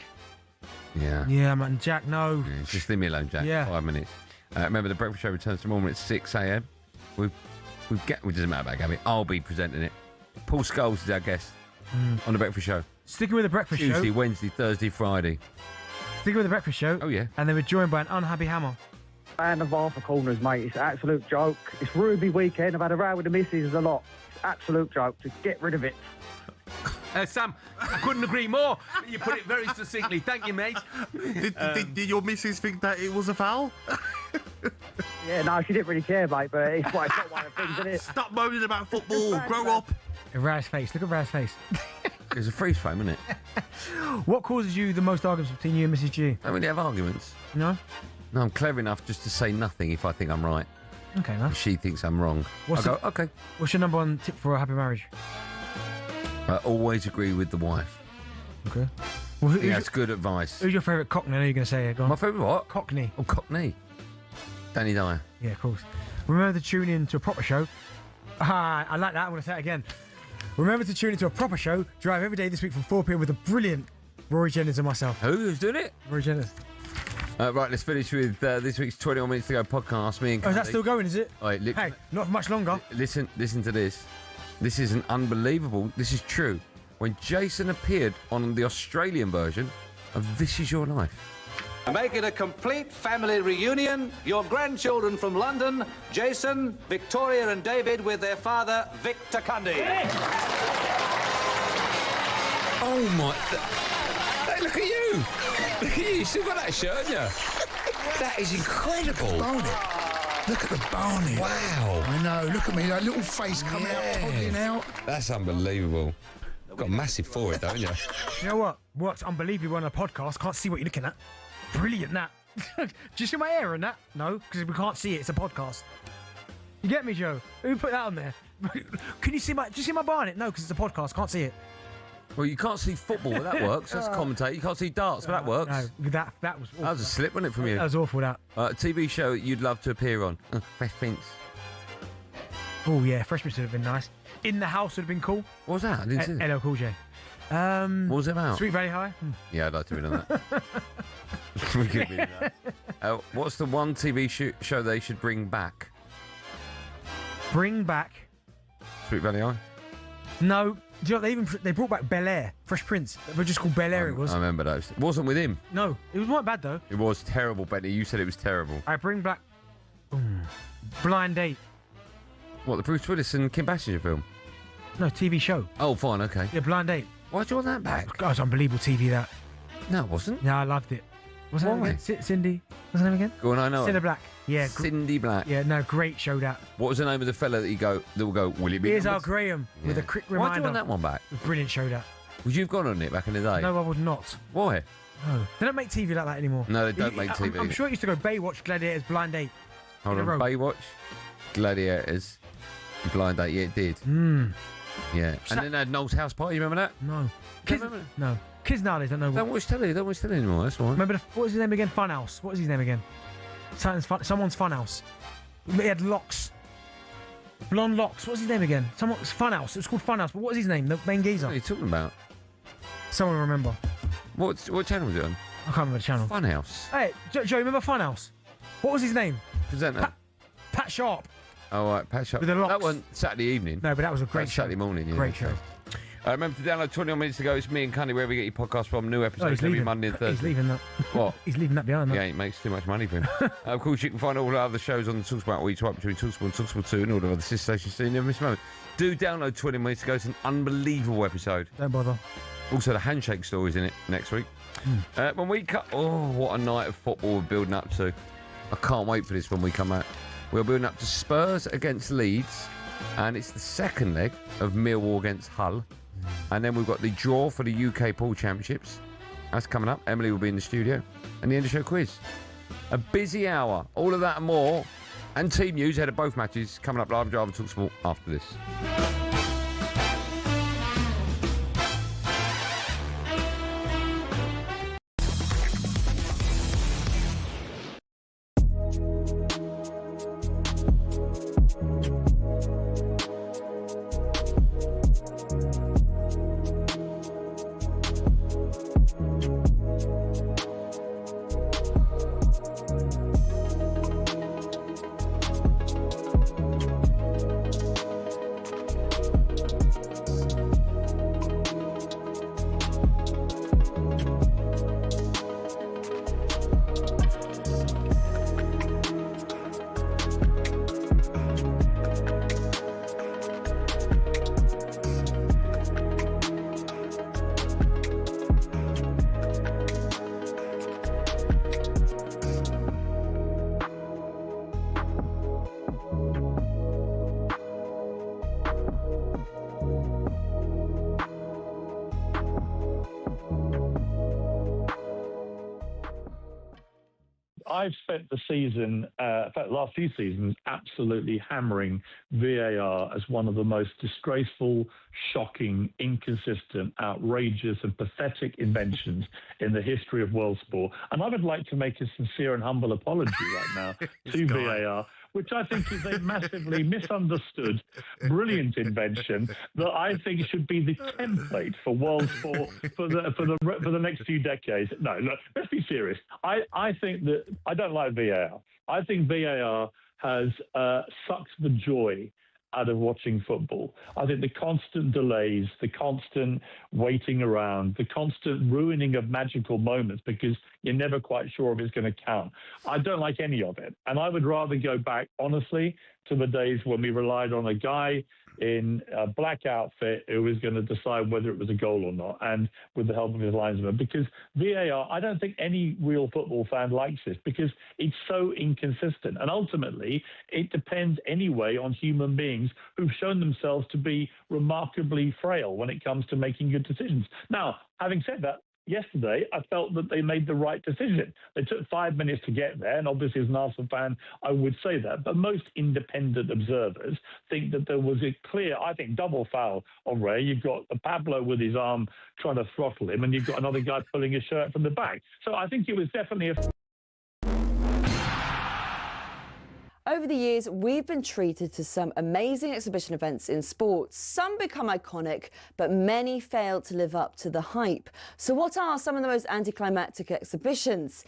Yeah. Yeah, man, Jack, no. Yeah, just leave me alone, Jack. Yeah. 5 minutes. Remember, the breakfast show returns tomorrow morning at 6 a.m. It doesn't matter about Gabby. I'll be presenting it. Paul Scholes is our guest on the breakfast show. Sticking with the breakfast show. Tuesday, Wednesday, Thursday, Friday. Sticking with the breakfast show. Oh, yeah. And they were joined by an unhappy Hammer. And of Arthur Corners, mate. It's an absolute joke. It's Ruby weekend. I've had a row with the missus a lot. It's an absolute joke. Just get rid of it. Sam, I couldn't agree more. You put it very succinctly. Thank you, mate. Did your missus think that it was a foul? Yeah, no, she didn't really care, mate, but it's not one of the things, isn't it? Stop moaning about football. Grow up. Raz's face. Look at Raz's face. It's a freeze frame, isn't it? What causes you the most arguments between you and Mrs. G? Don't really have arguments. No? No, I'm clever enough just to say nothing if I think I'm right. Okay, no. If she thinks I'm wrong. Okay. What's your number one tip for a happy marriage? I always agree with the wife. Okay. Well, that's good advice. Who's your favourite Cockney? I know you're going to say it. Go on. My favourite what? Cockney. Oh, Cockney. Danny Dyer. Yeah, of course. Remember to tune in to a proper show. I like that. I'm going to say it again. Remember to tune into a proper show. Drive every day this week from 4 p.m. with the brilliant Rory Jennings and myself. Who's doing it? Rory Jennings. Right, let's finish with this week's 21 Minutes to Go podcast. Me and is that still going, is it? Right, hey, not for much longer. Listen to this. This is an unbelievable... This is true. When Jason appeared on the Australian version of This Is Your Life. Make it a complete family reunion. Your grandchildren from London, Jason, Victoria and David with their father, Victor Cundy. Oh, my... Hey, look at you. Look at you. You still got that shirt, haven't you? That is incredible. Look at the Barney. Wow. I know. Look at me. That little face coming out, popping out. That's unbelievable. Got a massive forehead, don't you? You know what? What's unbelievable on a podcast? Can't see what you're looking at. Brilliant, that. Do you see my hair in that? No, because we can't see it. It's a podcast. You get me, Joe? Who put that on there? Can you see my... Do you see my Barnet? No, because it's a podcast. Can't see it. Well, you can't see football, but that works. That's commentator. You can't see darts, but that works. No, that was awful. That was a slip, wasn't it, from you? That was awful, that. TV show you'd love to appear on? Fresh Prince. Oh, yeah, Fresh Prince would have been nice. In the House would have been cool. What was that? I didn't see it. LL Cool J. What was it about? Sweet Valley High. Yeah, I'd like to be on that. We could be in that. What's the one TV show they should bring back? Bring back? Sweet Valley High? No. Do you know, they brought back Bel Air, Fresh Prince. They were just called Bel Air, it was. I remember those. It wasn't with him. No, it wasn't bad, though. It was terrible, Benny. You said it was terrible. I bring back... Blind Date. What, the Bruce Willis and Kim Basinger film? No, TV show. Oh, fine, okay. Yeah, Blind Date. Why'd you want that back? God, it's unbelievable TV, that. No, it wasn't. Yeah, I loved it. What's her name again? Cindy. What's her name again? Go on, I know Cindy it. Black. Yeah. Cindy Black. Yeah, no, great show, that. What was the name of the fella that will go, will it be? Here's our Graham, with a quick reminder. Why'd you want that one back? Brilliant show, that. Would you have gone on it back in the day? No, I would not. Why? No. They don't make TV like that anymore. No, they don't make TV. I'm sure it used to go Baywatch, Gladiators, Blind Date. Hold on, Baywatch, Gladiators, Blind Date. Yeah, it did. Yeah. And then they had Noel's House Party, you remember that? No. Kids, no. Kids nowadays don't know. Don't watch telly anymore, that's why. Remember, what was his name again? Funhouse. What was his name again? Someone's Funhouse. He had locks. Blonde locks. What was his name again? Someone's Funhouse. It was called Funhouse, but what was his name? The main geezer. What are you talking about? Someone will remember. What channel was it on? I can't remember the channel. Funhouse. Hey, Joe, remember Funhouse? What was his name? Presenter. Pat Sharp. Oh, right, Pat Sharp. With the locks. That one, Saturday evening. No, but that was a great show. Saturday morning, yeah. Great show. Remember to download 21 minutes ago. It's me and Cunny, wherever you get your podcast from. New episodes every Monday and Thursday. He's leaving that. What? He's leaving that behind. Yeah, it makes too much money for him. Of course, you can find all our other shows on the talkSPORT where you swipe between talkSPORT and talkSPORT 2 and all the other sister stations so you never miss a moment. Do download 20 minutes ago. It's an unbelievable episode. Don't bother. Also, the handshake story's in it next week. When we cut... Oh, what a night of football we're building up to. I can't wait for this when we come out. We're building up to Spurs against Leeds, and it's the second leg of Millwall against Hull. And then we've got the draw for the UK Pool Championships. That's coming up. Emily will be in the studio. And the end of show quiz. A busy hour. All of that and more. And team news ahead of both matches coming up live and drive on talkSPORT after this. I've spent the season, in fact, last few seasons, absolutely hammering VAR as one of the most disgraceful, shocking, inconsistent, outrageous, and pathetic inventions in the history of world sport. And I would like to make a sincere and humble apology right now to VAR, which I think is a massively misunderstood, brilliant invention that I think should be the template for world sport for the next few decades. No, look, let's be serious. I think that I don't like VAR. I think VAR has sucked the joy out of watching football. I think the constant delays, the constant waiting around, the constant ruining of magical moments because you're never quite sure if it's going to count. I don't like any of it. And I would rather go back, honestly, to the days when we relied on a guy in a black outfit who was going to decide whether it was a goal or not, and with the help of his linesman. Because VAR, I don't think any real football fan likes this because it's so inconsistent. And ultimately, it depends anyway on human beings who've shown themselves to be remarkably frail when it comes to making good decisions. Now, having said that, yesterday, I felt that they made the right decision. They took 5 minutes to get there, and obviously as an Arsenal fan, I would say that. But most independent observers think that there was a clear, I think, double foul on Ray. You've got Pablo with his arm trying to throttle him, and you've got another guy pulling his shirt from the back. So I think it was definitely a... Over the years, we've been treated to some amazing exhibition events in sports. Some become iconic, but many fail to live up to the hype. So what are some of the most anticlimactic exhibitions?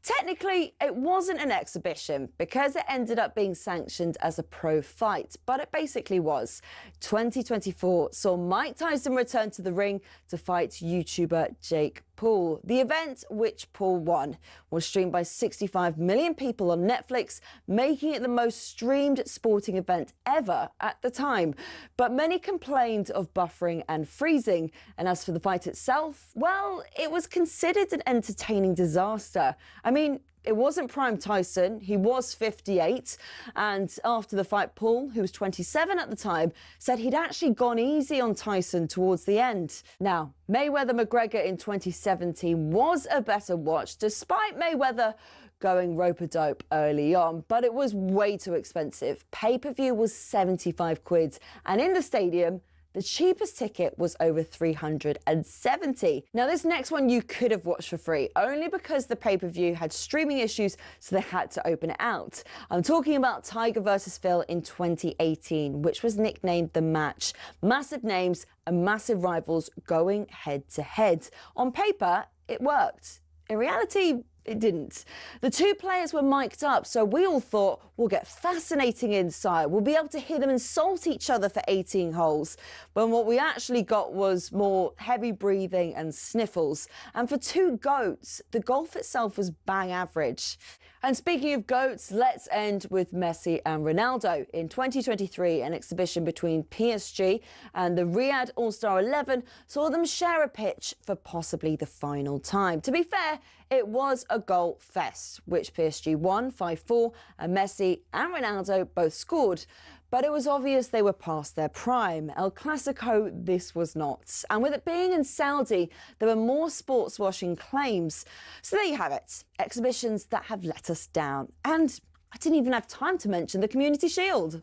Technically, it wasn't an exhibition because it ended up being sanctioned as a pro fight, but it basically was. 2024 saw Mike Tyson return to the ring to fight YouTuber Jake Paul. The event, which Paul won, was streamed by 65 million people on Netflix, making it the most streamed sporting event ever at the time. But many complained of buffering and freezing, and as for the fight itself, well, it was considered an entertaining disaster. I mean, it wasn't prime Tyson, he was 58, and after the fight, Paul, who was 27 at the time, said he'd actually gone easy on Tyson towards the end. Now, Mayweather-McGregor in 2017 was a better watch, despite Mayweather going rope-a-dope early on, but it was way too expensive. Pay-per-view was 75 quid, and in the stadium, the cheapest ticket was over 370. Now, this next one you could have watched for free, only because the pay-per-view had streaming issues, so they had to open it out. I'm talking about Tiger versus Phil in 2018, which was nicknamed The Match. Massive names and massive rivals going head-to-head. On paper, it worked. In reality, it didn't. The two players were mic'd up, so we all thought we'll get fascinating insight. We'll be able to hear them insult each other for 18 holes. But what we actually got was more heavy breathing and sniffles. And for two GOATs, the golf itself was bang average. And speaking of GOATs, let's end with Messi and Ronaldo. In 2023, an exhibition between PSG and the Riyadh All-Star 11 saw them share a pitch for possibly the final time. To be fair, it was a goal fest, which PSG won 5-4, and Messi and Ronaldo both scored. But it was obvious they were past their prime. El Clasico, this was not. And with it being in Saudi, there were more sports washing claims. So there you have it, exhibitions that have let us down. And I didn't even have time to mention the Community Shield.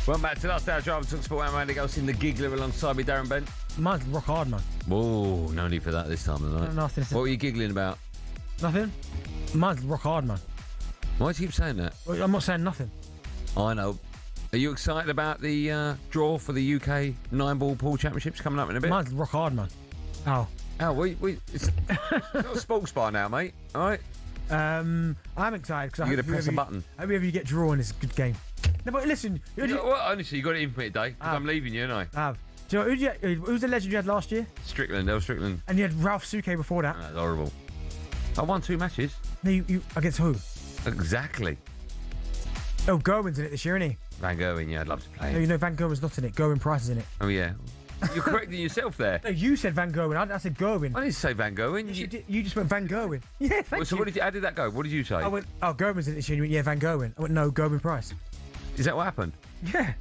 Welcome back to Last Hour Drive and talkSPORT. I'm Andy Goldstein, the giggler, alongside me, Darren Bent. Mine's rock hard, man. Oh, no need for that this time of the night. Nothing. What were you giggling about? Nothing. Mine's rock hard, man. Why do you keep saying that? Well, I'm not saying nothing. I know. Are you excited about the draw for the UK 9-ball pool championships coming up in a bit? Mine's rock hard, man. Oh. Oh, it's not a sports bar now, mate. All right. I'm excited because you're going to press a button. However you get drawn, it's a good game. No, but listen. Honestly, you got it in for me today because I'm leaving you, and I have. Do you know who's the legend you had last year? Strickland, Del Strickland. And you had Ralph Suke before that. That's horrible. I won 2 matches. No, you against who? Exactly. Oh, Gerwin's in it this year, isn't he? Van Gerwen, yeah, I'd love to play. No, you know Van Gerwen's not in it. Gerwin Price is in it. Oh, yeah. You're correcting yourself there. No, you said Van Gerwen. I said Gerwin. I didn't say Van Gerwen. You just went Van Gerwen. Yeah, thank so you. How did that go? What did you say? I went, oh, Gerwin's in it this year. And you went, yeah, Van Gerwen. I went, no, Gerwin Price. Is that what happened? Yeah.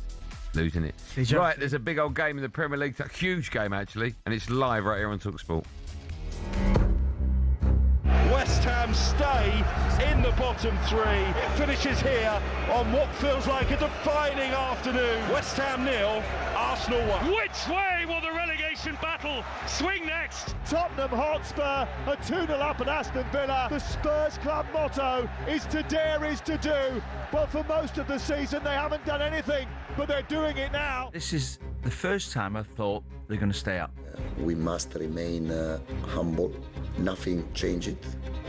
Losing it. Right, there's a big old game in the Premier League. A huge game, actually. And it's live right here on talkSPORT. West Ham stay in the bottom 3. It finishes here on what feels like a defining afternoon. West Ham 0, Arsenal 1. Which way will the relegation battle swing next? Tottenham Hotspur are 2-0 up at Aston Villa. The Spurs club motto is to dare is to do. Well, for most of the season, they haven't done anything, but they're doing it now. This is the first time I thought they're going to stay up. We must remain humble. Nothing changed.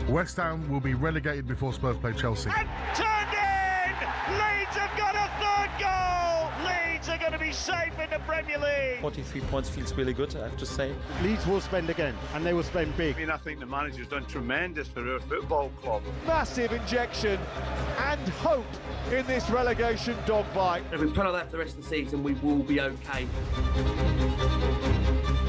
West Ham will be relegated before Spurs play Chelsea. And turned in! Leeds have got a third goal! Leeds are going to be safe in the Premier League. 43 points feels really good, I have to say. Leeds will spend again, and they will spend big. I think the manager's done tremendous for our football club. Massive injection and hope in this relegation dogfight. If we put on that for the rest of the season, we will be okay.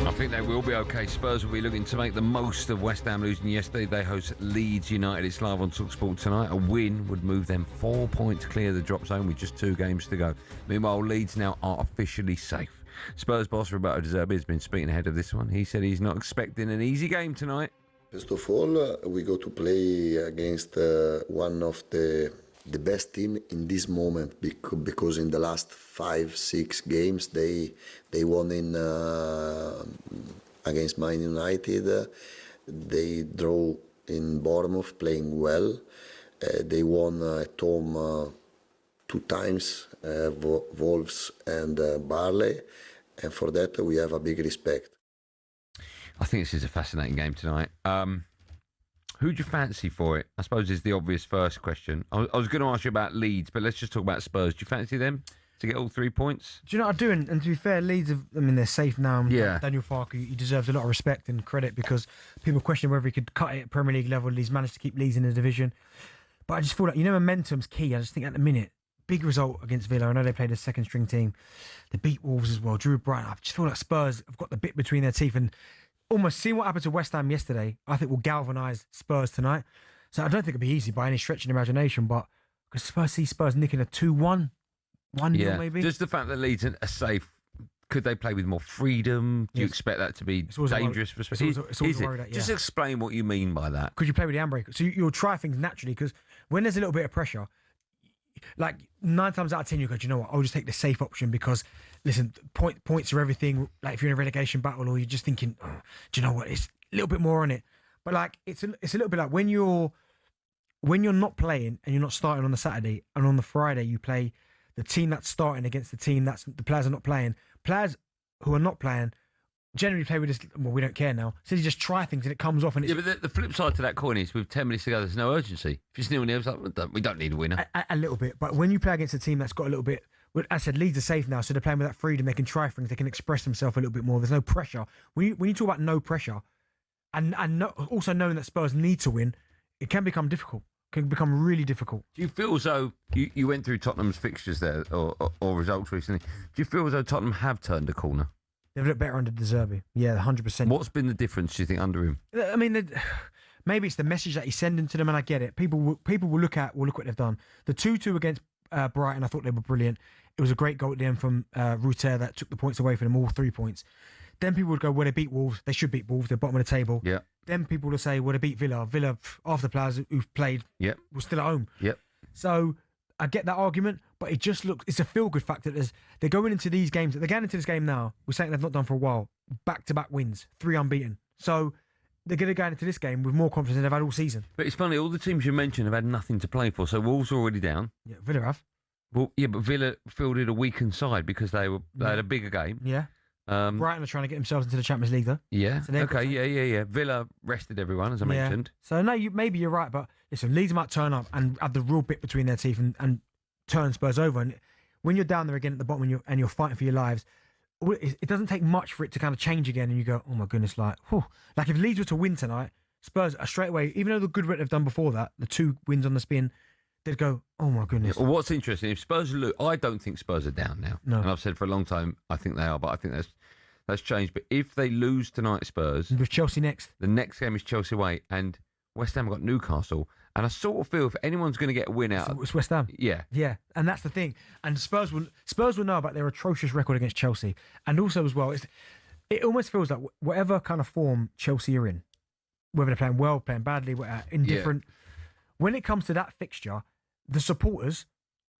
I think they will be okay. Spurs will be looking to make the most of West Ham losing yesterday. They host Leeds United. It's live on talkSPORT tonight. A win would move them 4 points clear of the drop zone with just 2 games to go. Meanwhile, Leeds now are officially safe. Spurs boss Roberto De Zerbi has been speaking ahead of this one. He said he's not expecting an easy game tonight. First of all, we go to play against one of the the best team in this moment because in the last 5-6 games they won in against Man United. They draw in Bournemouth playing well. They won at home 2 times, Wolves and Barley, and for that we have a big respect. I think this is a fascinating game tonight. Who'd you fancy for it? I suppose is the obvious first question. I was going to ask you about Leeds, but let's just talk about Spurs. Do you fancy them to get all 3 points? Do you know what I do? And to be fair, Leeds, they're safe now. Yeah. Daniel Farke, he deserves a lot of respect and credit because people question whether he could cut it at Premier League level. He's managed to keep Leeds in the division. But I just feel like, momentum's key. I just think at the minute, big result against Villa. I know they played a second-string team. They beat Wolves as well. Drew Brighton. I just feel like Spurs have got the bit between their teeth and almost seeing what happened to West Ham yesterday, I think will galvanise Spurs tonight. So I don't think it'll be easy by any stretch of the imagination, but because Spurs nicking a 2-1, 1-0 maybe. Just the fact that Leeds are safe, could they play with more freedom? Do you expect that to be dangerous for Spurs? Just explain what you mean by that. Could you play with the handbrake? So you'll try things naturally, because when there's a little bit of pressure, like 9 times out of 10, you go, do you know what? I'll just take the safe option because, listen, points are everything. Like if you're in a relegation battle, or you're just thinking, oh, do you know what? It's a little bit more on it. But like it's a little bit like when you're not playing and you're not starting on the Saturday, and on the Friday you play the team that's starting against the team that's the players are not playing. Players who are not playing generally play with this. Well, we don't care now. So you just try things and it comes off. And it's, but the flip side to that coin is with 10 minutes to go, there's no urgency. If it's 0-0, it's like, we don't need a winner. A little bit. But when you play against a team that's got a little bit, well, as I said, Leeds are safe now, so they're playing with that freedom. They can try things. They can express themselves a little bit more. There's no pressure. When you talk about no pressure, and also knowing that Spurs need to win, it can become difficult. Can become really difficult. Do you feel as though you went through Tottenham's fixtures there or results recently? Do you feel as though Tottenham have turned a corner? They've looked better under De Zerbi. Yeah, 100%. What's been the difference, do you think, under him? I mean, maybe it's the message that he's sending to them, and I get it. People will look what they've done. The 2-2 against Brighton, I thought they were brilliant. It was a great goal at the end from Ruter that took the points away from them, all 3 points. Then people would go, well, they beat Wolves. They should beat Wolves. They're bottom of the table. Yeah. Then people will say, well, they beat Villa. Villa, half the players who've played were still at home. Yep. So I get that argument, but it just looks, it's a feel-good fact that they're going into these games. They're going into this game now. We're saying they've not done for a while. Back-to-back wins, 3 unbeaten. So they're going to go into this game with more confidence than they've had all season. But it's funny, all the teams you mentioned have had nothing to play for. So Wolves are already down. Yeah, Villa have. Well, yeah, but Villa fielded a weakened side because they had a bigger game. Yeah. Brighton are trying to get themselves into the Champions League, though. Yeah. So okay. Yeah. Villa rested everyone, as I mentioned. So no, maybe you're right, but listen, Leeds might turn up and have the real bit between their teeth and turn Spurs over. And when you're down there again at the bottom and you're fighting for your lives, it doesn't take much for it to kind of change again. And you go, oh my goodness, like if Leeds were to win tonight, Spurs are straight away, even though the good work they've done before that, the 2 wins on the spin, they'd go, oh my goodness. Yeah, well, what's interesting, if Spurs lose, I don't think Spurs are down now. No. And I've said for a long time, I think they are, but I think that's changed. But if they lose tonight, Spurs, with Chelsea next, the next game is Chelsea away, and West Ham have got Newcastle. And I sort of feel if anyone's going to get a win out, it's West Ham. Yeah, and that's the thing. And Spurs will know about their atrocious record against Chelsea, and also as well, it almost feels like whatever kind of form Chelsea are in, whether they're playing well, playing badly, indifferent. Yeah. When it comes to that fixture, the supporters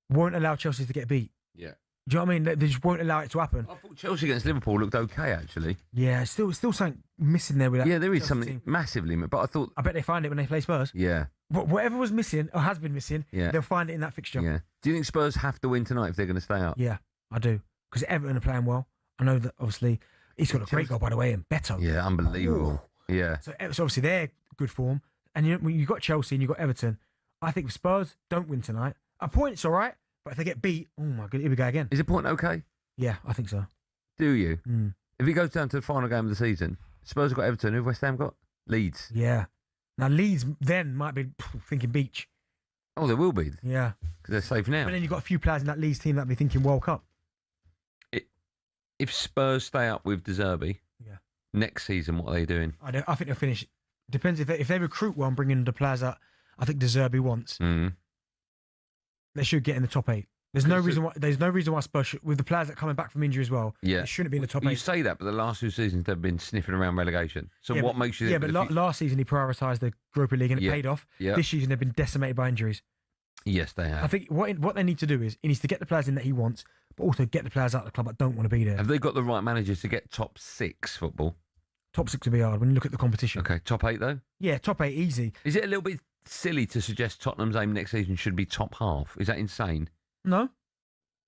won't allow Chelsea to get beat. Yeah. Do you know what I mean? They just won't allow it to happen. I thought Chelsea against Liverpool looked okay, actually. Yeah, still something missing there with that. Yeah, there is Chelsea something team. massively, but I bet they find it when they play Spurs. Yeah. But whatever was missing or has been missing, they'll find it in that fixture. Yeah. Do you think Spurs have to win tonight if they're going to stay up? Yeah, I do. Because Everton are playing well. I know that obviously he's got a great goal, by the way, and Beto. Yeah, unbelievable. Ooh. Yeah. So obviously they're good form. And you've got Chelsea and you've got Everton. I think if Spurs don't win tonight, a point's all right. But if they get beat, oh my God, here we go again. Is a point okay? Yeah, I think so. Do you? If it goes down to the final game of the season, Spurs have got Everton, who have West Ham got? Leeds. Yeah. Now, Leeds then might be thinking beach. Oh, they will be. Yeah. Because they're safe now. But then you've got a few players in that Leeds team that be thinking World Cup. If Spurs stay up with De Zerbi, next season, what are they doing? I think they'll finish. Depends if they recruit well and bring in the players that I think De Zerbi wants. They should get in the top 8. There's no reason why Spurs should, with the players that are coming back from injury as well. Yeah, they shouldn't be in the top 8. You say that, but the last 2 seasons they've been sniffing around relegation. So what makes you? Yeah, but last season he prioritised the Europa League and it paid off. Yeah. This season they've been decimated by injuries. Yes, they have. I think what they need to do is he needs to get the players in that he wants, but also get the players out of the club that don't want to be there. Have they got the right managers to get top 6 football? Top 6 would be hard when you look at the competition. Okay, top 8 though? Yeah, top 8 easy. Is it a little bit silly to suggest Tottenham's aim next season should be top half? Is that insane? No,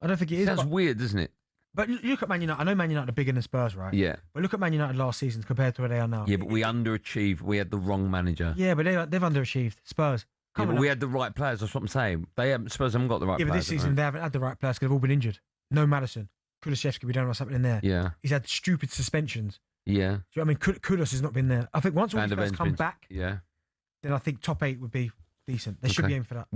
I don't think it is. Sounds weird, doesn't it? But look at Man United. I know Man United are bigger than Spurs, right? Yeah. But look at Man United last season compared to where they are now. Yeah, but we underachieved. We had the wrong manager. Yeah, but they've underachieved. Spurs. Yeah, but we had the right players. That's what I'm saying. Spurs haven't got the right players. Yeah, but this season they haven't had the right players because they've all been injured. No Madison. Kulusevski, we don't know something in there. Yeah. He's had stupid suspensions. Yeah. Do you know what I mean? Kudus has not been there. I think once all these players come back, yeah, then I think top 8 would be decent. They should be aiming for that.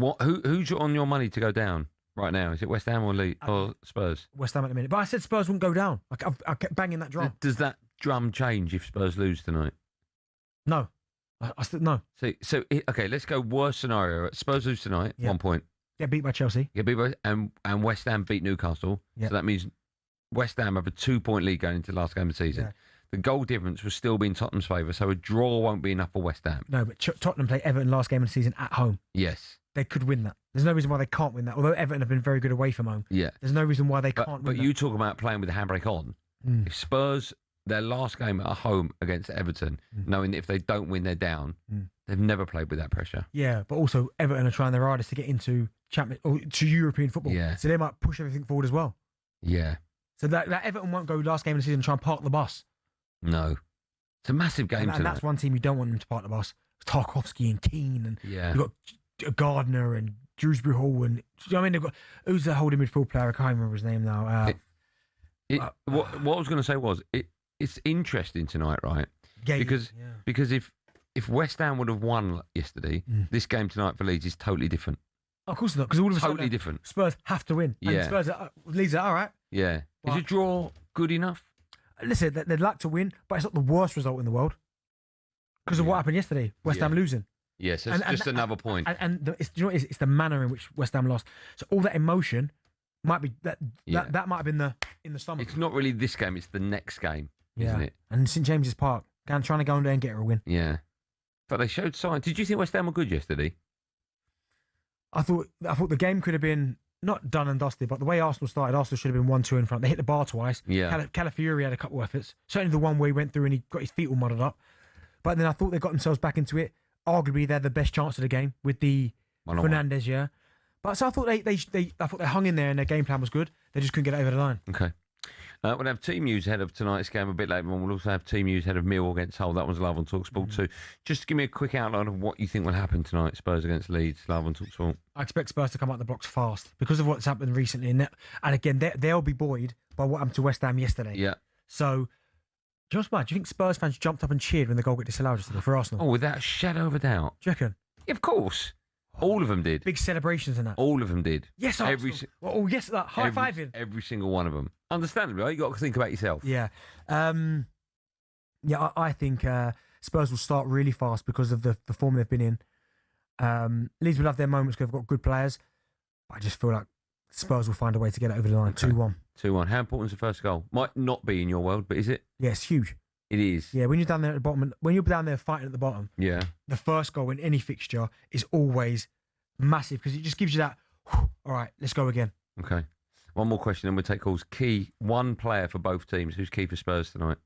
Who's on your money to go down right now? Is it West Ham or Spurs? West Ham at the minute. But I said Spurs wouldn't go down. I kept banging that drum. Does that drum change if Spurs lose tonight? No. I still no. So okay, let's go worst scenario. Spurs lose tonight, 1 point. Get beat by Chelsea. Get beat by and West Ham beat Newcastle. Yeah. So that means West Ham have a 2-point lead going into the last game of the season. Yeah. The goal difference will still be in Tottenham's favour, so a draw won't be enough for West Ham. No, but Tottenham play Everton last game of the season at home. Yes. They could win that. There's no reason why they can't win that. Although Everton have been very good away from home. Yeah. There's no reason why they can't win But that. you talk about playing with the handbrake on. If Spurs, their last game at home against Everton, knowing that if they don't win, they're down, they've never played with that pressure. Yeah, but also Everton are trying their hardest to get into to European football. Yeah. So they might push everything forward as well. Yeah. So that Everton won't go last game of the season and try and park the bus. No. It's a massive game tonight. And that's one team you don't want them to park the bus. Tarkowski and Keane and you've got Gardner and Dewsbury Hall and you know what I mean? They've got who's the holding midfield player? I can't remember his name now. What I was going to say was it's interesting tonight, right? Because if West Ham would have won yesterday, this game tonight for Leeds is totally different. Of course not, because all of a sudden totally different. Spurs have to win. Yeah. And Leeds are all right. Yeah. Is a draw good enough? Listen, they'd like to win, but it's not the worst result in the world because of what happened yesterday. West Ham losing. Yes, it's just another point. It's the manner in which West Ham lost. So all that emotion might be that might have been in the stomach. It's not really this game; it's the next game, isn't it? And St James's Park, trying to go in there and get her a win. Yeah, but they showed signs. Did you think West Ham were good yesterday? I thought the game could have been not done and dusted, but the way Arsenal started, Arsenal should have been 1-2 in front. They hit the bar twice. Yeah. Calafiori had a couple of efforts. Certainly the one where he went through and he got his feet all muddled up. But then I thought they got themselves back into it. Arguably, they're the best chance of the game with the Fernandes, yeah. But so I thought they hung in there and their game plan was good. They just couldn't get it over the line. Okay. We'll have team news ahead of tonight's game a bit later on. We'll also have team news ahead of Millwall against Hull. That one's live on talkSPORT too. Just give me a quick outline of what you think will happen tonight. Spurs against Leeds, live on talkSPORT. I expect Spurs to come out the blocks fast because of what's happened recently. And again, they'll be buoyed by what happened to West Ham yesterday. Yeah. So, do you know what's do you think Spurs fans jumped up and cheered when the goal got disallowed yesterday for Arsenal? Oh, without a shadow of a doubt. Do you reckon? Yeah, of course. All of them did. Big celebrations and that. All of them did. Yes, Arsenal. High-fiving. Every single one of them. Understandably, right? You got to think about yourself. Yeah. I think Spurs will start really fast because of the form they've been in. Leeds will have their moments because they've got good players. But I just feel like Spurs will find a way to get it over the line. 2-1. 2-1. How important is the first goal? Might not be in your world, but is it? Yeah, it's huge. It is. Yeah, when you're down there at the bottom, when you're down there fighting at the bottom, yeah, the first goal in any fixture is always massive because it just gives you that, all right, let's go again. Okay. One more question and we'll take calls. Key, one player for both teams. Who's key for Spurs tonight?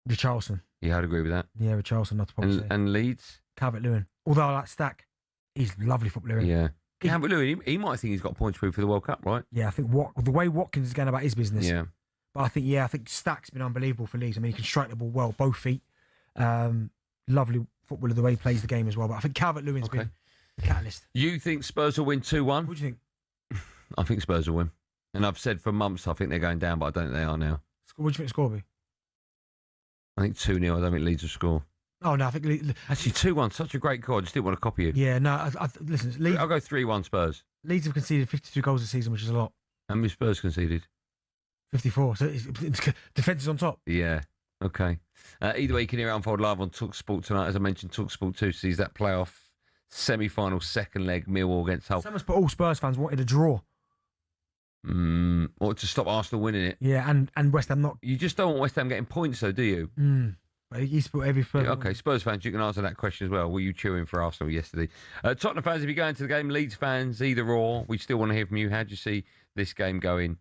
Richarlison. Yeah, I'd agree with that. Yeah, Richarlison, not to probably say. And Leeds? Calvert-Lewin. Although I like Stack. He's a lovely footballer. Yeah. Calvert-Lewin, he might think he's got points for the World Cup, right? Yeah, I think the way Watkins is going about his business. Yeah. But I think Stack's been unbelievable for Leeds. I mean, he can strike the ball well, both feet. Lovely footballer, the way he plays the game as well. But I think Calvert-Lewin's been the catalyst. You think Spurs will win 2-1? What do you think? I think Spurs will win. And I've said for months I think they're going down, but I don't think they are now. What do you think the score will be? I think 2-0. I don't think Leeds will score. Oh, no, I think... Actually, 2-1, such a great goal. I just didn't want to copy you. Yeah, no, listen, Leeds... I'll go 3-1 Spurs. Leeds have conceded 52 goals this season, which is a lot. How many Spurs conceded? 54. So defence is on top. Yeah. Okay. Either way, you can hear it unfold live on talkSPORT tonight. As I mentioned, talkSPORT 2 sees that playoff semi-final second leg, Millwall against Hull. But all Spurs fans wanted a draw. Or to stop Arsenal winning it. Yeah, and West Ham not. You just don't want West Ham getting points, though, do you? He's put every Spurs. Okay, Spurs fans, you can answer that question as well. Were you cheering for Arsenal yesterday? Tottenham fans, if you're going to the game, Leeds fans, either or, we still want to hear from you. How do you see this game going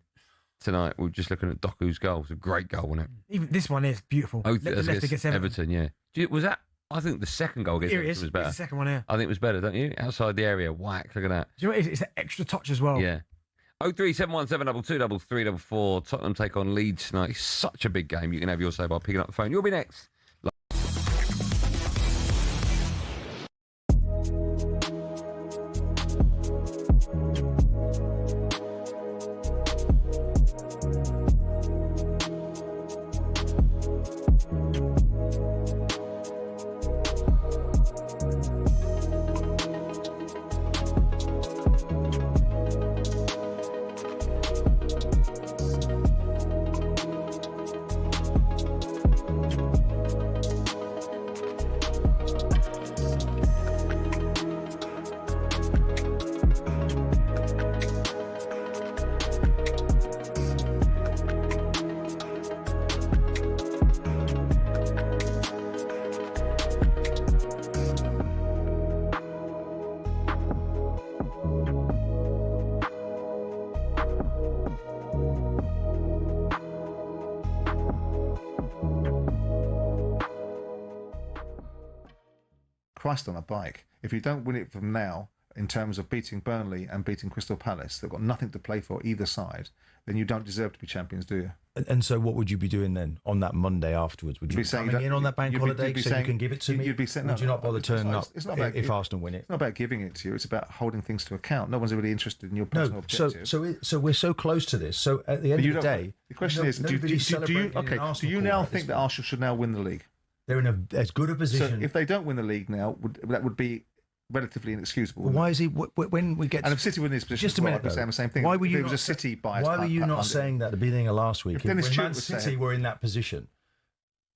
tonight? We're just looking at Doku's goal. It's a great goal, wasn't it? Even this one is beautiful. Oh, against Everton, yeah. Was that? I think the second goal against Everton was better. It's the second one here. I think it was better, don't you? Outside the area, whack. Look at that. Do you know what it is? It's an extra touch as well. Yeah. 03717223344. Tottenham take on Leeds tonight. It's such a big game. You can have your say by picking up the phone. You'll be next. Christ on a bike. If you don't win it from now, in terms of beating Burnley and beating Crystal Palace, they've got nothing to play for either side, then you don't deserve to be champions, do you? And so what would you be doing then on that Monday afterwards? Would you be coming in on that bank holiday so you can give it to me? You'd be saying, would you not bother turning up if Arsenal win it? It's not about giving it to you. It's about holding things to account. No one's really interested in your personal objective. So we're so close to this. So at the end of the day... The question is, do you now think that Arsenal should now win the league? They're in as good a position. So if they don't win the league now, that would be relatively inexcusable. Well, why is he? When we get and if City win this position, just a minute, I'm saying the same thing. Why were you? It was a City bias. Why were you not saying that at the beginning of last week? When Man City were in that position,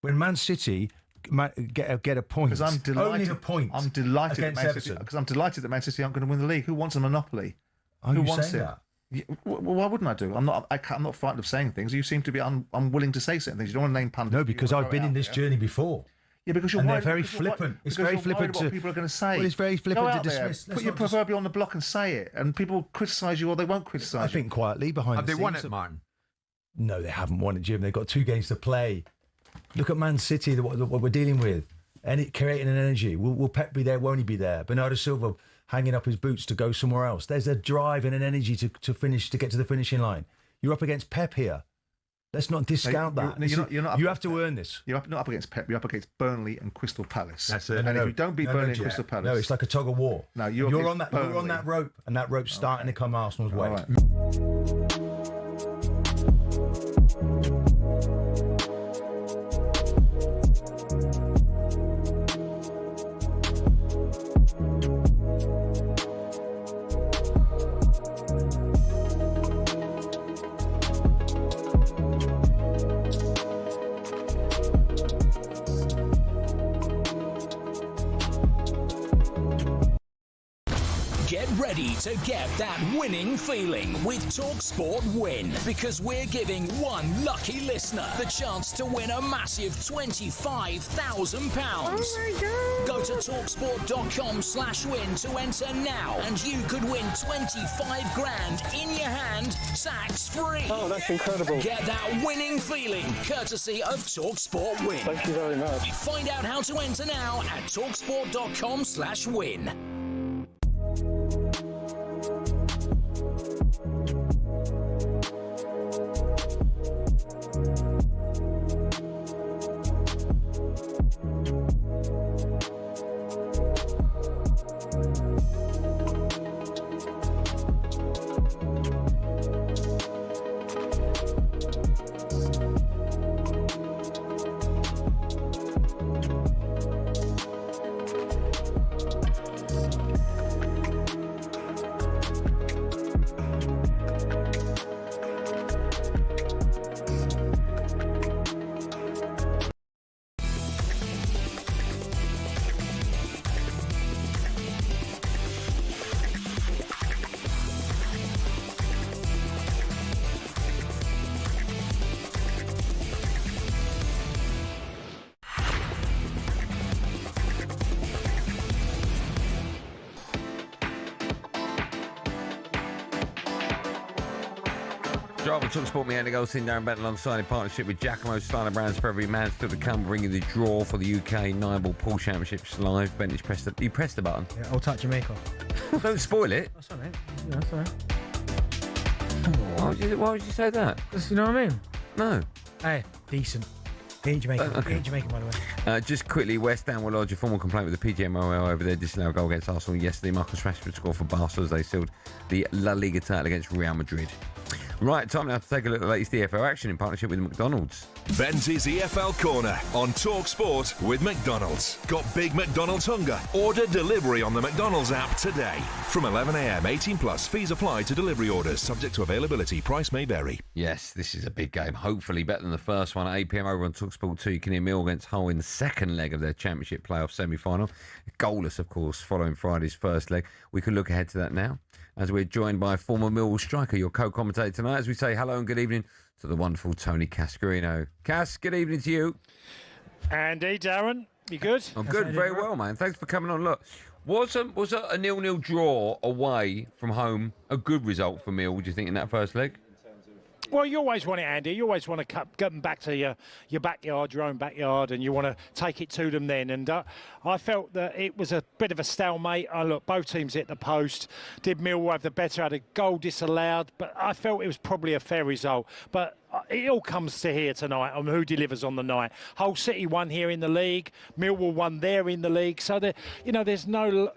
when Man City get a point, because I'm delighted. Only a point. I'm delighted that Man City, because I'm delighted that Man City aren't going to win the league. Who wants a monopoly? Who wants it? That? Well, why wouldn't I do? I'm not frightened of saying things. You seem to be unwilling to say certain things. You don't want to name pundits. No, because I've been in this journey before. Yeah, because you're they're very flippant. It's very flippant to what people are going to say. Well, it's very flippant to dismiss. Put your proverbial on the block and say it, and people criticise you or they won't criticise you. I think quietly behind the scenes. Have they won it, Martin? No, they haven't won it, Jim. They've got 2 games to play. Look at Man City, what we're dealing with, and creating an energy. Will Pep be there? Won't he be there? Bernardo Silva hanging up his boots to go somewhere else. There's a drive and an energy to finish, to get to the finishing line. You're up against Pep here. Let's not discount that. You have to earn this. You're not up against Pep. You're up against Burnley and Crystal Palace. That's it. And if you don't beat Burnley and Crystal Palace, no, it's like a tug of war. No, you're on that rope, and that rope's starting to come Arsenal's way. Right. Get ready to get that winning feeling with talkSPORT Win, because we're giving one lucky listener the chance to win a massive £25,000. Oh my God. Go to talksport.com/win to enter now, and you could win 25 grand in your hand, tax free. Oh, that's incredible. Get that winning feeling courtesy of talkSPORT Win. Thank you very much. Find out how to enter now at talksport.com/win. Drive on talkSPORT, me, Andy Goldstein Darren Bent, alongside in partnership with Giacomo Styler Brands for every man still to come, bringing the draw for the UK 9-ball pool championships live. Bent, you pressed the button. Yeah, I'll touch Jamaica. Don't spoil it. That's all right. Yeah, that's all right. Why would you say that? Because you know what I mean? No. Hey, decent. He ain't Jamaican. Okay. He ain't Jamaican, by the way. Just quickly, West Ham will lodge a formal complaint with the PGMOL over their disallowed goal against Arsenal yesterday. Marcus Rashford scored for Barca as they sealed the La Liga title against Real Madrid. Right, time now to take a look at the latest EFL action in partnership with McDonald's. Ben's EFL Corner on talkSPORT with McDonald's. Got big McDonald's hunger? Order delivery on the McDonald's app today. From 11 a.m, 18 plus. Fees apply to delivery orders. Subject to availability. Price may vary. Yes, this is a big game. Hopefully better than the first one. At 8 p.m. over on talkSPORT 2. You can hear Mill against Hull in the second leg of their championship playoff semi-final. Goalless, of course, following Friday's first leg. We can look ahead to that now, as we're joined by former Millwall striker, your co-commentator tonight, as we say hello and good evening to the wonderful Tony Cascarino. Cass, good evening to you. Andy, Darren, you good? I'm good, very well, man. Thanks for coming on. Look, was a 0-0 draw away from home a good result for Mill, do you think, in that first leg? Well, you always want it, Andy. You always want to get them back to your backyard, your own backyard, and you want to take it to them then. And I felt that it was a bit of a stalemate. Look, both teams hit the post. Did Millwall have the better? Had a goal disallowed, but I felt it was probably a fair result. But it all comes to here tonight on who delivers on the night. Hull City won here in the league. Millwall won there in the league. So, there's no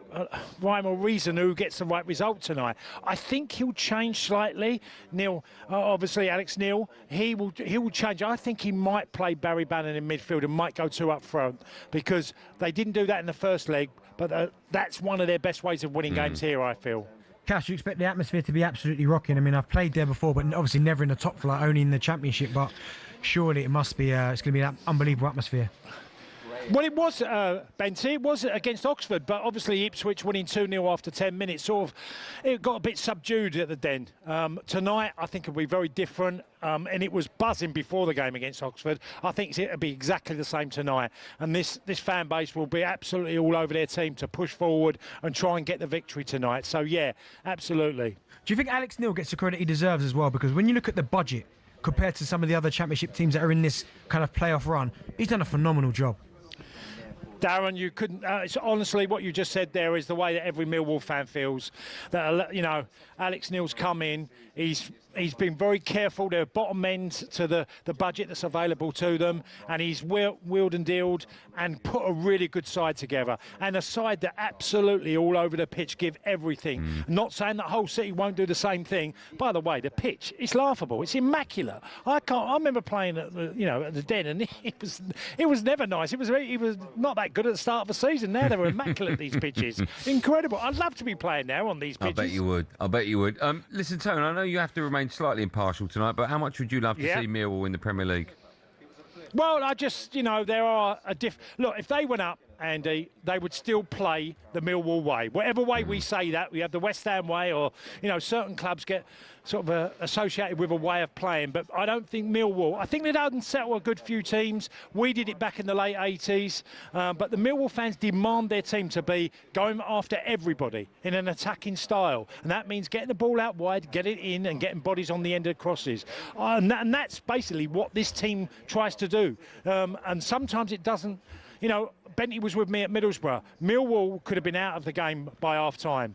rhyme or reason who gets the right result tonight. I think he'll change slightly. Neil, obviously Alex Neil, he will change. I think he might play Barry Bannon in midfield and might go 2 up front, because they didn't do that in the first leg, but that's one of their best ways of winning games here, I feel. Cash, you expect the atmosphere to be absolutely rocking. I mean, I've played there before, but obviously never in the top flight, only in the Championship. But surely it must be, it's going to be an unbelievable atmosphere. Well, it was, Benty, it was against Oxford, but obviously Ipswich winning 2-0 after 10 minutes, it got a bit subdued at the Den. Tonight, I think it'll be very different, and it was buzzing before the game against Oxford. I think it'll be exactly the same tonight, and this fan base will be absolutely all over their team to push forward and try and get the victory tonight. So, yeah, absolutely. Do you think Alex Neil gets the credit he deserves as well? Because when you look at the budget compared to some of the other Championship teams that are in this kind of playoff run, he's done a phenomenal job. Darren, you couldn't. It's honestly, what you just said there is the way that every Millwall fan feels. That Alex Neil's come in. He's been very careful. They're bottom end to the budget that's available to them, and he's wheeled and dealed and put a really good side together, and a side that absolutely all over the pitch give everything. Not saying that Hull City won't do the same thing. By the way, the pitch, it's laughable. It's immaculate. I remember playing at the Den, and it was never nice. It was not that good at the start of the season. Now they're immaculate, these pitches. Incredible. I'd love to be playing now on these pitches. I bet you would. Listen, Tony, I know you have to remain slightly impartial tonight, but how much would you love to see Millwall win the Premier League? Well, I just, there are look, if they went up, Andy, they would still play the Millwall way. Whatever way we say that, we have the West Ham way, or, certain clubs get sort of associated with a way of playing. But I don't think Millwall, I think they don't settle a good few teams. We did it back in the late 80s. But the Millwall fans demand their team to be going after everybody in an attacking style. And that means getting the ball out wide, get it in, and getting bodies on the end of crosses. And that's basically what this team tries to do. And sometimes it doesn't. Benty was with me at Middlesbrough. Millwall could have been out of the game by half-time.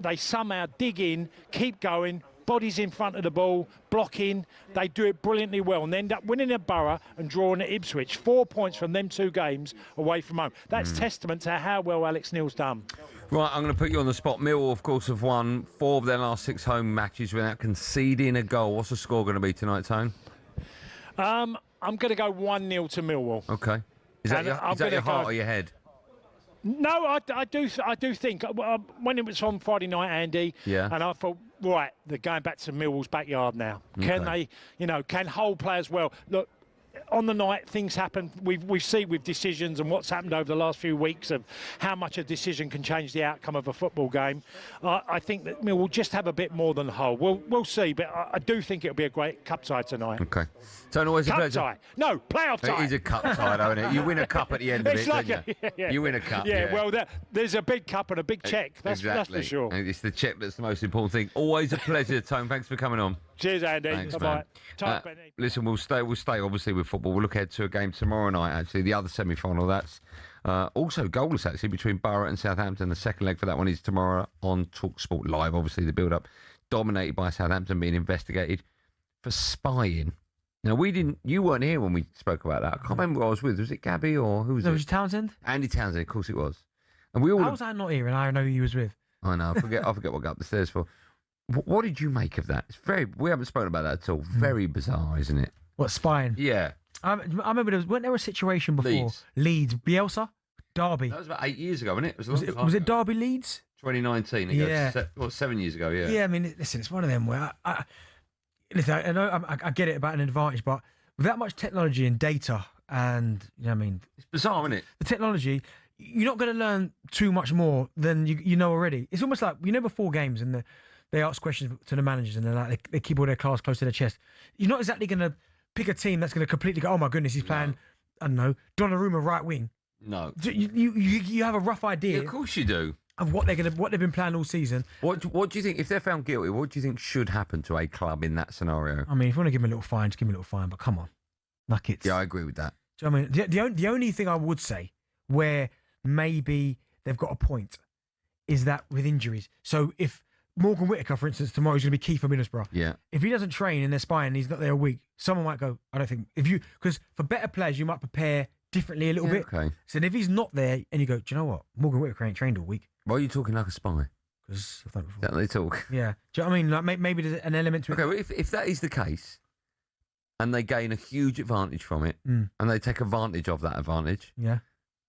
They somehow dig in, keep going, bodies in front of the ball, blocking. They do it brilliantly well and they end up winning at Borough and drawing at Ipswich. 4 points from them 2 games away from home. That's testament to how well Alex Neil's done. Right, I'm going to put you on the spot. Millwall, of course, have won 4 of their last 6 home matches without conceding a goal. What's the score going to be tonight, Tone? I'm going to go 1-0 to Millwall. OK. Is that your heart or your head? No, I do think when it was on Friday night, Andy, and I thought, right, they're going back to Millwall's backyard now. Okay. Can they, can Hull play as well? Look, on the night, things happen. We've seen with decisions and what's happened over the last few weeks of how much a decision can change the outcome of a football game. I think that Mill will just have a bit more than Hull. We'll see, but I do think it'll be a great cup tie tonight. OK. Tony, always a pleasure. Tie. No, playoff tie. It is a cup tie, though, isn't it? You win a cup at the end of it, don't you? Yeah. You win a cup. Yeah, well, there's a big cup and a big cheque. That's for sure. It's the cheque that's the most important thing. Always a pleasure, Tone. Thanks for coming on. Cheers, Andy. Thanks, Bye-bye. man. Listen, we'll stay obviously with football. We'll look ahead to a game tomorrow night, actually, the other semi-final. That's also goalless, actually, between Borough and Southampton. The second leg for that one is tomorrow on talkSPORT Live. Obviously, the build-up dominated by Southampton being investigated for spying. Now, you weren't here when we spoke about that. I can't remember who I was with. Was it Gabby or who was it? Was it Townsend? Andy Townsend, of course it was. And we all. How was I not here and I know who you was with? I know. I forget what I got up the stairs for. What did you make of that? We haven't spoken about that at all. Very bizarre, isn't it? What, spying? Yeah. I remember weren't there a situation before? Leeds. Bielsa? Derby. That was about 8 years ago, wasn't it? Was it Derby Leeds? 2019. Yeah. 7 years ago, yeah. Yeah, I mean, listen, it's one of them where listen, I know I get it about an advantage, but with that much technology and data and, you know what I mean? It's bizarre, isn't it? The technology, you're not going to learn too much more than you know already. It's almost like, before games and they ask questions to the managers and they're like, they keep all their cards close to their chest. You're not exactly going to pick a team that's going to completely go, oh my goodness, he's playing, I don't know, Donnarumma right wing. No. You have a rough idea. Yeah, of course you do. Of what they've been planning all season. What do you think, if they're found guilty, what do you think should happen to a club in that scenario? I mean, if you want to give them a little fine, just give them a little fine, but come on. Like it's... Yeah, I agree with that. Do you know what I mean? The only thing I would say where maybe they've got a point is that with injuries. So if Morgan Whittaker, for instance, tomorrow is going to be key for Middlesbrough. Yeah. If he doesn't train and they're spying and he's not there a week, someone might go, I don't think... Because for better players, you might prepare differently a little bit. Okay. So if he's not there and you go, do you know what? Morgan Whittaker ain't trained all week. Why are you talking like a spy? Because I've done it before. That they talk. Yeah. Do you know what I mean? Like maybe there's an element to it. Okay, well, if that is the case, and they gain a huge advantage from it, and they take advantage of that advantage, yeah,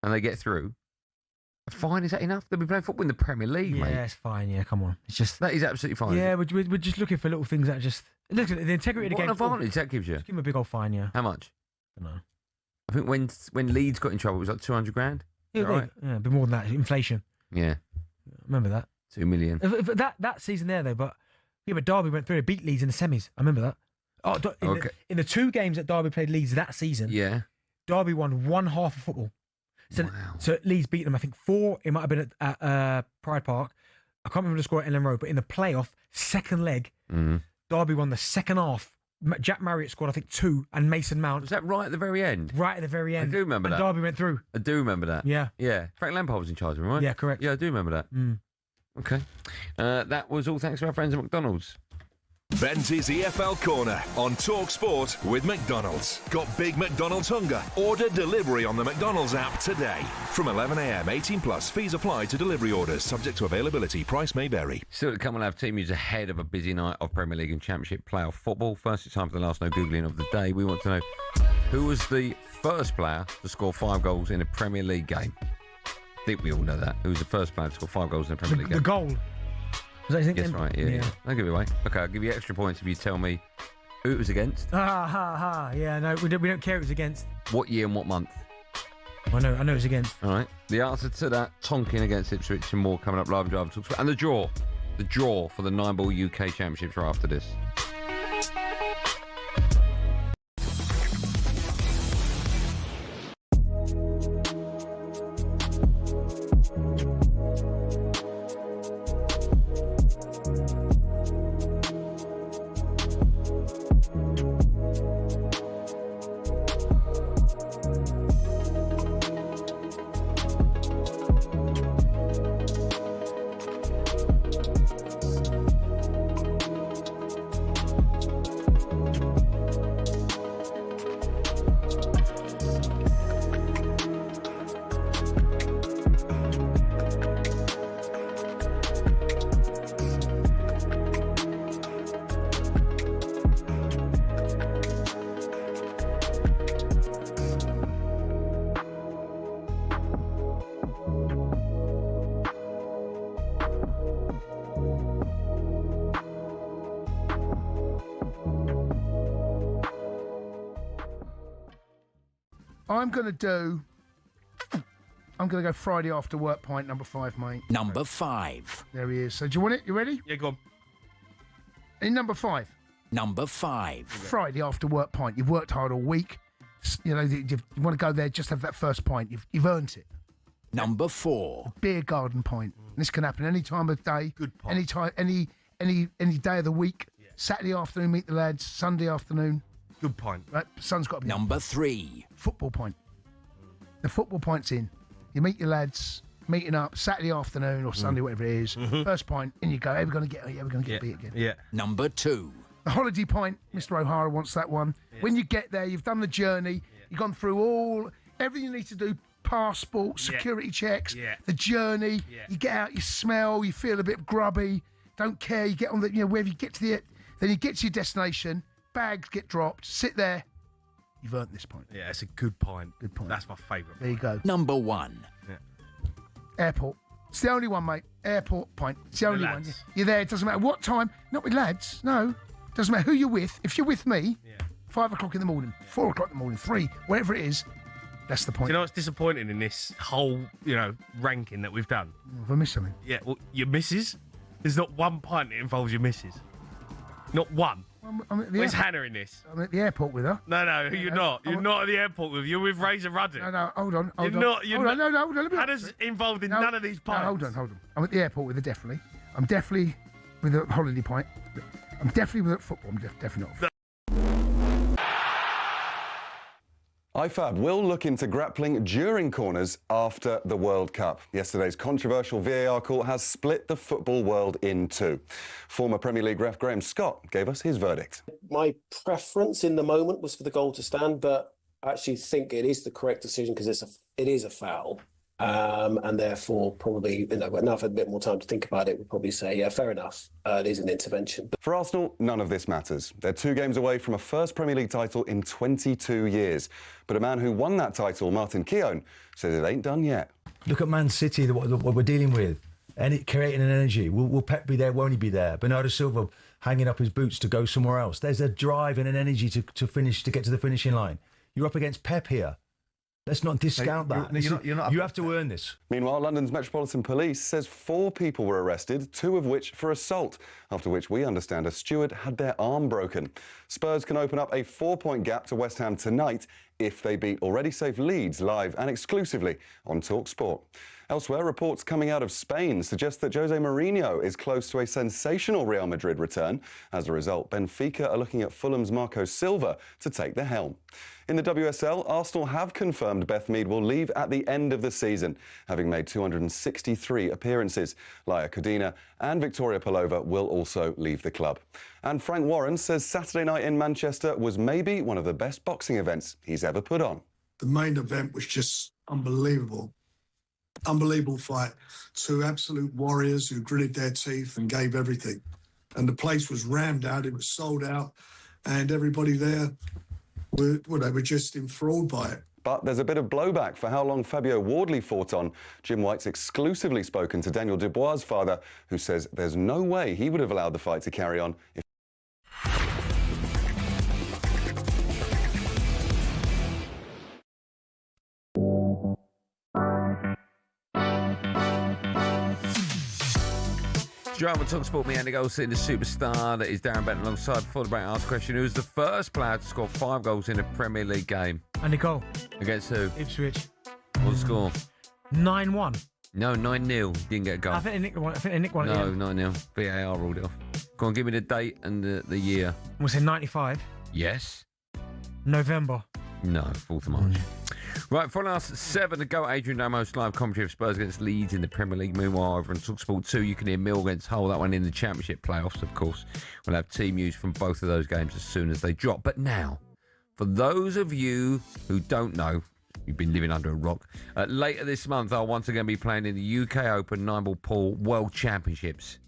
and they get through, a fine, is that enough? They'll be playing football in the Premier League, mate. Yeah, it's fine. Yeah, come on. It's just that is absolutely fine. Yeah, we're just looking for little things that just look at the integrity of the game. What advantage that gives you? Just give him a big old fine. Yeah. How much? I don't know. I think when Leeds got in trouble, it was like 200 grand. Yeah, right? Yeah, a bit more than that. Inflation. Yeah. Remember that? 2 million. That season there, though, but Derby went through. They beat Leeds in the semis. I remember that. Oh, in the 2 games that Derby played Leeds that season, yeah, Derby won one half of football. So Leeds beat them, I think 4. It might have been at Pride Park. I can't remember the score at Ellen Road, but in the playoff, second leg, Derby won the second half. Jack Marriott scored, I think, 2, and Mason Mount. Was that right at the very end? Right at the very end. I do remember that. Derby went through. I do remember that. Yeah. Yeah. Frank Lampard was in charge of him, right? Yeah, correct. Yeah, I do remember that. Okay. That was all thanks to our friends at McDonald's. Ben's EFL Corner on talkSPORT with McDonald's. Got big McDonald's hunger? Order delivery on the McDonald's app today. From 11 a.m, 18 plus. Fees apply to delivery orders. Subject to availability. Price may vary. Still to come, we'll have team news ahead of a busy night of Premier League and Championship playoff football. First, it's time for the last no Googling of the day. We want to know who was the first player to score 5 goals in a Premier League game. I think we all know that. Who was the first player to score 5 goals in a Premier League game? The goal. Yes, right, yeah. I'll give it away. Okay, I'll give you extra points if you tell me who it was against. Yeah, no, we don't care who it was against. What year and what month? I know it was against. All right. The answer to that, Tonkin against Ipswich and more coming up live and drive talks. And the draw for the 9-ball UK Championships right after this. I'm going to go Friday after work pint, number 5, mate. Number 5. There he is. So do you want it? You ready? Yeah, go on. In number 5. Number 5. Friday after work pint. You've worked hard all week. You know, you want to go there, just have that first pint. You've earned it. Number 4. Beer garden pint. This can happen any time of day. Good pint. Any time, any day of the week. Yeah. Saturday afternoon, meet the lads. Sunday afternoon. Good point. Right, sun's got to be Number 3. Football point. The football point's in. You meet your lads, meeting up Saturday afternoon or Sunday, whatever it is. First point, in you go. Are we going to get a beat again? Yeah. Number 2. The holiday point. Mr. O'Hara wants that one. Yes. When you get there, you've done the journey. You've gone through everything you need to do. Passport, security checks, the journey. You get out, you smell, you feel a bit grubby. Don't care. You get on the, wherever you get to then you get to your destination. Bags get dropped. Sit there. You've earned this point. Yeah, it's a good point. Good point. That's my favourite. There you go. Number 1. Yeah. Airport. It's the only one, mate. Airport point. It's the only one. You're there. It doesn't matter what time. Not with lads. No. Doesn't matter who you're with. If you're with me, 5 o'clock in the morning, 4 o'clock in the morning, 3, whatever it is, that's the point. Do you know what's disappointing in this whole, ranking that we've done? Have I missed something? Yeah, well, your missus. There's not one pint that involves your missus. Not one. I'm at the Where's airport. Hannah in this? I'm at the airport with her. No, you're not. You're not at the airport with. You're with Razor Ruddock. No, hold on. You're not. Hold on. Let me Hannah's involved in none of these pints. No, hold on. I'm at the airport with her, definitely. I'm definitely with a holiday point. I'm definitely with football. I'm definitely not. IFAB will look into grappling during corners after the World Cup. Yesterday's controversial VAR call has split the football world in two. Former Premier League ref Graham Scott gave us his verdict. My preference in the moment was for the goal to stand, but I actually think it is the correct decision because it is a foul. And therefore, probably, when I've had a bit more time to think about it, we'll probably say, yeah, fair enough, it is an intervention. For Arsenal, none of this matters. They're 2 games away from a first Premier League title in 22 years. But a man who won that title, Martin Keown, says it ain't done yet. Look at Man City, what we're dealing with. And it creating an energy. Will Pep be there? Won't he be there? Bernardo Silva hanging up his boots to go somewhere else. There's a drive and an energy to get to the finishing line. You're up against Pep here. Let's not discount that. You have to earn this. Meanwhile, London's Metropolitan Police says 4 people were arrested, 2 of which for assault, after which we understand a steward had their arm broken. Spurs can open up a 4-point gap to West Ham tonight if they beat already safe Leeds live and exclusively on talkSPORT. Elsewhere, reports coming out of Spain suggest that Jose Mourinho is close to a sensational Real Madrid return. As a result, Benfica are looking at Fulham's Marco Silva to take the helm. In the WSL, Arsenal have confirmed Beth Mead will leave at the end of the season, having made 263 appearances. Laia Codina and Victoria Pelova will also leave the club. And Frank Warren says Saturday night in Manchester was maybe one of the best boxing events he's ever put on. The main event was just unbelievable. Unbelievable fight. 2 absolute warriors who gritted their teeth and gave everything. And the place was rammed out. It was sold out. And everybody there, they were just enthralled by it. But there's a bit of blowback for how long Fabio Wardley fought on. Jim White's exclusively spoken to Daniel Dubois' father, who says there's no way he would have allowed the fight to carry on if Drama talkSPORT, me, Andy Goldstein, the superstar that is Darren Bent alongside. Before the break, I asked a question: who's the first player to score 5 goals in a Premier League game? Andy Cole. Against who? Ipswich. What's the score? 9-1. No, 9-0. Didn't get a goal. I think they nicked one. No, 9-0. VAR ruled it off. Go on, give me the date and the year. We'll say 95. Yes. November. No, 4th of March. Right, for last 7 to go, Adrian Damo's live commentary of Spurs against Leeds in the Premier League. Meanwhile, over on talkSPORT 2, you can hear Mill against Hull, that one in the Championship playoffs, of course. We'll have team news from both of those games as soon as they drop. But now, for those of you who don't know, you've been living under a rock, later this month, I'll once again be playing in the UK Open 9-ball pool World Championships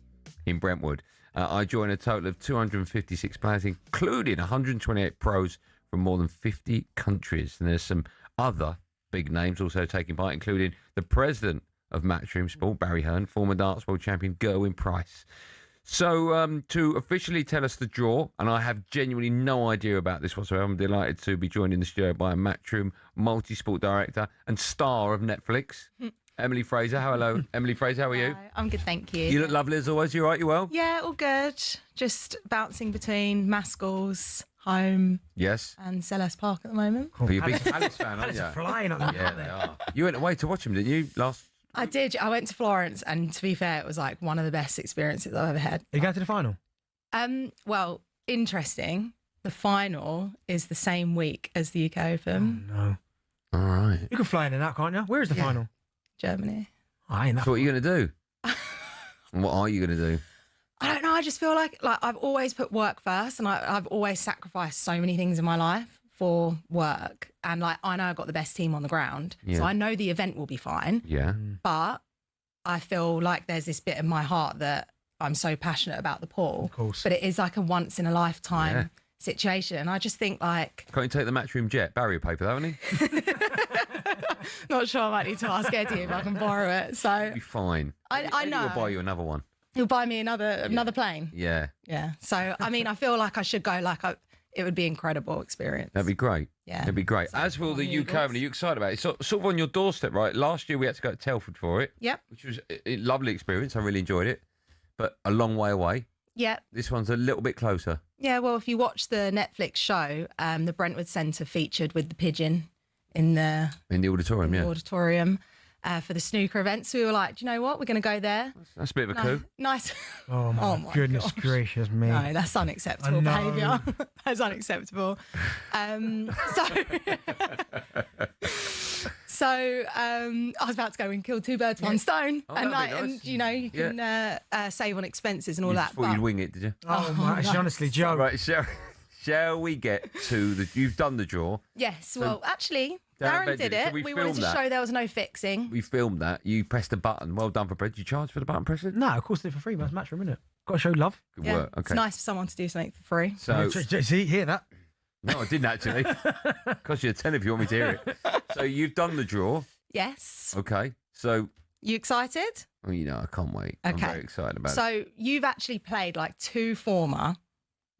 in Brentwood. I join a total of 256 players, including 128 pros from more than 50 countries. And there's some other big names also taking part, including the president of Matchroom Sport, Barry Hearn, former darts world champion Gerwyn Price. So to officially tell us the draw, and I have genuinely no idea about this whatsoever, I'm delighted to be joined in the studio by a Matchroom multi-sport director and star of Netflix, Emily Fraser. Hello, Emily Fraser, how are you? Hi, I'm good, thank you. You look lovely as always. You all right? You well? Yeah, all good. Just bouncing between Maskell's, home, yes, and Selhurst Park at the moment. But you're a big Palace fan, aren't you? Flying up there. Yeah, they are. You went away to watch them, didn't you, last? I did. I went to Florence, and to be fair, it was like one of the best experiences I've ever had. You going to the final? Well, interesting. The final is the same week as the UK Open. Oh, no. All right. You can fly in and out, can't you? Where is the final? Germany. I ain't that. So what are you going to do? What are you going to do? I don't know. I just feel like I've always put work first, and I've always sacrificed so many things in my life for work. And like, I know I've got the best team on the ground, so I know the event will be fine. Yeah. But I feel like there's this bit in my heart that I'm so passionate about the pool. Of course. But it is like a once in a lifetime situation. And I just think like, Can't you take the Matchroom jet? Barrier paper, though, haven't he? not sure I might need to ask Eddie if I can borrow it. So You'll be fine. I know. He'll buy you another one. He'll buy me another plane. Yeah. Yeah. So, I mean, I feel like I should go. Like, it would be an incredible experience. That'd be great. Yeah. It'd be great. As for the UK Open, are you excited about it? It's sort of on your doorstep, right? Last year we had to go to Telford for it. Yep. Which was a lovely experience. I really enjoyed it. But a long way away. Yep. This one's a little bit closer. Yeah. Well, if you watch the Netflix show, the Brentwood Centre featured with the pigeon in the auditorium, auditorium for the snooker event. So we were like, do you know what? We're going to go there. That's a bit of a coup. Nice. Oh, my goodness gracious me. No, that's unacceptable behaviour. That's unacceptable. So I was about to go and kill two birds, one stone. Oh, and that'd be nice. and you know, you can save on expenses and all that. Thought you'd wing it, did you? Oh, my, actually, honestly, Joe. Right, shall we get to the... You've done the draw. Yes, well, actually, Darren did it. So we wanted to show there was no fixing. We filmed that. You pressed a button. Well done for Brett. Did you charge for the button pressing? No, of course, they're for free. That's Matchroom, isn't it? Got to show love. Good work. Okay. It's nice for someone to do something for free. So, see, hear that? no, I didn't actually. Cost you a tenner if you want me to hear it. So you've done the draw. Yes. Okay. So... You excited? Well, you know, I can't wait. I'm very excited about it. So you've actually played like two former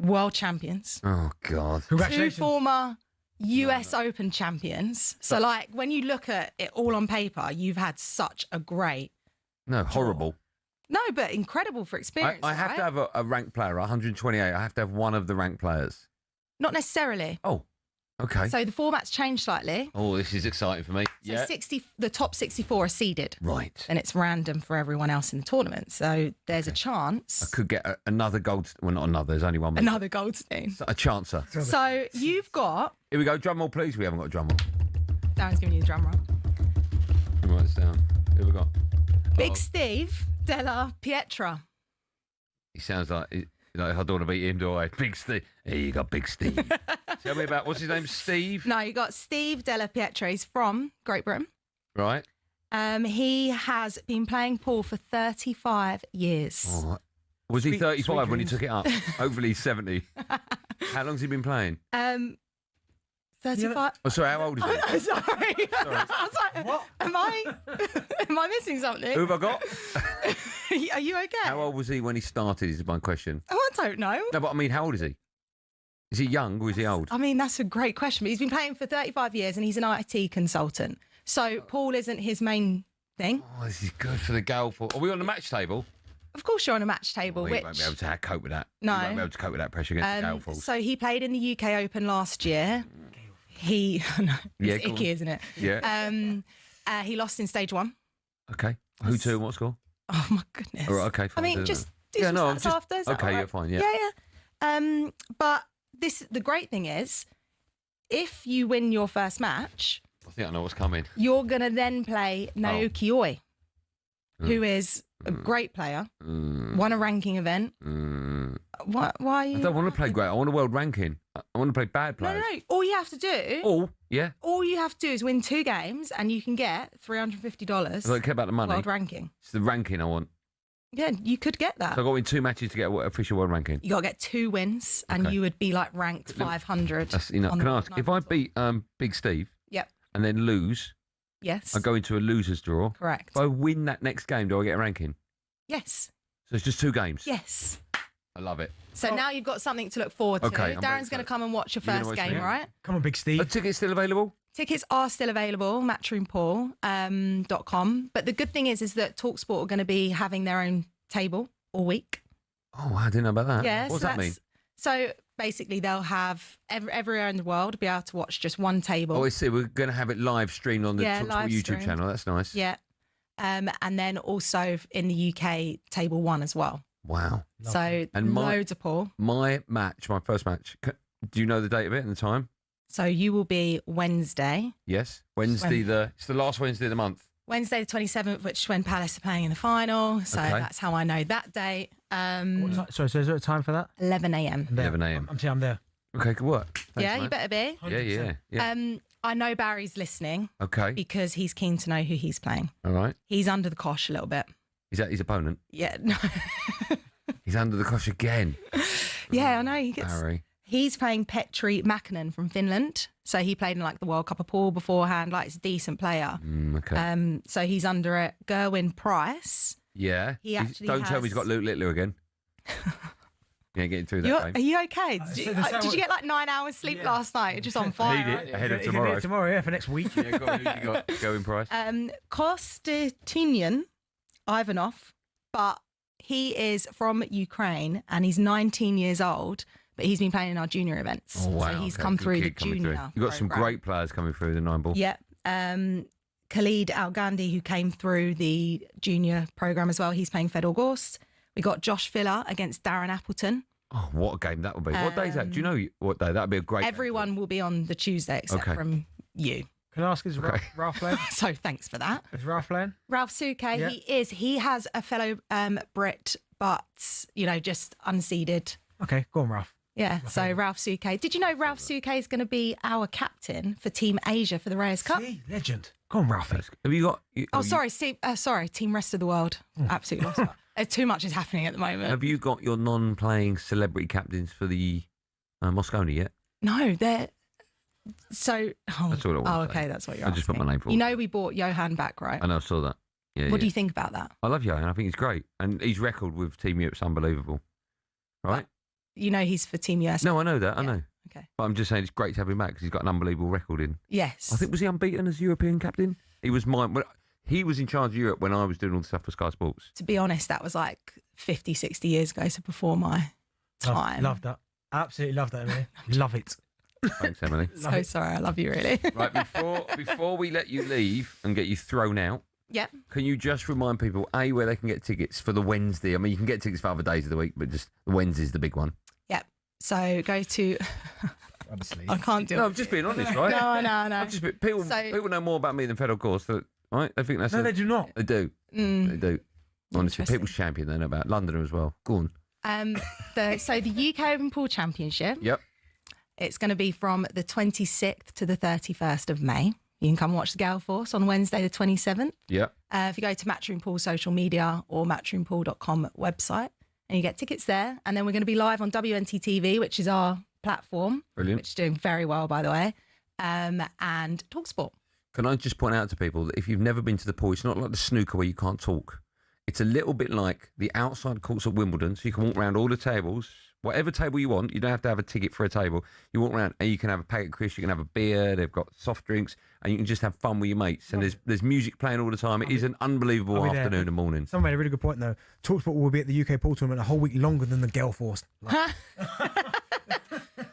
world champions. Oh, God. Two former US Open champions. So, like, when you look at it all on paper, you've had such a great... No, horrible. No, but incredible for experience, I have to have a ranked player, 128. I have to have one of the ranked players. Not necessarily. Oh, okay. So the format's changed slightly. Oh, this is exciting for me. So the top 64 are seeded. Right. And it's random for everyone else in the tournament. So there's a chance. I could get another gold... Well, not another. There's only one. Another Goldstein. A chancer. So you've got... Here we go. Drum roll, please. We haven't got a drum roll. Darren's giving you the drum roll. Let me write this down. Who we got? Big Steve Della Pietra. He sounds like... I don't want to beat him, do I? Big Steve. Here you got Big Steve. Tell me about... What's his name? Steve? No, you got Steve Della Pietra. He's from Great Britain. Right. He has been playing pool for 35 years. Oh, was he 35 when he took it up? Hopefully he's 70. How long's he been playing? 35. Oh, sorry, how old is he? I'm sorry. I was like, what? Am I missing something? Who have I got? Are you okay? How old was he when he started is my question. Oh, I don't know. No, but I mean, how old is he? Is he young or is he old? I mean, that's a great question. But he's been playing for 35 years and he's an IT consultant. So pool isn't his main thing. Oh, this is good for the gal pool. Are we on the match table? Of course you're on a match table, He won't be able to cope with that. No. He won't be able to cope with that pressure against the gal pools. So he played in the UK Open last year. It's icky, isn't it? Yeah. He lost in stage one. Okay. Who to and what score? Oh, my goodness. All right, okay, fine. I mean, just do some stats after. Is that Okay, all right? you're fine, yeah. Yeah. But the great thing is, if you win your first match, I think I know what's coming. you're going to then play Naoki Oi, who is a great player, won a ranking event. Why are you... I don't want to play great. I want a world ranking. I want to play bad players. No. All you have to do... All you have to do is win 2 games and you can get $350. I don't care about the money. World ranking. It's the ranking I want. Yeah, you could get that. So I've got to win 2 matches to get an official world ranking. You got to get 2 wins and you would be like ranked 500. That's, can I ask, if I beat Big Steve Yep. and then lose, Yes. I go into a loser's draw. Correct. If I win that next game, do I get a ranking? Yes. So it's just 2 games? Yes. I love it. So now you've got something to look forward to. Okay, I'm very Darren's going to come and watch your You're gonna first watch game, me? right? Come on, Big Steve. Are tickets still available? Tickets are still available, matchroompool.com. But the good thing is that talkSPORT are going to be having their own table all week. Oh, I didn't know about that. Yeah, what does that mean? So basically, they'll have everywhere in the world be able to watch just one table. Oh, I see. We're going to have it live streamed on the talkSPORT live YouTube streamed. channel. That's nice. Yeah. And then also in the UK, table 1 as well. Wow. So loads of pool. My first match. Do you know the date of it and the time? So you will be Wednesday. Yes, Wednesday. It's the last Wednesday of the month. Wednesday the 27th, which is when Palace are playing in the final. So that's how I know that date. So is there a time for that? 11 a.m. 11 a.m. I'm there. Okay, good work. Thanks, yeah, mate. you better be. Yeah. I know Barry's listening. Okay. Because he's keen to know who he's playing. All right. He's under the cosh a little bit. Is that his opponent? Yeah. No. He's under the cosh again. Yeah, I know. He gets. Barry. He's playing Petri Mäkinen from Finland. So he played in like the World Cup of Pool beforehand. Like, it's a decent player. Okay. So he's under it. Gerwin Price. Yeah. Don't tell me he's got Luke Littler again. You ain't getting through that game. Are you okay? Did you get like 9 hours sleep last night? You're just on fire. Need it ahead of tomorrow. Tomorrow, yeah, for next week. Yeah, go on, who's you got going, Price? Konstantin Ivanov, but he is from Ukraine and he's 19 years old, but he's been playing in our junior events. Oh, wow. So he's Okay, come good through the kid coming junior. through. You've got some great players coming through the 9 ball. Yep. Khalid Al Gandhi, who came through the junior program as well, he's playing Fed August. We got Josh Filler against Darren Appleton. Oh, what a game that would be. What day is that? Do you know what day? That would be a great Everyone will be on the Tuesday except from you. Can I ask, is Ralph playing? So thanks for that. Is Ralph playing? Ralph Suke, Yeah. he is. He has a fellow Brit, but, just unseeded. Okay, go on, Ralph. Yeah, so Ralph Suke. Did you know Ralph Suke is going to be our captain for Team Asia for the Reyes Cup? See? Legend. Go on, Ralphie. Have you got... Sorry, Team Rest of the World. Absolutely lost that. Too much is happening at the moment. Have you got your non-playing celebrity captains for the Mosconi yet? No, they're... So... That's what I want to okay, say. that's what you're I just put my name for it. We bought Johan back, right? I know, I saw that. Yeah. What do you think about that? I love Johan. I think he's great. And his record with Team Europe's unbelievable. Right? He's for Team US. No, I know that. I know. Okay. But I'm just saying it's great to have him back because he's got an unbelievable record in. Yes. I think, was he unbeaten as European captain? He was mine. He was in charge of Europe when I was doing all the stuff for Sky Sports. To be honest, that was like 50, 60 years ago, so before my time. Love that. Absolutely love that, Emily. Love it. Thanks, Emily. So sorry, I love you, really. Right, before we let you leave and get you thrown out, Yep. can you just remind people, A, where they can get tickets for the Wednesday? I mean, you can get tickets for other days of the week, but just the Wednesday's the big one. Yep. So go to... I can't do it. No, I'm just being honest, right? No. People know more about me than Fed, of course. Right? They think that's... No, they do not. They do. They do. Honestly, people's champion they know about. Londoner as well. Go on. So the UK Open Pool Championship. Yep. It's going to be from the 26th to the 31st of May. You can come watch the Gale Force on Wednesday the 27th. Yep. If you go to Matchroom Pool social media or matchroompool.com website, and you get tickets there. And then we're going to be live on WNT TV, which is our platform. Brilliant. Which is doing very well, by the way. And talkSPORT. Can I just point out to people that if you've never been to the pool, it's not like the snooker where you can't talk. It's a little bit like the outside courts at Wimbledon, so you can walk around all the tables, whatever table you want. You don't have to have a ticket for a table. You walk around and you can have a packet of crisps, you can have a beer, they've got soft drinks, and you can just have fun with your mates. And there's music playing all the time. It is an unbelievable afternoon and morning. Someone made a really good point, though. talkSPORT will be at the UK Pool Tournament a whole week longer than the Gale Force.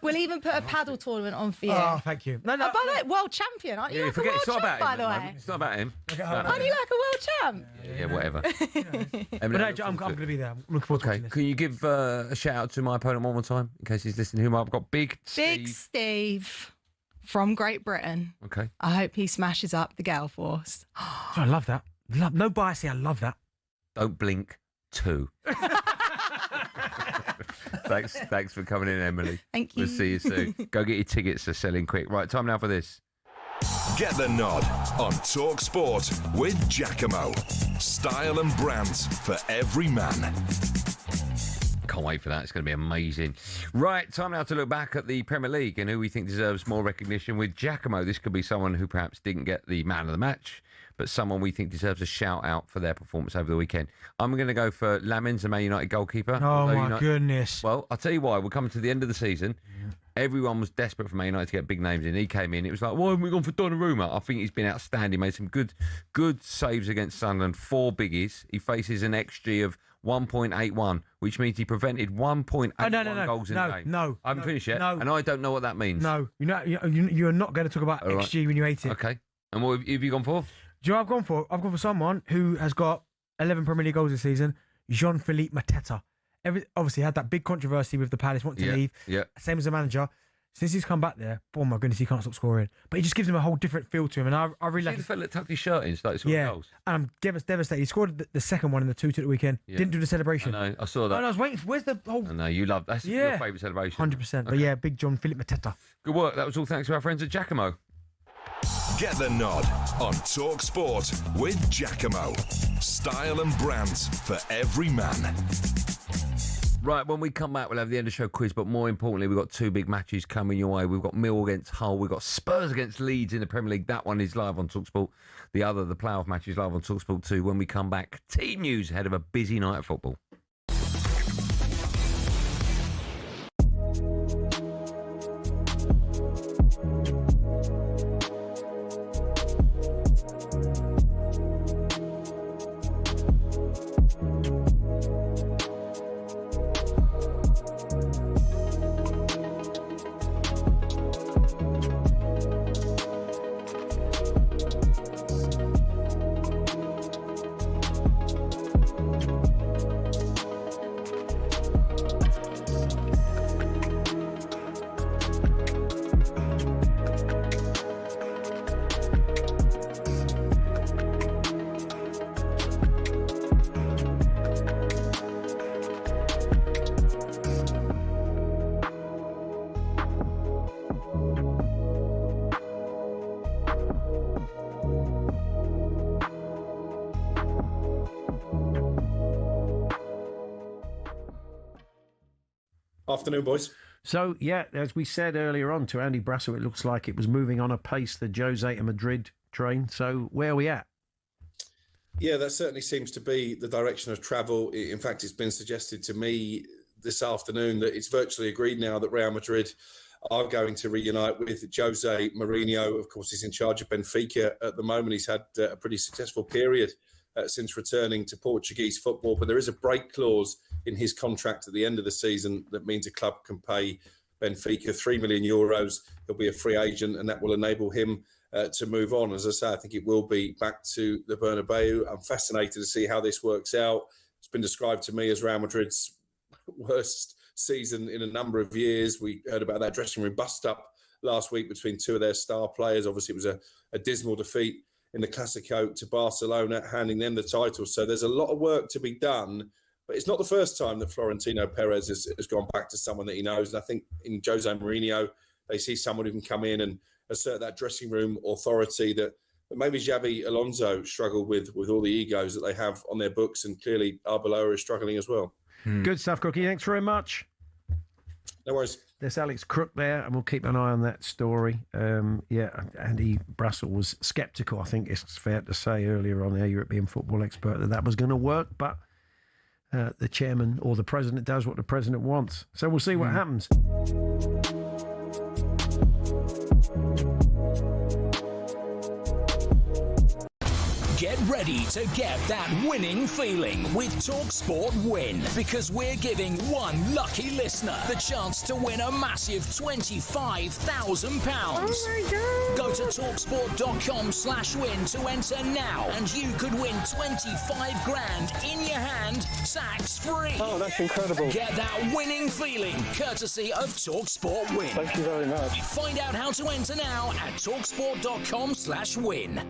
We'll even put a paddle tournament on for you. Oh, thank you. No. By the way, world champion, aren't you? Yeah, like forget, a it's world not champ, about by him. the way. It's not about him. Aren't you like a world champ? Yeah, whatever. But no, I'm going to be there. I'm looking forward to watching this. Can you give a shout out to my opponent one more time in case he's listening? Whom I've got, Big Steve from Great Britain. Okay. I hope he smashes up the Gale Force. I love that. No bias here. I love that. Don't blink 2. Thanks for coming in, Emily. Thank you. We'll see you soon. Go get your tickets. They're selling quick. Right, time now for this. Get the nod on talkSPORT with Giacomo. Style and brands for every man. Can't wait for that. It's going to be amazing. Right, time now to look back at the Premier League and who we think deserves more recognition with Giacomo. This could be someone who perhaps didn't get the man of the match, but someone we think deserves a shout out for their performance over the weekend. I'm going to go for Lamins, the Man United goalkeeper. Oh, my goodness. Well, I'll tell you why. We're coming to the end of the season. Everyone was desperate for Man United to get big names in. He came in. It was like, why haven't we gone for Donnarumma? I think he's been outstanding. Made some good saves against Sunderland. 4 biggies. He faces an XG of 1.81, which means he prevented 1.81 goals in the game. No, I haven't finished yet, no. and I don't know what that means. No, you're not going to talk about XG when you hate it. Okay. And what have you gone for? Do you know what I've gone for? I've gone for someone who has got 11 Premier League goals this season, Jean-Philippe Mateta. obviously had that big controversy with the Palace wanting to leave. Yeah. Same as the manager. Since he's come back there, oh my goodness, he can't stop scoring. But he just gives him a whole different feel to him, and I really like. The fella that tucked his shirt in, started scoring goals. And I'm devastated. He scored the second one in the 2-2 at the weekend. Yeah. Didn't do the celebration. I know, I saw that. And I was waiting for, where's the whole... I know, you love, that's your favourite celebration. 100%. But yeah, big John Philip Mateta. Good work. That was all thanks to our friends at Giacomo. Get the nod on Talk Sport with Giacomo. Style and brands for every man. Right, when we come back, we'll have the end of show quiz, but more importantly, we've got two big matches coming your way. We've got Mill against Hull. We've got Spurs against Leeds in the Premier League. That one is live on TalkSport. The other, the playoff match, is live on TalkSport too. When we come back, team news ahead of a busy night of football. Afternoon, boys. So, yeah, as we said earlier on to Andy Brassel, it looks like it was moving on a pace, the Jose to Madrid train. So, where are we at? Yeah, that certainly seems to be the direction of travel. In fact, it's been suggested to me this afternoon that it's virtually agreed now that Real Madrid are going to reunite with Jose Mourinho. Of course, he's in charge of Benfica at the moment. He's had a pretty successful period since returning to Portuguese football, but there is a break clause in his contract at the end of the season that means a club can pay Benfica €3 million. He'll be a free agent, and that will enable him to move on. As I say, I think it will be back to the Bernabeu. I'm fascinated to see how this works out. It's been described to me as Real Madrid's worst season in a number of years. We heard about that dressing room bust-up last week between two of their star players. Obviously, it was a dismal defeat in the Clásico to Barcelona, handing them the title. So there's a lot of work to be done. But it's not the first time that Florentino Perez has gone back to someone that he knows. And I think in Jose Mourinho, they see someone who can come in and assert that dressing room authority that maybe Xavi Alonso struggled with all the egos that they have on their books. And clearly Arbeloa is struggling as well. Good stuff, Crookie. Thanks very much. No worries. There's Alex Crook there, and we'll keep an eye on that story. Andy Brassel was sceptical, I think it's fair to say, earlier on, our European football expert, that was going to work, but the chairman or the president does what the president wants. So we'll see what happens. Get ready to get that winning feeling with talkSPORT Win, because we're giving one lucky listener the chance to win a massive £25,000. Oh my God. Go to talksport.com/win to enter now, and you could win 25 grand in your hand, tax free. Oh, that's incredible. Get that winning feeling courtesy of talkSPORT Win. Thank you very much. Find out how to enter now at talksport.com/win.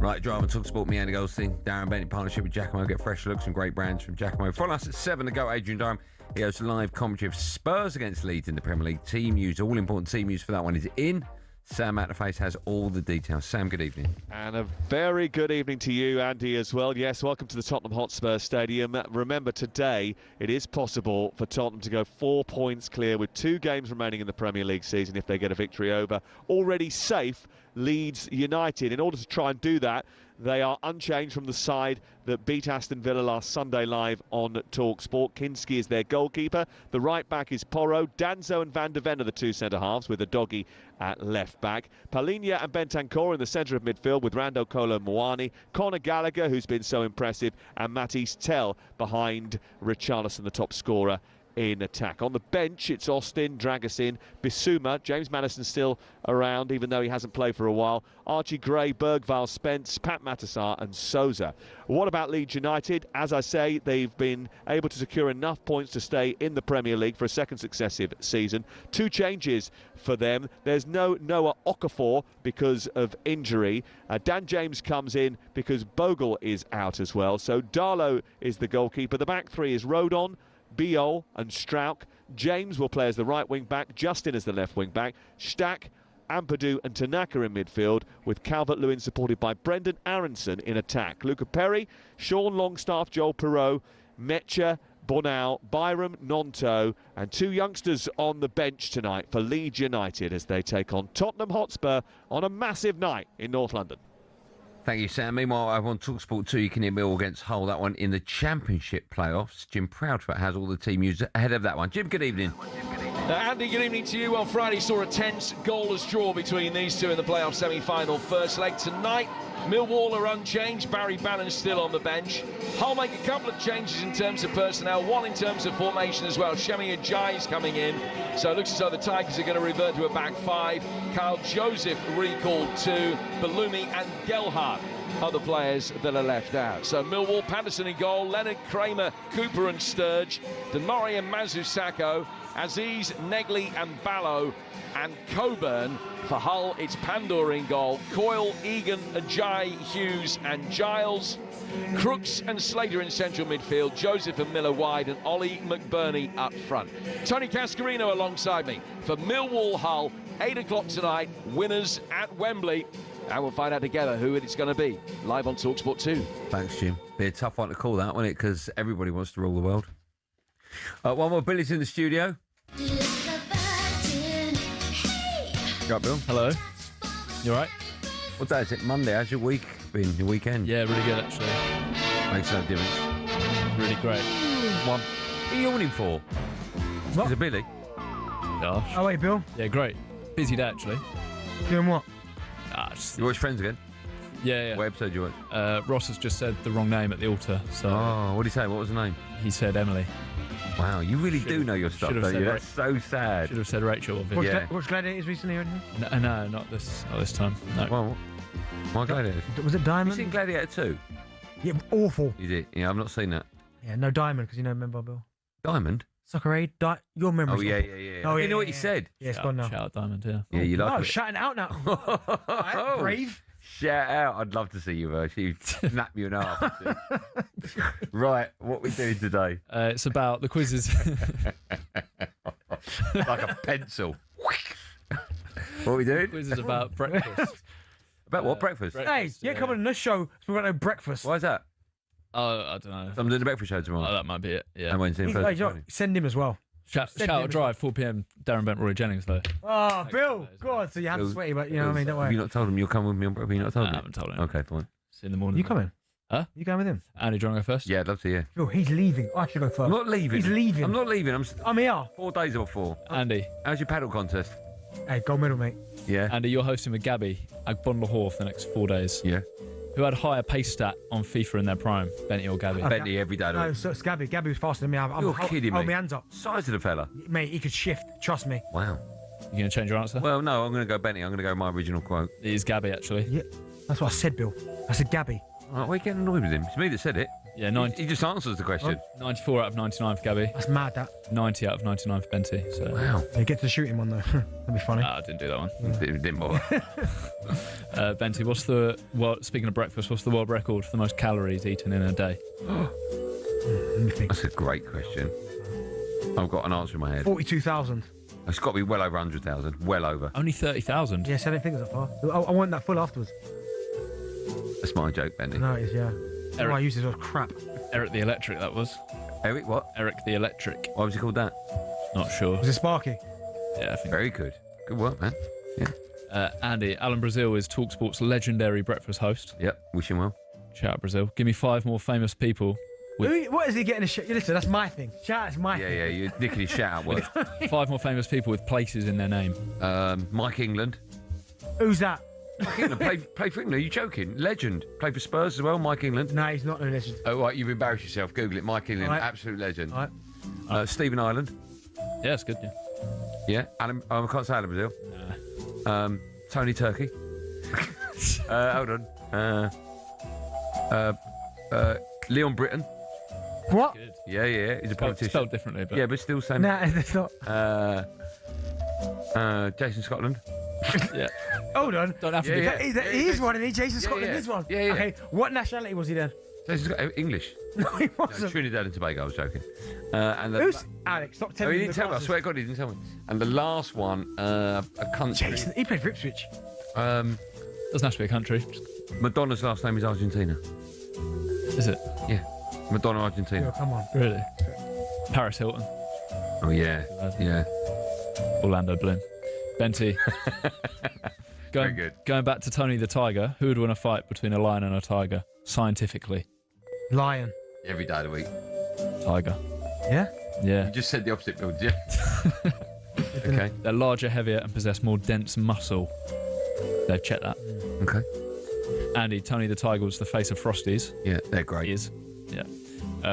Right, Drive and Talk Sport, me, Andy Goldstein, Darren Bent in partnership with Giacomo. Get fresh looks and great brands from Giacomo. Follow us at 7 to go. Adrian Durham. He hosts live commentary of Spurs against Leeds in the Premier League. Team news, all important team news for that one is in. Sam at the Face has all the details. Sam, good evening. And a very good evening to you, Andy, as well. Yes, welcome to the Tottenham Hotspur Stadium. Remember, today it is possible for Tottenham to go 4 points clear with 2 games remaining in the Premier League season if they get a victory over already safe Leeds United. In order to try and do that, they are unchanged from the side that beat Aston Villa last Sunday live on talkSPORT. Kinski is their goalkeeper. The right back is Porro. Danzo and Van de Ven are the 2 centre-halves, with a doggy at left back. Palhinha and Bentancur in the centre of midfield, with Rando Kolo Muani. Conor Gallagher, who's been so impressive, and Matisse Tell behind Richarlison, the top scorer in attack. On the bench, it's Austin, Dragusin, Bissouma, James Maddison still around, even though he hasn't played for a while, Archie Gray, Bergvall, Spence, Pat Matasar and Souza. What about Leeds United? As I say, they've been able to secure enough points to stay in the Premier League for a second successive season. 2 changes for them. There's no Noah Okafor because of injury. Dan James comes in because Bogle is out as well. So Darlow is the goalkeeper. The back 3 is Rodon, Biol and Strauch. James will play as the right wing-back, Justin as the left wing-back, Stack, Ampadu and Tanaka in midfield, with Calvert-Lewin supported by Brendan Aronson in attack. Luca Perry, Sean Longstaff, Joel Perreault, Mecha, Bonal, Byram, Nonto, and 2 youngsters on the bench tonight for Leeds United as they take on Tottenham Hotspur on a massive night in North London. Thank you, Sam. Meanwhile, over on TalkSport 2, you can hear Mill against Hull, that one in the Championship playoffs. Jim Proudfoot has all the team news ahead of that one. Jim, good evening. Andy, good evening to you. On Friday saw a tense goalless draw between these two in the playoff semi-final first leg. Tonight, Millwall are unchanged. Barry Bannon's still on the bench. Hull make a couple of changes in terms of personnel, one in terms of formation as well. Shemi Ajayi's coming in, so it looks as though the Tigers are going to revert to a back 5. Kyle Joseph recalled to Balumi and Gelhardt, other players that are left out. So Millwall, Patterson in goal, Leonard, Kramer, Cooper and Sturge, Demari and Mazusako, Aziz, Negley and Ballo, and Coburn. For Hull, it's Pandor in goal, Coyle, Egan, Ajayi, Hughes and Giles, Crooks and Slater in central midfield, Joseph and Miller wide, and Ollie McBurney up front. Tony Cascarino alongside me for Millwall Hull, 8 o'clock tonight, winners at Wembley. And we'll find out together who it's going to be, live on TalkSport 2. Thanks, Jim. Be a tough one to call that, won't it? Because everybody wants to rule the world. One more Billy's in the studio. Right, Bill. Hello. You all right? What day is it? Monday. How's your week been? Your weekend? Yeah, really good, actually. Makes no difference. Really great. What are you yawning for? What? Is it Billy? Gosh. Oh, wait, Bill. Yeah, great. Busy day, actually. Doing what? You watch Friends again? Yeah. What episode you watch? Ross has just said the wrong name at the altar. So. Oh, what did he say? What was the name? He said Emily. Wow, you really do know your stuff, don't you? That's so sad. Should have said Rachel, obviously. Watched Gladiators recently or anything? No, not this time. No. Well, why Gladiators? Was it Diamond? Have you seen Gladiator 2? Yeah, awful. You did? Yeah, I've not seen that. Yeah, no Diamond, because you know, remember, Bill? Diamond? Soccer Aid? Your memory's Oh, yeah. Oh, You know what he said? Yeah, it's gone now. Shout out Diamond, yeah. Yeah, you like it? Oh, shouting out now. Right, brave. Shout out. I'd love to see you, You'd snap you in half. Right, what are we doing today? It's about the quizzes. Like a pencil. What are we doing? Quiz is about breakfast. About what? Breakfast? Hey, come on this show. We've got no breakfast. Why is that? Oh, I don't know. I'm doing the breakfast show tomorrow. Oh, that might be it, yeah. And Wednesday and Thursday. Send him as well. Shout out Drive, 4 p.m, Darren Bent, Rory Jennings, though. Oh, Bill. God, so you have to sweaty, but you know what I mean? Don't worry. Have you not told him you'll come with me on breakfast? Have you not told him? I haven't told him. Okay, fine. See you in the morning. You coming? Huh? You going with him? Andy, do you want to go first? Yeah, I'd love to, yeah. Bill, he's leaving. I should go first. I'm not leaving. He's leaving. I'm not leaving. I'm here. 4 days before. Andy. How's your paddle contest? Hey, go middle, mate. Yeah. Andy, you're hosting with Gabby at Bondlehor for the next 4 days. Yeah. Who had higher pace stat on FIFA in their prime, Benty or Gabby? Benty every day. No, so it's Gabby. Gabby was faster than me. You're kidding me. Hold my hands up. Size of the fella. Mate, he could shift. Trust me. Wow. You going to change your answer? Well, no, I'm going to go Benty. I'm going to go with my original quote. It is Gabby, actually. Yeah, that's what I said, Bill. I said Gabby. All right, why are you getting annoyed with him? It's me that said it. Yeah, He just answers the question. 94 out of 99 for Gabby. That's mad, that. 90 out of 99 for Benty. So. Wow. Yeah, get to the shooting one, though. That'd be funny. I didn't do that one. Didn't bother. Benty, speaking of breakfast, what's the world record for the most calories eaten in a day? That's a great question. I've got an answer in my head. 42,000. It's got to be well over 100,000. Well over. Only 30,000? Yes, I didn't think it was that far. I want that full afterwards. That's my joke, Benny. No, it is, yeah. Eric, I used this was crap. Eric the Electric, that was. Eric what? Eric the Electric. Why was he called that? Not sure. Was it Sparky? Yeah, I think. Very good. Good work, man. Yeah. Andy, Alan Brazil is TalkSport's legendary breakfast host. Yep, wish him well. Shout out Brazil. Give me 5 more famous people. What is he getting a shit? Listen, that's my thing. Shout out's my thing. Yeah, you're nicking his shout out work. 5 more famous people with places in their name. Mike England. Who's that? Mike England played for England. Are you joking? Legend. Played for Spurs as well, Mike England. No, he's not a legend. Oh, right, you've embarrassed yourself. Google it. Mike England, absolute legend. Stephen Ireland. Yeah, that's good, yeah. Yeah, Alan, I can't say Alan Brazil. No. Tony Turkey. Hold on. Leon Britton. What? Yeah, he's a politician. Spelled differently, but... Yeah, but still same. Nah, it's not. Jason Scotland. Yeah. Hold on. Don't have to do that. He is one, isn't he? Jason Scotland is one. Yeah. Okay, what nationality was he then? English. No, he wasn't. No, Trinidad and Tobago, I was joking. Who's Alex? Stop telling he me. didn't tell me. I swear to God, he didn't tell me. And the last one, a country. Jason, he played for Ipswich. Doesn't have to be a country. Madonna's last name is Argentina. Is it? Yeah. Madonna, Argentina. Oh, come on. Really? Paris Hilton. Oh, yeah. Orlando Bloom. Benty. Very good. Going back to Tony the Tiger, who would win a fight between a lion and a tiger, scientifically? Lion. Every day of the week. Tiger. Yeah? Yeah. You just said the opposite, Bill, yeah. Okay. They're larger, heavier, and possess more dense muscle. They've checked that. Okay. Andy, Tony the Tiger was the face of Frosties. Yeah, they're great. He is. Yeah.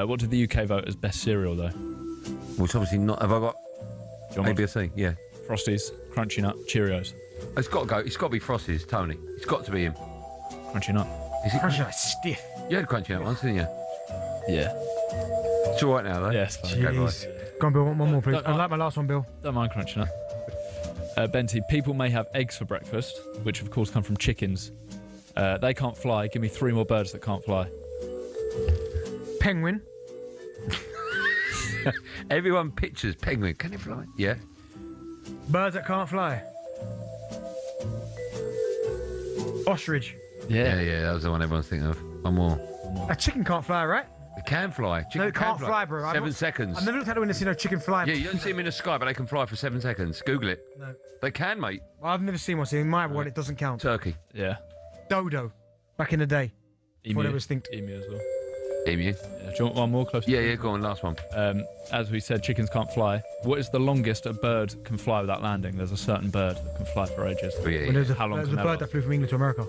What did the UK vote as best cereal, though? Well, it's obviously not. Have I got A, B, or C? Yeah. Frosties, Crunchy Nut, Cheerios. It's got to go. It's got to be Frosties, Tony. It's got to be him. Crunchy Nut. Is it Crunchy Nut stiff. You had Crunchy Nut once, didn't you? Yeah. It's all right now, though. Yes. Okay, right. Go on, Bill. One more, please. I like my last one, Bill. Don't mind Crunchy Nut. Benty, people may have eggs for breakfast, which of course come from chickens. They can't fly. Give me 3 more birds that can't fly. Penguin. Everyone pictures penguin. Can it fly? Yeah. Birds that can't fly. Ostrich. Yeah. That was the one everyone's thinking of. One more. A chicken can't fly, right? It can fly. Chicken No, it can't can fly, bro. 7 seconds. I've never looked at it when I see no chicken fly. Yeah, you don't see them in the sky, but they can fly for 7 seconds. Google it. No. They can, mate. Well, I've never seen one. So in my world, it doesn't count. Turkey. Yeah. Dodo. Back in the day. Emu. Whatever extinct. Emu as well. Emu. Yeah. Do you want one more close? Yeah, go on. Last one. As we said, chickens can't fly. What is the longest a bird can fly without landing? There's a certain bird that can fly for ages. Oh, yeah. Well, there's a, How long there's can a that bird that flew from England to America.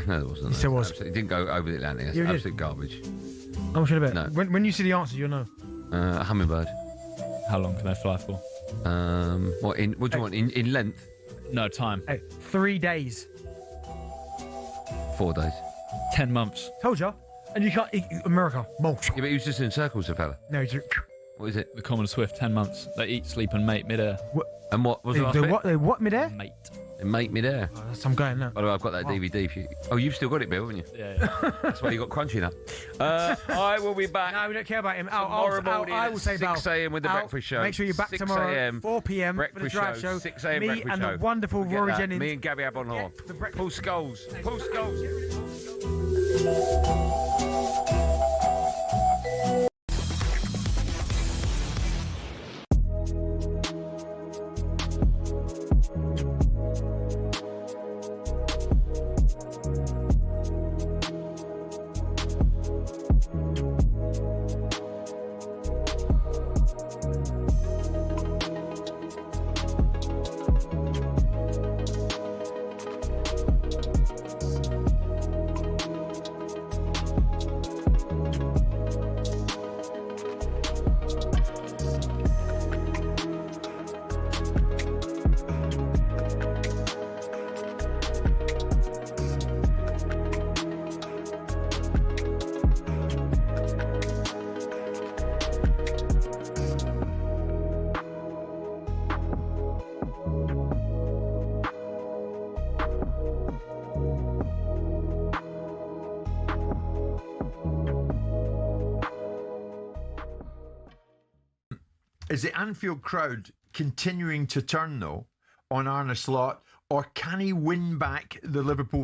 No, there wasn't. Yes, it was. It didn't go over the Atlantic. That's Yeah, it did. absolute garbage. How much should I bet? No. When you see the answer, you'll know. A hummingbird. How long can they fly for? What do you want? In length? No, time. Hey, 3 days. 4 days. 10 months. Told ya. And you can't. America. Mulch. Yeah, but he was just in circles, the fella. No, he's. What is it? The common swift, 10 months. They eat, sleep, and mate mid-air. And what was the last bit? They what midair? Mate. They mate mid-air. Oh, I'm going now. By the way, I've got that DVD. If you... Oh, you've still got it, Bill, haven't you? Yeah. That's why you got Crunchy now. I will be back. No, we don't care about him. Tomorrow morning I will say 6 a.m. with the breakfast show. Make sure you're back 6 tomorrow. a.m. 4 p.m. for the breakfast drive show. 6 a.m. Me breakfast and show. the wonderful Forget Rory that. Jennings. Me and Gabby Abonhor. Pull skulls. Pull skulls. Is the Anfield crowd continuing to turn, though, on Arne Slot, or can he win back the Liverpool